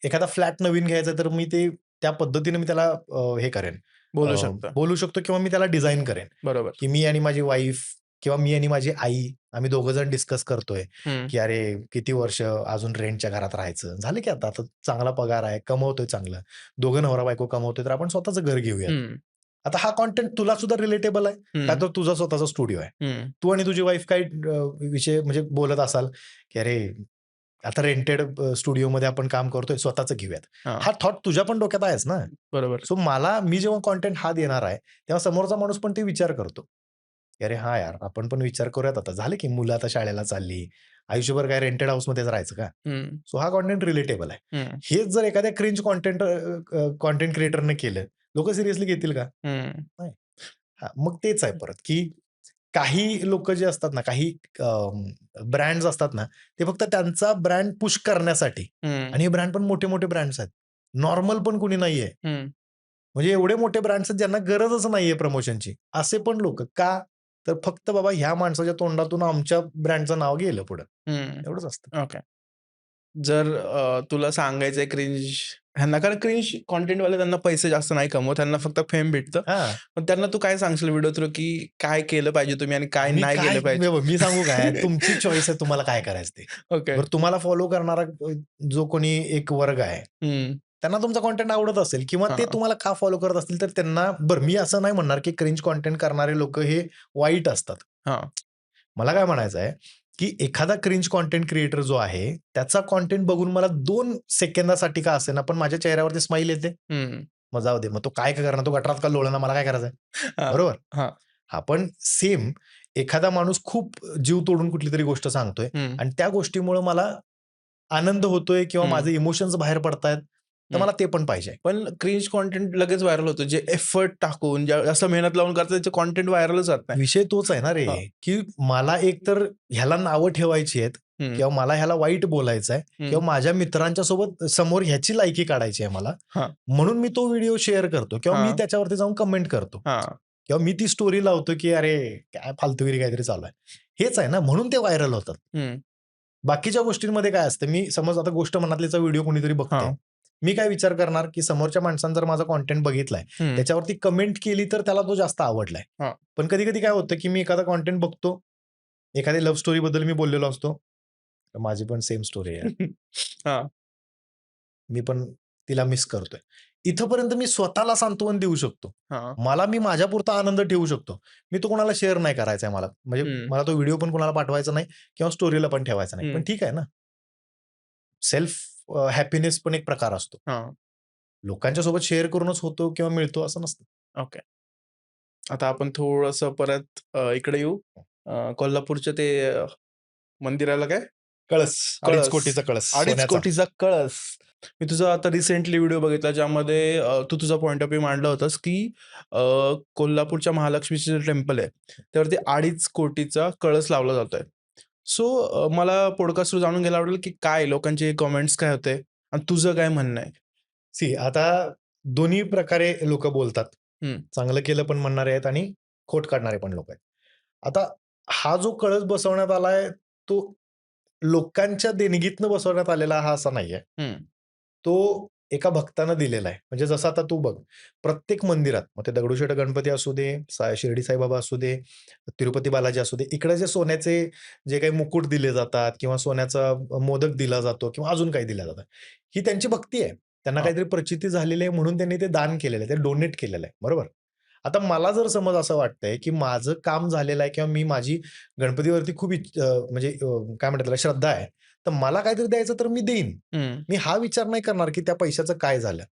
B: एखादा फ्लॅट नवीन घ्यायचा तर मी ते त्या पद्धतीने मी त्याला हे करेन.
A: बोलू शकता.
B: बोलू शकतो किंवा मी त्याला डिझाइन करेन,
A: बरोबर.
B: की मी आणि माझी वाईफ किंवा मी आणि माझी आई आम्ही दोघं जण डिस्कस करतोय,
A: हं.
B: की अरे किती वर्ष अजून रेंटच्या घरात राहायचं. झालं की आता चांगला पगार आहे, कमवतोय चांगलं. दोघं नवरा-बायको कमवतोय तर आपण स्वतःचं घर घेऊयात.
A: हं.
B: आता हा कंटेंट तुला सुद्धा रिलेटेबल आहे. का
A: हं.
B: तर तुझा स्वतःचा स्टुडिओ आहे.
A: हं.
B: तू आणि तुझी वाईफ काही विषय म्हणजे बोलत असाल, की अरे आता रेंटेड स्टुडिओमध्ये आपण काम करतोय, स्वतःचं घेऊयात.
A: हां.
B: हा थॉट तुझ्या पण डोक्यात आहेच ना.
A: बरोबर.
B: सो मी जेव्हा कंटेंट हा देणार आहे, तेव्हा समोरचा माणूस पण ते विचार करतो. की अरे हां यार, आपण पण विचार करूयात आता. झालं की मुलं आता शाळेला चालली. आयुष्यभर काय रेंटेड हाऊसमध्येच राहायचं का?
A: हं.
B: सो हा कंटेंट रिलेटेबल आहे.
A: हं.
B: हेच जर एखाद्या क्रिंज कंटेंट क्रिएटरने केलं, लोकं सिरियसली घेतील का?
A: हं.
B: नाही. हां, मग तेच आहे परत, की काही लोकं जे असतात ना, काही ब्रँड्स असतात ना, ते फक्त त्यांचा ब्रँड पुश करण्यासाठी
A: हं.
B: आणि हे ब्रँड पण मोठे-मोठे ब्रँड्स आहेत. नॉर्मल पण कुणी नाहीये.
A: हं.
B: म्हणजे एवढे मोठे ब्रँड्स आहेत ज्यांना गरजच नाहीये प्रमोशनची. असे पण लोकं. का? तर फक्त बाबा ह्या माणसाच्या तोंडातून आमच्या ब्रँडचं नाव गेलं पुढं.
A: हं.
B: एवढंच असतं.
A: ओके. जर तुला सांगायचंय क्रिंज ह्यांना कारण क्रिंज कंटेंटवाले त्यांना पैसे जास्त नाही कमवत. त्यांना फक्त फेम भेटतं.
B: हां.
A: पण त्यांना तू काय सांगशील व्हिडिओ थ्रू, की काय केलं पाहिजे तुम्ही आणि काय नाही केलं पाहिजे?
B: मी सांगू काय? तुमची चॉईस आहे तुम्हाला काय करायचं ते.
A: ओके.
B: बरं तुम्हाला फॉलो करणारा जो कोणी एक वर्ग आहे,
A: हं.
B: त्यांना तुमचा कंटेंट आवडत असेल किंवा ते
A: हां.
B: तुम्हाला का फॉलो करत असतील तर त्यांना बरं मी असं नाही म्हणणार, की क्रिंज कंटेंट करणारे लोकं हे वाईट असतात.
A: हां.
B: मला काय म्हणायचं आहे, की एखादा क्रिंज कंटेंट क्रिएटर जो आहे, त्याचा कंटेंट बघून मला 2 सेकंदासाठी का असेना, पण माझ्या चेहऱ्यावरती स्माईल येते.
A: हं.
B: मग जाऊ दे. मग तो काय करणार? तो गटारात का लोळणार? मला काय करायचंय?
A: हां.
B: बरोबर?
A: हां.
B: हां, पण सेम एखादा माणूस खूप जीव तोडून कुठलीतरी गोष्ट सांगतोय
A: हं.
B: आणि त्या गोष्टीमुळे मला आनंद होतोय किंवा
A: हं.
B: माझे इमोशन्स बाहेर पडतायत, तर
A: हं.
B: मला ते पण पाहिजे.
A: पण क्रिंज कंटेंट लगेच व्हायरल होतं. जे एफर्ट टाकून जास्त मेहनत लावून करतात त्याचे कंटेंट व्हायरलच जात नाही.
B: विषय तोच आहे ना रे,
A: हां.
B: की मला एकतर ह्याला नावं ठेवायची आहेत
A: हं.
B: किंवा मला ह्याला वाईट बोलायचं आहे
A: हं.
B: किंवा माझ्या मित्रांच्या सोबत समोर ह्याची लायकी काढायची आहे मला.
A: हां.
B: म्हणून मी तो व्हिडिओ शेअर करतो किंवा मी
A: हां.
B: त्याच्यावरती जाऊन कमेंट करतो
A: हां.
B: किंवा मी ती स्टोरी लावतो, की अरे काय फालतूगिरी काहीतरी चालू आहे. हेच आहे ना, म्हणून ते व्हायरल होतात.
A: हं.
B: बाकीच्या गोष्टींमध्ये काय असतं, मी समज आता गोष्ट मनातलीचा व्हिडिओ कोणीतरी बघतंय.
A: हां.
B: मी काय विचार करणार, की समोरच्या माणसाने जर माझा कंटेंट बघितलाय,
A: हं.
B: त्याच्यावरती कमेंट केली तर त्याला तो जास्त आवडलाय.
A: हां.
B: पण कधी-कधी काय होतं, की मी एखादा कंटेंट बघतो, एखाद्या लव्ह स्टोरीबद्दल मी बोललेलो असतो. तर माझी पण सेम स्टोरी आहे.
A: हां.
B: मी पण तिला मिस करतोय. इथपर्यंत मी स्वतःला सांत्वन देऊ शकतो.
A: हां.
B: मला मी माझ्यापुरता आनंद ठेवू शकतो. मी तो कोणाला शेअर नाही करायचा आहे मला. म्हणजे
A: हं.
B: मला तो व्हिडिओ पण कोणाला पाठवायचा नाही किंवा स्टोरीला पण ठेवायचा नाही. पण
A: हं.
B: ठीक आहे ना. सेल्फ हॅपीनेस पण एक प्रकार असतो.
A: हां.
B: लोकांच्या सोबत शेअर करूनच होतो किंवा मिळतो असं नसतं.
A: ओके. आता आपण थोडंसं परत इकडे येऊ. कोल्हापूरच्या ते मंदिराला काय?
B: कळस, 2.5
A: कळस.
B: कोटीचा कळस
A: 2.5
B: सोन्याचा.
A: कोटीचा कळस. मी तुझा आता रिसेंटली व्हिडिओ बघितला ज्यामध्ये तू तुझा पॉइंट ऑफ व्ह्यू मांडला होतास, की कोल्हापूरच्या महालक्ष्मीचं जे टेम्पल आहे, त्यावरती 2.5 कोटीचा कळस लावला जातोय. सो मला पॉडकास्ट थ्रू जाणून घ्यायला आवडेल, की काय लोकांचे कमेंट्स काय होते आणि तुझं काय म्हणणं आहे?
B: आता दोन्ही प्रकारे लोकं बोलतात.
A: हं.
B: चांगलं केलं पण म्हणणारे आहेत आणि खोट काढणारे पण लोक आहेत. आता हा जो कळस बसवण्यात आलाय, तो लोकांच्या देणगीतनं बसवण्यात आलेला हा असा नाहीये.
A: हं.
B: तो एका भक्तानं दिलेला आहे. म्हणजे जसं आता तू बघ, प्रत्येक मंदिरात मग ते दगडूशेठ गणपती असू दे, शिर्डी साईबाबा असू दे, तिरुपती बालाजी असू दे, इकडे जे सोन्याचे जे काही मुकुट दिले जातात किंवा सोन्याचा मोदक दिला जातो किंवा अजून काही दिलं जातं. ही त्यांची भक्ती आहे. त्यांना
A: हां.
B: काहीतरी प्रचिती झालेली आहे म्हणून त्यांनी ते दान केलेलं आहे, ते डोनेट केलेलं आहे. बरोबर? आता मला जर समज असं वाटतंय, की माझं काम झालेलं आहे किंवा मी माझी गणपतीवरती खूप म्हणजे काय म्हणतात त्याला श्रद्धा आहे. तर मला काहीतरी द्यायचं तर मी देईन.
A: हं,
B: मी हा विचार नाही करणार, की त्या पैशाचं काय झालं.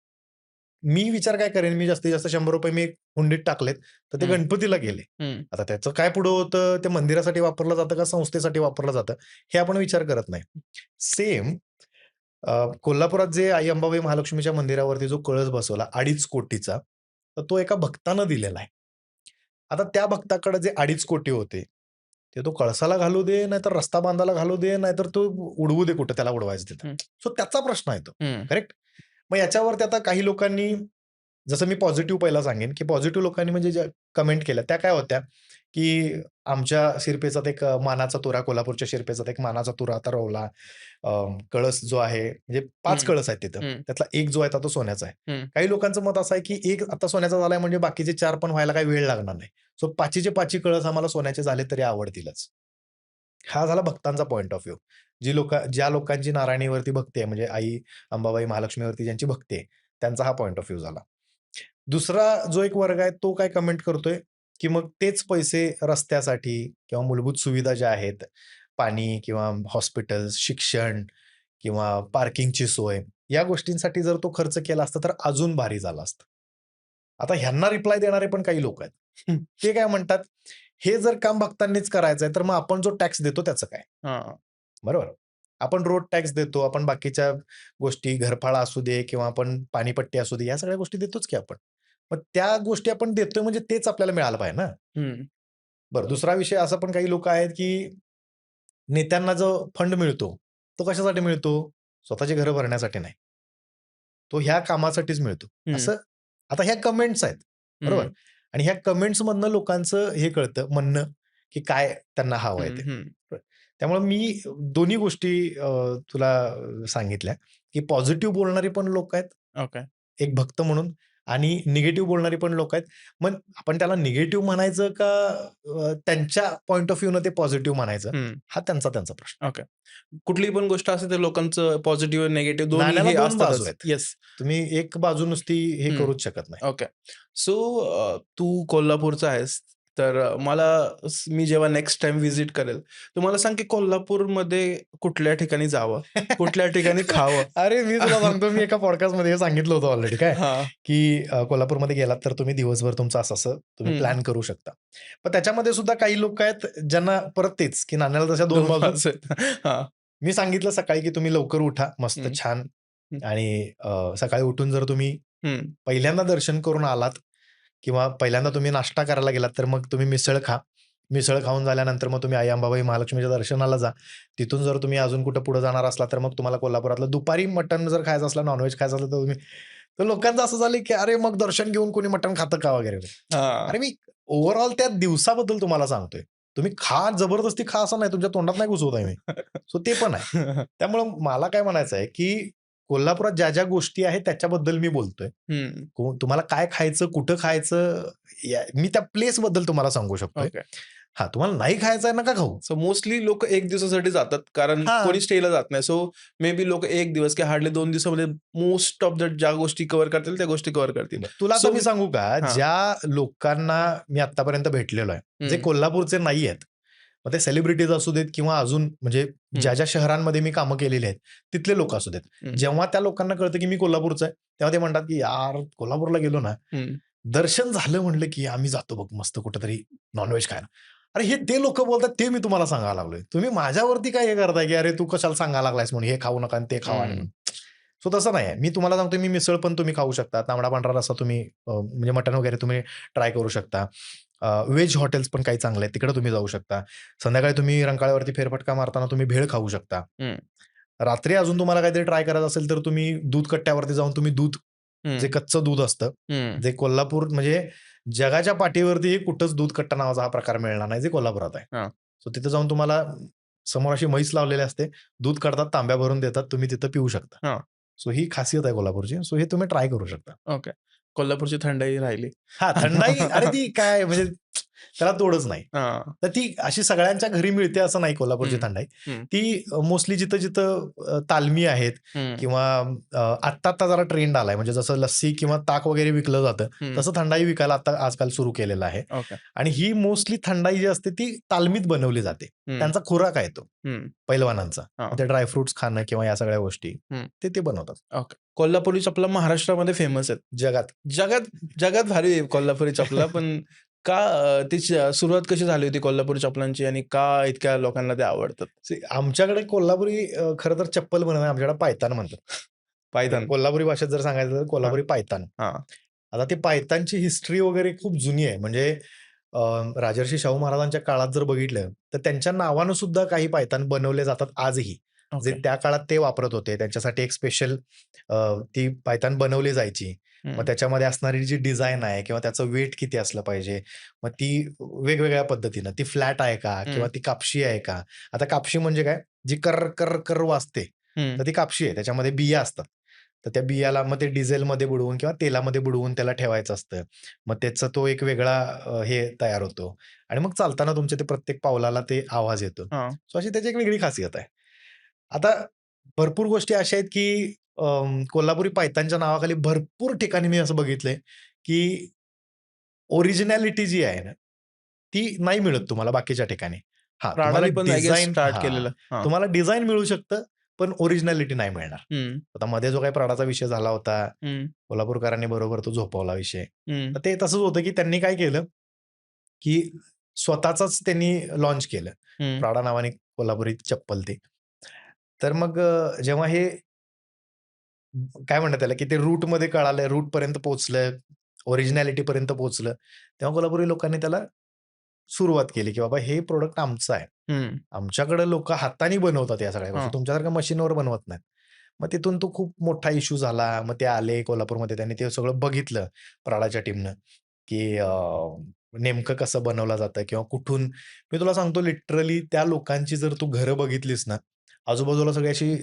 B: मी विचार काय करेन, मी जास्तीत जास्त ₹100 मी हुंडीत टाकलेत, तर ते
A: हं,
B: गणपतीला गेले.
A: हं,
B: आता त्याचं काय पुढं होतं, ते मंदिरासाठी वापरलं जातं का संस्थेसाठी वापरलं जातं, हे आपण विचार करत नाही. सेम कोल्हापुरात जे आई अंबाबाई महालक्ष्मीच्या मंदिरावरती जो कळस बसवला 2.5 कोटीचा, तर तो एका भक्तानं दिलेला आहे. आता त्या भक्ताकडे जे 2.5 कोटी होते, ते तो कळसाला घालू दे, नाहीतर रस्ता बांधायला घालू दे, नाहीतर तो उडवू दे कुठं त्याला उडवायचं तिथं.
A: हं,
B: सो त्याचा प्रश्न आहे तो.
A: हं,
B: करेक्ट? मग याच्यावरती आता काही लोकांनी जसं मी पॉझिटिव्ह पहिला सांगेन, की पॉझिटिव्ह लोकांनी म्हणजे ज्या कमेंट केल्या त्या काय होत्या, की आमच्या शिरपेचात एक मानाचा तुरा कोल्हापूरच्या शिरपेचात एक मानाचा तुरा आता रोवला. अ, कळस जो आहे म्हणजे 5
A: हं,
B: कळस आहेत तिथं.
A: हं,
B: त्यातला एक जो आहे तो सोन्याचा आहे.
A: हं,
B: काही लोकांचं मत असं आहे, की एक आता सोन्याचा झालाय म्हणजे बाकीचे 4 पण व्हायला काही वेळ लागणार नाही. सो 5चे 5 कळस आम्हाला सोन्याचे झाले तरी आवडतीलच. हा झाला भक्तांचा पॉइंट ऑफ व्ह्यू. ज्या लोकांची नारायणीवरती भक्ती आहे म्हणजे आई अंबाबाई महालक्ष्मीवरती ज्यांची भक्ती आहे, त्यांचा हा पॉइंट ऑफ व्ह्यू झाला. दुसरा जो एक वर्ग आहे तो काय कमेंट करतोय, की मग तेच पैसे रस्त्यासाठी किंवा मूलभूत सुविधा ज्या आहेत, पाणी किंवा हॉस्पिटल्स, शिक्षण किंवा पार्किंगची सोय, या गोष्टींसाठी जर तो खर्च केला असता तर अजून भारी झालं असतं. आता ह्यांना रिप्लाय देणारे पण काही लोक आहेत.
A: हं.
B: ते काय म्हणतात, "हे जर काम भक्तांनीच करायचंय, तर मग आपण जो टॅक्स देतो त्याचं काय?"
A: हां.
B: बरोबर. आपण रोड टॅक्स देतो, आपण बाकीच्या गोष्टी घरफाळा असू दे किंवा आपण पाणीपट्टी असू दे, या सगळ्या गोष्टी देतोच की आपण. मग त्या गोष्टी आपण देतोय म्हणजे तेच आपल्याला मिळालं पाहिजे ना.
A: हं,
B: बरं दुसरा विषय असा पण काही लोकं आहेत, की नेत्यांना जो फंड मिळतो, तो कशासाठी मिळतो? स्वतःची घरं भरण्यासाठी नाही. तो ह्या कामासाठीच मिळतो.
A: हं,
B: असं आता ह्या कमेंट्स आहेत, बरोबर?
A: हं,
B: आणि ह्या कमेंट्समधनं लोकांचं हे कळतं म्हणणं, की काय त्यांना हवंय
A: हं,
B: ते.
A: हं.
B: त्यामुळे मी दोन्ही गोष्टी तुला सांगितल्या, की पॉझिटिव्ह बोलणारी पण लोकं आहेत,
A: ओके.
B: एक भक्त म्हणून आणि निगेटिव्ह बोलणारी पण लोकं आहेत. मग आपण त्याला निगेटिव्ह म्हणायचं का त्यांच्या पॉइंट ऑफ व्ह्यूनं ते पॉझिटिव्ह म्हणायचं?
A: हं,
B: हा त्यांचा प्रश्न आहे.
A: ओके. कुठलीही पण गोष्ट असते ते लोकांचं पॉझिटिव्ह, निगेटिव्ह दोन्ही
B: नाण्याला
A: हे
B: 2 बाजू
A: असतातच.
B: आहेत.
A: येस.
B: तुम्ही एक बाजू नुसती हे
A: हं.
B: करूच शकत नाही.
A: ओके. सो तू कोल्हापूरचा आहेस. तर मला मी जेव्हा नेक्स्ट टाईम व्हिजिट करेल, तर मला सांग की कोल्हापूरमध्ये कुठल्या ठिकाणी जावं? कुठल्या ठिकाणी खावं?
B: अरे, मी तुला सांगतो, मी एका पॉडकास्टमध्ये हे सांगितलं होतं ऑलरेडी काय,
A: हां.
B: की कोल्हापूरमध्ये गेलात तर तुम्ही दिवसभर तुमचं असं-असं तुम्ही
A: हं.
B: प्लॅन करू शकता. पण त्याच्यामध्ये सुद्धा काही लोकं आहेत ज्यांना परत तेच, की नाण्याला तशा 2
A: 2
B: बाजू.
A: बाजू आहेत. हां.
B: मी सांगितलं सकाळी, की तुम्ही लवकर उठा, मस्त
A: हं,
B: छान
A: हं,
B: आणि सकाळी उठून जर तुम्ही
A: हं,
B: पहिल्यांदा दर्शन करून आलात किंवा पहिल्यांदा तुम्ही नाश्ता करायला गेलात, तर मग तुम्ही मिसळ खा. मिसळ खाऊन झाल्यानंतर मग तुम्ही आई अंबाबाई महालक्ष्मीच्या दर्शनाला जा. तिथून जर तुम्ही अजून कुठे पुढे जाणार असला, तर मग तुम्हाला कोल्हापुरातलं दुपारी मटण जर खायचं असलं, नॉन-व्हेज खायचं असलं, तर तुम्ही तर लोकांचं असं झालं, की "अरे, मग दर्शन घेऊन कोणी मटण खातं का?" वगैरे.
A: हां.
B: अरे, मी ओव्हरऑल त्या दिवसाबद्दल तुम्हाला सांगतोय. तुम्ही खा, जबरदस्ती खा असं नाही, तुमच्या तोंडात नाही घुसवत आहे मी. सो ते पण आहे. त्यामुळं मला काय म्हणायचं आहे, की कोल्हापुरात ज्या गोष्टी आहेत त्याच्याबद्दल मी बोलतोय.
A: हं.
B: तुम्हाला काय खायचं, कुठं खायचं, मी त्या प्लेसबद्दल तुम्हाला सांगू शकतोय.
A: ओके.
B: हां, तुम्हाला नाही खायचं आहे नका खाऊ.
A: सो मोस्टली लोकं 1 दिवसासाठी जातात. कारण
B: हां.
A: कोणी स्टेला जात नाही. सो मे बी लोकं 1 दिवस किंवा हार्डली 2 दिवसामध्ये मोस्ट ऑफ द ज्या गोष्टी कव्हर करतील त्या गोष्टी कव्हर करतील.
B: तुला आता
A: सो
B: मी सांगू का,
A: हां.
B: ज्या लोकांना मी आत्तापर्यंत भेटलेलो आहे, जे
A: हं,
B: कोल्हापूरचे नाही आहेत. मग ते सेलिब्रिटीज असू देत किंवा अजून म्हणजे
A: हं,
B: ज्या शहरांमध्ये मी कामं केलेली आहेत, तिथले लोक असू देत.
A: हं,
B: जेव्हा त्या लोकांना कळतं, की मी कोल्हापूरचा आहे, तेव्हा ते म्हणतात, की "यार, कोल्हापूरला गेलो ना,
A: हं.
B: दर्शन झालं म्हटलं, की आम्ही जातो बघ मस्त कुठेतरी नॉन खायला." अरे, हे ते लोकं बोलतात ते मी तुम्हाला सांगायला लागलोय. तुम्ही माझ्यावरती काय हे करताय, की "अरे, तू कशाला सांगायला लागलायस म्हणून हे खाऊ नका आणि ते खावा" आणि
A: हं,
B: म्हणून. सो तसं नाही आहे. मी तुम्हाला सांगतो, मी मिसळ पण तुम्ही खाऊ शकता. तांबडा पांढरा रस्सा तुम्ही म्हणजे मटण वगैरे तुम्ही ट्राय करू शकता. व्हेज हॉटेल्स पण काही चांगले आहेत. तिकडे तुम्ही जाऊ शकता. संध्याकाळी तुम्ही रंकाळ्यावरती फेरफटका मारताना तुम्ही भेळ खाऊ शकता.
A: हं,
B: रात्री अजून तुम्हाला काहीतरी ट्राय करायचं असेल, तर तुम्ही दूध कट्ट्यावरती जाऊन तुम्ही दूध, जे
A: हं,
B: कच्चं दूध असतं,
A: हं.
B: जे कोल्हापूर म्हणजे जगाच्या पाठीवरती कुठंच दूध कट्टा नावाचा हा प्रकार मिळणार नाही, जे कोल्हापुरात आहे.
A: हां,
B: सो तिथं जाऊन तुम्हाला समोर अशी म्हैस लावलेली असते. दूध काढतात, तांब्या भरून देतात. तुम्ही तिथं पिऊ शकता.
A: हां.
B: सो ही खासियत आहे कोल्हापूरची. सो हे तुम्ही ट्राय करू शकता.
A: ओके. कोल्हापूरची थंडाई राहिली.
B: हां, थंडाई अरे ती काय म्हणजे त्याला तोडच नाही.
A: हां.
B: तर ती अशी सगळ्यांच्या घरी मिळते असं नाही कोल्हापूरची
A: हं,
B: थंडाई.
A: हं,
B: ती मोस्टली जिथं-जिथं तालमी आहेत
A: हं,
B: किंवा आत्ता-आत्ता जरा ट्रेंड आलाय. म्हणजे जसं लस्सी किंवा ताक वगैरे विकलं जातं,
A: हं.
B: तसं थंडाई विकायला आता आजकाल सुरू केलेलं आहे.
A: ओके.
B: आणि ही मोस्टली थंडाई जी असते ती तालमीत बनवली जाते.
A: हं,
B: त्यांचा खुराक आहे तो
A: हं.
B: पैलवानांचा. मग
A: हां.
B: ते ड्राय खाणं किंवा या सगळ्या गोष्टी
A: हं.
B: ते बनवतात.
A: ओके. कोल्हापुरी चपला महाराष्ट्रामध्ये फेमस आहेत.
B: जगात.
A: जगात जगात भारी आहे कोल्हापुरी चपला. पण का सुरुवात कशी झाली होती कोल्हापुरी चपलांची आणि का इतक्या लोकांना ते आवडतात?
B: आमच्याकडे कोल्हापुरी खरं तर चप्पल बनवणं आमच्याकडे पायतान म्हणतात. म्हणजे
A: पायथन.
B: कोल्हापुरी भाषेत जर सांगायचं तर
A: हां,
B: कोल्हापुरी पायतान.
A: हां.
B: आता ती पायतानची हिस्ट्री वगैरे खूप जुनी आहे. म्हणजे अ, राजर्षी शाहू महाराजांच्या काळात जर बघितलं, तर त्यांच्या नावानं सुद्धा काही पायतान बनवले जातात आजही. जे
A: ओके.
B: त्या काळात ते वापरत होते. त्यांच्यासाठी एक स्पेशल ती पायतान बनवली जायची. मग
A: हं,
B: त्याच्यामध्ये असणारी जी डिझाइन आहे किंवा त्याचं वेट किती असलं पाहिजे. मग ती वेगवेगळ्या पद्धतीनं ती फ्लॅट आहे का? किंवा
A: हं,
B: ती कापशी आहे का? आता कापशी म्हणजे काय? जी कर्र, कर्र, कर्र वाजते.
A: हं.
B: तर ती कापशी आहे. त्याच्यामध्ये बिया असतात. तर त्या बियाला मग ते डिझेलमध्ये बुडवून किंवा तेलामध्ये बुडवून त्याला ठेवायचं असतं. मग त्याचा तो एक वेगळा हे तयार होतो आणि मग चालताना तुमच्या ते प्रत्येक पावलाला ते आवाज येतो.
A: हां.
B: सो अशी त्याची एक वेगळी खासियत आहे. आता भरपूर गोष्टी अशा आहेत, की कोल्हापुरी पायतानच्या नावाखाली भरपूर ठिकाणी मी असं बघितलंय, की ओरिजिनॅलिटी जी आहे ना, ती नाही मिळत तुम्हाला बाकीच्या ठिकाणी. हां, तुम्हाला
A: प्राडानी पण आय गेस
B: डिझाइन
A: स्टार्ट केलेलं. हां.
B: तुम्हाला डिझाइन मिळू शकतं, पण ओरिजिनॅलिटी नाही मिळणार.
A: हं,
B: आता मध्ये जो काही प्राडाचा विषय झाला होता,
A: हं,
B: कोल्हापूरकरांनी बरोबर तो झोपवला विषय.
A: हं,
B: तर ते तसंच होतं, की त्यांनी काय केलं, की स्वतःचंच त्यांनी लॉन्च केलं.
A: हं,
B: प्राडा नावाने कोल्हापुरी चप्पल ते. तर मग जेव्हा हे काय म्हणतात त्याला, की ते रूटमध्ये कळालं, रूटपर्यंत पोहोचलं, ओरिजिनॅलिटीपर्यंत पोहोचलं, तेव्हा कोल्हापुरी लोकांनी त्याला सुरुवात केली, की बाबा हे प्रॉडक्ट आमचं आहे.
A: हं.
B: आमच्याकडे लोकं हाताने बनवतात या सगळ्या गोष्टी.
A: हां.
B: तुमच्यासारख्या मशीनवर बनवत नाहीत. मग तिथून तो खूप मोठा इश्यू झाला. मग ते आले कोल्हापूरमध्ये त्यांनी ते सगळं बघितलं प्राडाच्या टीमनं, की नेमकं कसं बनवलं जातं किंवा कुठून मी तुला सांगतो लिटरली त्या लोकांची जर तू घरं बघितलीस ना, आजूबाजूला सगळी अशी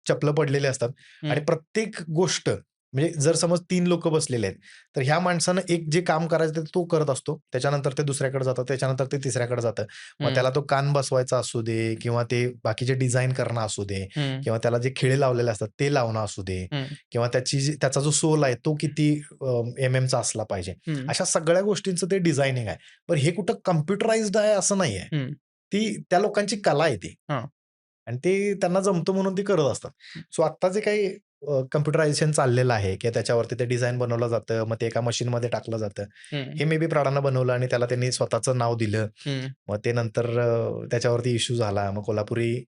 B: चपलं पडलेली असतात आणि
A: हं,
B: प्रत्येक गोष्ट म्हणजे जर समज 3 लोकं बसलेले आहेत, तर ह्या माणसानं एक जे काम करायचं ते तो करत असतो. त्याच्यानंतर ते दुसऱ्याकडे जातं, त्याच्यानंतर ते तिसऱ्याकडे जातं. मग
A: हं,
B: त्याला तो कान बसवायचा असू दे किंवा ते बाकीचे डिझाइन करणं असू दे
A: हं,
B: किंवा त्याला जे खिळे लावलेले असतात ते लावणं असू दे
A: हं,
B: किंवा त्याचा जो सोल आहे तो किती एम-एमचा असला पाहिजे.
A: हं,
B: अशा सगळ्या गोष्टींचं ते डिझायनिंग आहे. पण हे कुठं कॉम्प्युटराइज्ड आहे असं नाहीये.
A: हं.
B: ती त्या लोकांची कला आहे ती.
A: हां.
B: आणि ते त्यांना जमतं म्हणून ते करत असतात. सो आत्ता जे काही कॉम्प्युटरायझेशन चाललेलं आहे किंवा त्याच्यावरती ते डिझाइन बनवलं जातं. मग ते एका मशीनमध्ये टाकलं जातं.
A: हं,
B: हे मे बी प्राडानं बनवलं आणि त्याला त्यांनी स्वतःचं नाव दिलं.
A: हं.
B: मग ते नंतर त्याच्यावरती इश्यू झाला. मग कोल्हापुरी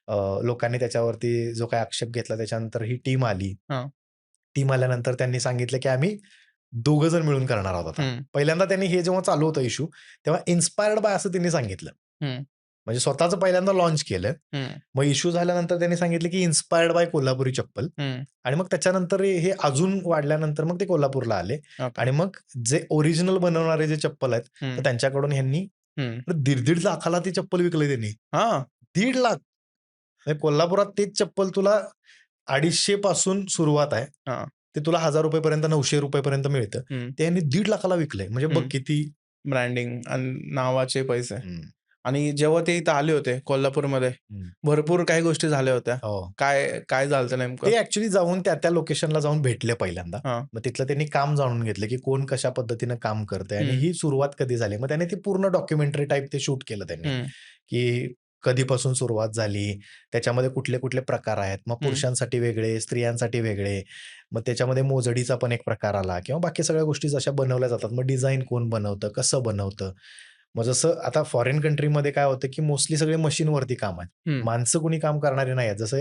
B: अ, लोकांनी त्याच्यावरती जो काही आक्षेप घेतला त्याच्यानंतर ही टीम आली.
A: हां.
B: टीम आल्यानंतर त्यांनी सांगितलं, की आम्ही दोघं जण मिळून करणार आहोत आता.
A: हं,
B: पहिल्यांदा त्यांनी हे जेव्हा चालू होतं इश्यू, तेव्हा इन्स्पायर्ड बाय असं त्यांनी सांगितलं.
A: हं,
B: म्हणजे स्वतःचं पहिल्यांदा लॉन्च केलं.
A: हं,
B: मग इश्यू झाल्यानंतर त्यांनी सांगितलं, की इन्स्पायर्ड बाय कोल्हापुरी चप्पल
A: हं.
B: आणि मग त्याच्यानंतर हे अजून वाढल्यानंतर मग ते कोल्हापूरला आले
A: ओके.
B: आणि मग जे ओरिजिनल बनवणारे जे चप्पल आहेत, तर
A: हं,
B: त्यांच्याकडून ह्यांनी
A: हं.
B: 1.5 लाखाला ती चप्पल विकली त्यांनी.
A: हां.
B: 1.5 लाख म्हणजे कोल्हापुरात तेच चप्पल तुला 250 पासून सुरुवात आहे.
A: हां.
B: ते तुला ₹1000 पर्यंत ₹900 पर्यंत मिळतं.
A: हं,
B: ते यांनी 1.5 लाखाला विकलंय. म्हणजे बघ
A: हं.
B: किती
A: ब्रँडिंग आणि नावाचे पैसे.
B: हं,
A: आणि जेव्हा ते इथं आले होते कोल्हापूरमध्ये,
B: हं.
A: भरपूर काही गोष्टी झाल्या होत्या.
B: हो.
A: काय काय झालं होतं नेमकं?
B: ते ॲक्चुअली जाऊन त्या लोकेशनला जाऊन भेटले पहिल्यांदा.
A: हां.
B: मग तिथलं त्यांनी काम जाणून घेतलं, की कोण कशा पद्धतीनं काम करतंय आणि
A: हं,
B: ही सुरुवात कधी झाली. मग त्याने ते पूर्ण डॉक्युमेंटरी टाइप ते शूट केलं त्यांनी,
A: हं,
B: की कधीपासून सुरुवात झाली, त्याच्यामध्ये कुठले-कुठले प्रकार आहेत. मग
A: हं,
B: पुरुषांसाठी वेगळे, स्त्रियांसाठी वेगळे. मग त्याच्यामध्ये मोजडीचा पण एक प्रकार आला किंवा बाकी सगळ्या गोष्टी जशा बनवल्या जातात. मग डिझाइन कोण बनवतं, कसं बनवतं. मग जसं आता फॉरेन कंट्रीमध्ये काय होतं, की मोस्टली सगळे मशीनवरती काम आहेत.
A: हं,
B: माणसं कुणी काम करणारी नाही आहेत. जसं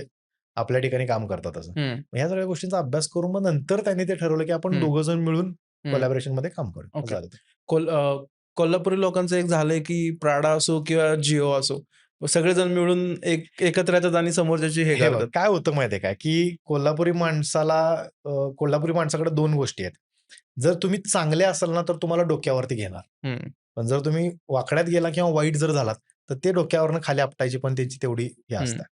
B: आपल्या ठिकाणी काम करतात तसं.
A: हं,
B: मग ह्या सगळ्या गोष्टींचा अभ्यास करून मग नंतर त्यांनी ते ठरवलं, की आपण
A: हं,
B: दोघं जण मिळून
A: हं.
B: कोलॅबोरेशनमध्ये काम करू. असं
A: ओके.
B: झालं ते.
A: कोल अ, कोल्हापुरी लोकांचं एक झालंय, की प्राडा असो किंवा जिओ असो, सगळेजण मिळून एकत्र येतात आणि समोरच्याची हे
B: हे बघ
A: करतात.
B: काय होतं माहिती आहे का, की कोल्हापुरी माणसाकडे 2 गोष्टी आहेत. जर तुम्ही चांगले असाल ना, तर तुम्हाला डोक्यावरती घेणार.
A: हं,
B: पण जर तुम्ही वाकड्यात गेला किंवा वाईट जर झालात, तर ते डोक्यावरनं खाली आपटायची पण त्यांची तेवढी हे
A: हं,
B: असते.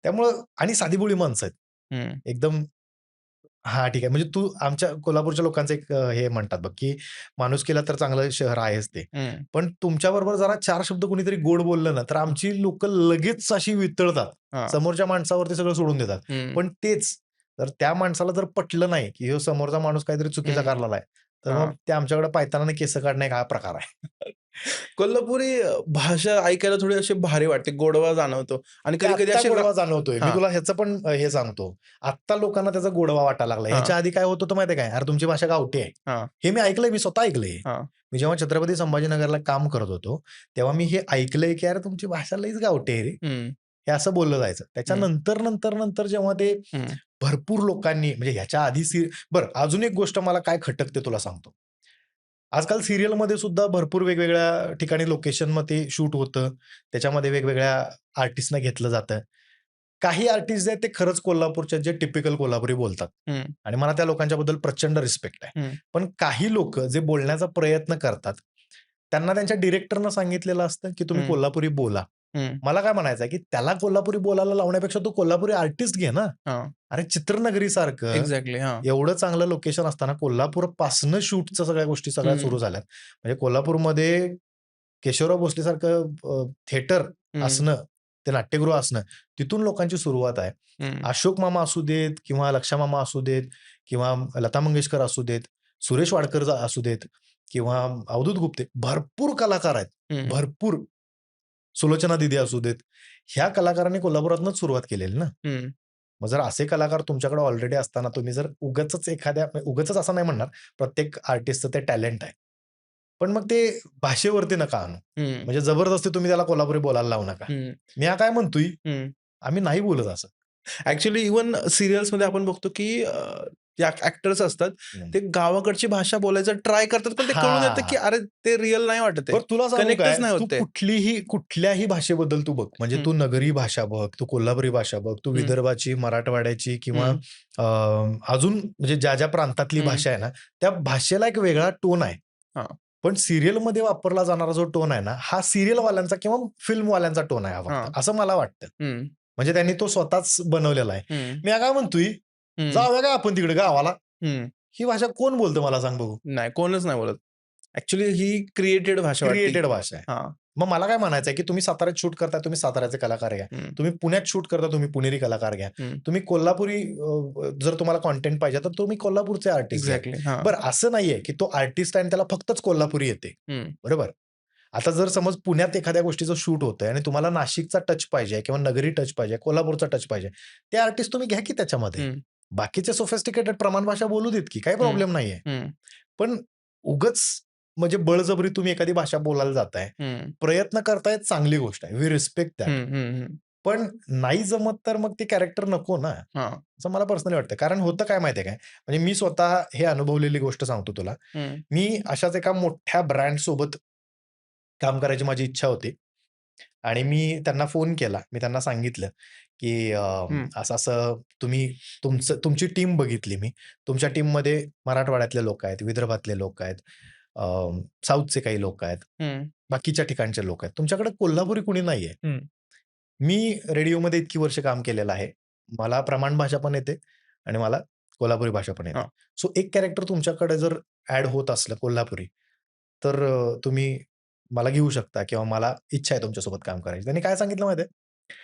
B: त्यामुळं आणि साधीभोळी माणसं आहेत.
A: हं,
B: एकदम हां, ठीक आहे. म्हणजे तू आमच्या कोल्हापूरच्या लोकांचं एक हे म्हणतात बघ, की माणूस केला तर चांगलं शहर आहेच ते.
A: हं.
B: पण तुमच्याबरोबर जरा 4 शब्द कोणीतरी गोड बोललं ना, तर आमची लोकं लगेच अशी वितळतात.
A: हां.
B: समोरच्या माणसावरती सगळं सोडून देतात.
A: हं.
B: पण तेच जर त्या माणसाला जर पटलं नाही, की ह्यो समोरचा माणूस काहीतरी चुकीचा
A: हं.
B: करलेला आहे, तर मग
A: हां.
B: ते आमच्याकडे पायतानाने केस काढणे हा प्रकार आहे.
A: कोल्हापुरी भाषा ऐकायला थोडी अशी भारी वाटते, गोडवा जाणवतो आणि
B: ते
A: कधी-कधी
B: आत्ता
A: अशी
B: गोडवा जाणवतोय. मी
A: हां,
B: तुला ह्याचं पण हे सांगतो. आत्ता लोकांना त्याचा गोडवा वाटायला लागला.
A: हां,
B: ह्याच्या आधी काय होत होतं माहिती आहे काय? "अरे तुमची भाषा गावठी आहे."
A: हां,
B: हे मी ऐकलंय, मी स्वतः ऐकलंय.
A: हां.
B: मी जेव्हा छत्रपती संभाजीनगरला काम करत होतो, तेव्हा मी हे ऐकलंय, की "यार तुमची भाषा लईच गावठी आहे रे."
A: हं,
B: हे असं बोललं जायचं.
A: हं,
B: त्याच्यानंतर, नंतर जेव्हा ते
A: हं,
B: भरपूर लोकांनी म्हणजे ह्याच्या आधी बरं अजून एक गोष्ट मला काय खटकते तुला सांगतो. आजकाल सीरियलमध्ये सुद्धा भरपूर वेगवेगळ्या ठिकाणी लोकेशनमध्ये शूट होतं. त्याच्यामध्ये वेगवेगळ्या आर्टिस्टना घेतलं जातं. काही आर्टिस्ट जे आहेत ते खरंच कोल्हापूरचे जे टिपिकल कोल्हापुरी बोलतात
A: हं,
B: आणि मला त्या लोकांच्याबद्दल प्रचंड रिस्पेक्ट आहे.
A: हं,
B: पण काही लोकं जे बोलण्याचा प्रयत्न करतात, त्यांना त्यांच्या डिरेक्टरनं सांगितलेलं असतं, की तुम्ही
A: हं,
B: कोल्हापुरी बोला.
A: हं.
B: मला काय म्हणायचं आहे, की त्याला कोल्हापुरी बोलायला लावण्यापेक्षा तू कोल्हापुरी आर्टिस्ट घे ना.
A: हां.
B: अरे चित्रनगरीसारखं
A: एक्झॅक्टली. हां.
B: एवढं चांगलं लोकेशन असताना कोल्हापूरपासनं शूटच्या सगळ्या गोष्टी सगळ्या
A: हं,
B: सुरू झाल्यात. म्हणजे कोल्हापूरमध्ये केशवराव भोसलेसारखं थिएटर
A: हं,
B: असणं, ते नाट्यगृह असणं, तिथून लोकांची सुरुवात आहे.
A: हं,
B: अशोक मामा असू देत किंवा लक्षा मामा असू देत किंवा लता मंगेशकर असू देत, सुरेश वाडकर असू देत किंवा अवधूत गुप्ते, भरपूर कलाकार आहेत.
A: हं,
B: भरपूर. सुलोचना दीदी असू देत. ह्या कलाकारांनी कोल्हापुरातनंच सुरुवात केलेली ना.
A: हं,
B: मग जर असे कलाकार तुमच्याकडे ऑलरेडी असताना तुम्ही जर उगाचच एखाद्या उगाचच असं नाही म्हणणार, प्रत्येक आर्टिस्टचं ते टॅलेंट आहे. पण मग ते भाषेवरती नका आणू.
A: हं,
B: म्हणजे जबरदस्ती तुम्ही त्याला कोल्हापुरी बोलायला लावू नका.
A: हं,
B: मी हा काय म्हणतोय,
A: हं.
B: आम्ही नाही बोलत असं.
A: ॲक्चुअली इव्हन सीरियल्समध्ये आपण बघतो, की जे ॲक्टर्स असतात,
B: हं.
A: ते गावाकडची भाषा बोलायचा ट्राय करतात, पण ते कळून येतं, की
B: हां.
A: अरे ते रिअल नाही वाटत आहे.
B: बरं तुला सांगू
A: कनेक्टच
B: काय,
A: नाही होत
B: तू
A: ते.
B: कुठल्याही भाषेबद्दल तू बघ. म्हणजे
A: हं,
B: तू नगरी भाषा बघ, तू कोल्हापुरी भाषा बघ, तू
A: हं,
B: विदर्भाची, मराठवाड्याची किंवा
A: हं,
B: अजून म्हणजे ज्या प्रांतातली
A: हं.
B: भाषा आहे ना, त्या भाषेला एक वेगळा टोन आहे.
A: हां,
B: पण सीरियलमध्ये वापरला जाणारा जो टोन आहे ना, हा सीरियलवाल्यांचा किंवा फिल्मवाल्यांचा टोन आहे हा फक्त,
A: हां.
B: असं मला वाटतं.
A: हं,
B: म्हणजे त्यांनी तो स्वतःच बनवलेला आहे.
A: हं,
B: मी काय म्हणतोय,
A: हं,
B: जाऊया का आपण तिकडे गावाला?
A: हं.
B: ही भाषा कोण बोलतं मला सांग बघू?
A: नाही, कोणच नाही बोलत. ॲक्चुअली ही क्रिएटेड भाषा वाटते.
B: क्रिएटेड भाषा आहे.
A: हां.
B: मग मला काय म्हणायचं आहे, की तुम्ही साताऱ्यात शूट करताय, तुम्ही साताऱ्याचे कलाकार घ्या.
A: हं,
B: तुम्ही पुण्यात शूट करता, तुम्ही पुणेरी कलाकार घ्या.
A: हं.
B: तुम्ही कोल्हापुरी जर तुम्हाला कंटेंट पाहिजे, तर तुम्ही कोल्हापूरचे आर्टिस्ट घ्या.
A: एक्झॅक्टली. हां.
B: बरं असं नाहीये, की तो आर्टिस्ट आहे आणि त्याला फक्तच कोल्हापुरी येते.
A: हं,
B: बरोबर? आता जर समज पुण्यात एखाद्या गोष्टीचं शूट होतंय आणि तुम्हाला नाशिकचा टच पाहिजे किंवा नगरी टच पाहिजे, कोल्हापूरचा टच पाहिजे. ते आर्टिस्ट तुम्ही घ्या की त्याच्यामध्ये.
A: हं,
B: बाकीचे सोफिस्टिकेटेड प्रमाण भाषा बोलू देत की काही
A: हं,
B: प्रॉब्लेम नाहीये.
A: हं,
B: पण उगाच म्हणजे बळजबरी तुम्ही एखादी भाषा बोलायला जाताय.
A: हं,
B: प्रयत्न करताय चांगली गोष्ट आहे. We respect that.
A: हं, हं, हं.
B: पण नाही जमत तर मग ते कॅरेक्टर नको ना,
A: हां.
B: असं मला पर्सनली वाटतं. कारण होतं काय माहिती काय, म्हणजे मी स्वतः हे अनुभवलेली गोष्ट सांगतो तुला.
A: हं,
B: मी अशाच एका मोठ्या ब्रँडसोबत काम करायची माझी इच्छा होती आणि मी त्यांना फोन केला. मी त्यांना सांगितलं, की
A: हं,
B: असं-असं तुमची टीम बघितली मी. तुमच्या टीममध्ये मराठवाड्यातले लोकं आहेत, विदर्भातले लोकं आहेत, अ, साऊथचे काही लोकं आहेत,
A: हं,
B: बाकीच्या ठिकाणचे लोकं आहेत. तुमच्याकडे कोल्हापुरी कुणी नाहीये.
A: हं.
B: मी रेडिओमध्ये इतकी वर्ष काम केलेलं आहे. मला प्रमाण भाषा पण येते आणि मला कोल्हापुरी भाषा पण येते.
A: हां.
B: सो एक कॅरेक्टर तुमच्याकडे जर ॲड होत असलं कोल्हापुरी, तर तुम्ही मला घेऊ शकता किंवा मला इच्छा आहे तुमच्यासोबत काम करायची. त्यांनी काय सांगितलं माहिती आहे?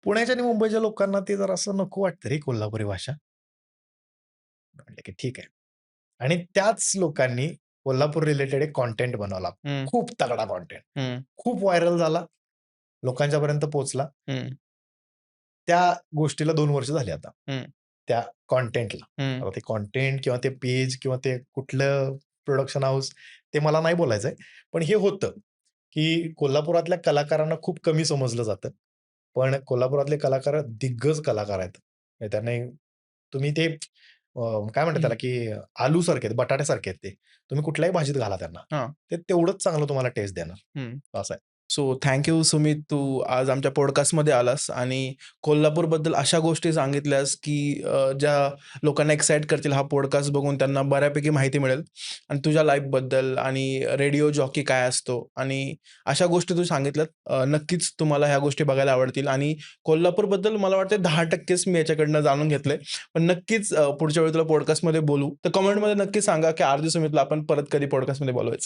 B: पुण्याच्या आणि मुंबईच्या लोकांना ते जरासं नको वाटतं रे कोल्हापुरी भाषा. म्हटलं की ठीक आहे. आणि त्याच लोकांनी कोल्हापूर रिलेटेड एक कंटेंट बनवला.
A: हं,
B: खूप तगडा कंटेंट.
A: हं,
B: खूप व्हायरल झाला. लोकांच्यापर्यंत पोहोचला.
A: हं,
B: त्या गोष्टीला 2 वर्ष झाली आता.
A: हं,
B: त्या कंटेंटला.
A: हं,
B: आता ते कंटेंट किंवा ते पेज किंवा ते कुठलं प्रोडक्शन हाऊस ते मला नाही बोलायचंय. पण हे होतं, की कोल्हापुरातल्या कलाकारांना खूप कमी समजलं जातं. पण कोल्हापुरातले कलाकार दिग्गज कलाकार आहेत. म्हणजे त्यांनी तुम्ही ते काय म्हणतात
A: हं.
B: त्याला, की आलूसारखे आहेत, बटाट्यासारखे आहेत ते. तुम्ही कुठल्याही भाजीत घाला त्यांना.
A: हां.
B: ते तेवढंच चांगलं तुम्हाला टेस्ट देणार.
A: हं.
B: असं आहे.
A: सो थँक यू सुमित, तू आज आमच्या पॉडकास्टमध्ये आलास आणि कोल्हापूरबद्दल अशा गोष्टी सांगितल्यास, की ज्या लोकांना एक्साईट करतील हा पॉडकास्ट बघून त्यांना बऱ्यापैकी माहिती मिळेल आणि तुझ्या लाईफबद्दल आणि रेडिओ जॉकी काय असतो आणि अशा गोष्टी तू सांगितल्यात. नक्कीच तुम्हाला ह्या गोष्टी बघायला आवडतील आणि कोल्हापूरबद्दल मला वाटतं 10%च मी याच्याकडनं जाणून घेतलंय. पण नक्कीच पुढच्या वेळी तुला पॉडकास्टमध्ये बोलू. तर कमेंटमध्ये नक्की सांगा, की आरजे सुमितला आपण परत कधी पॉडकास्टमध्ये बोलवायचं.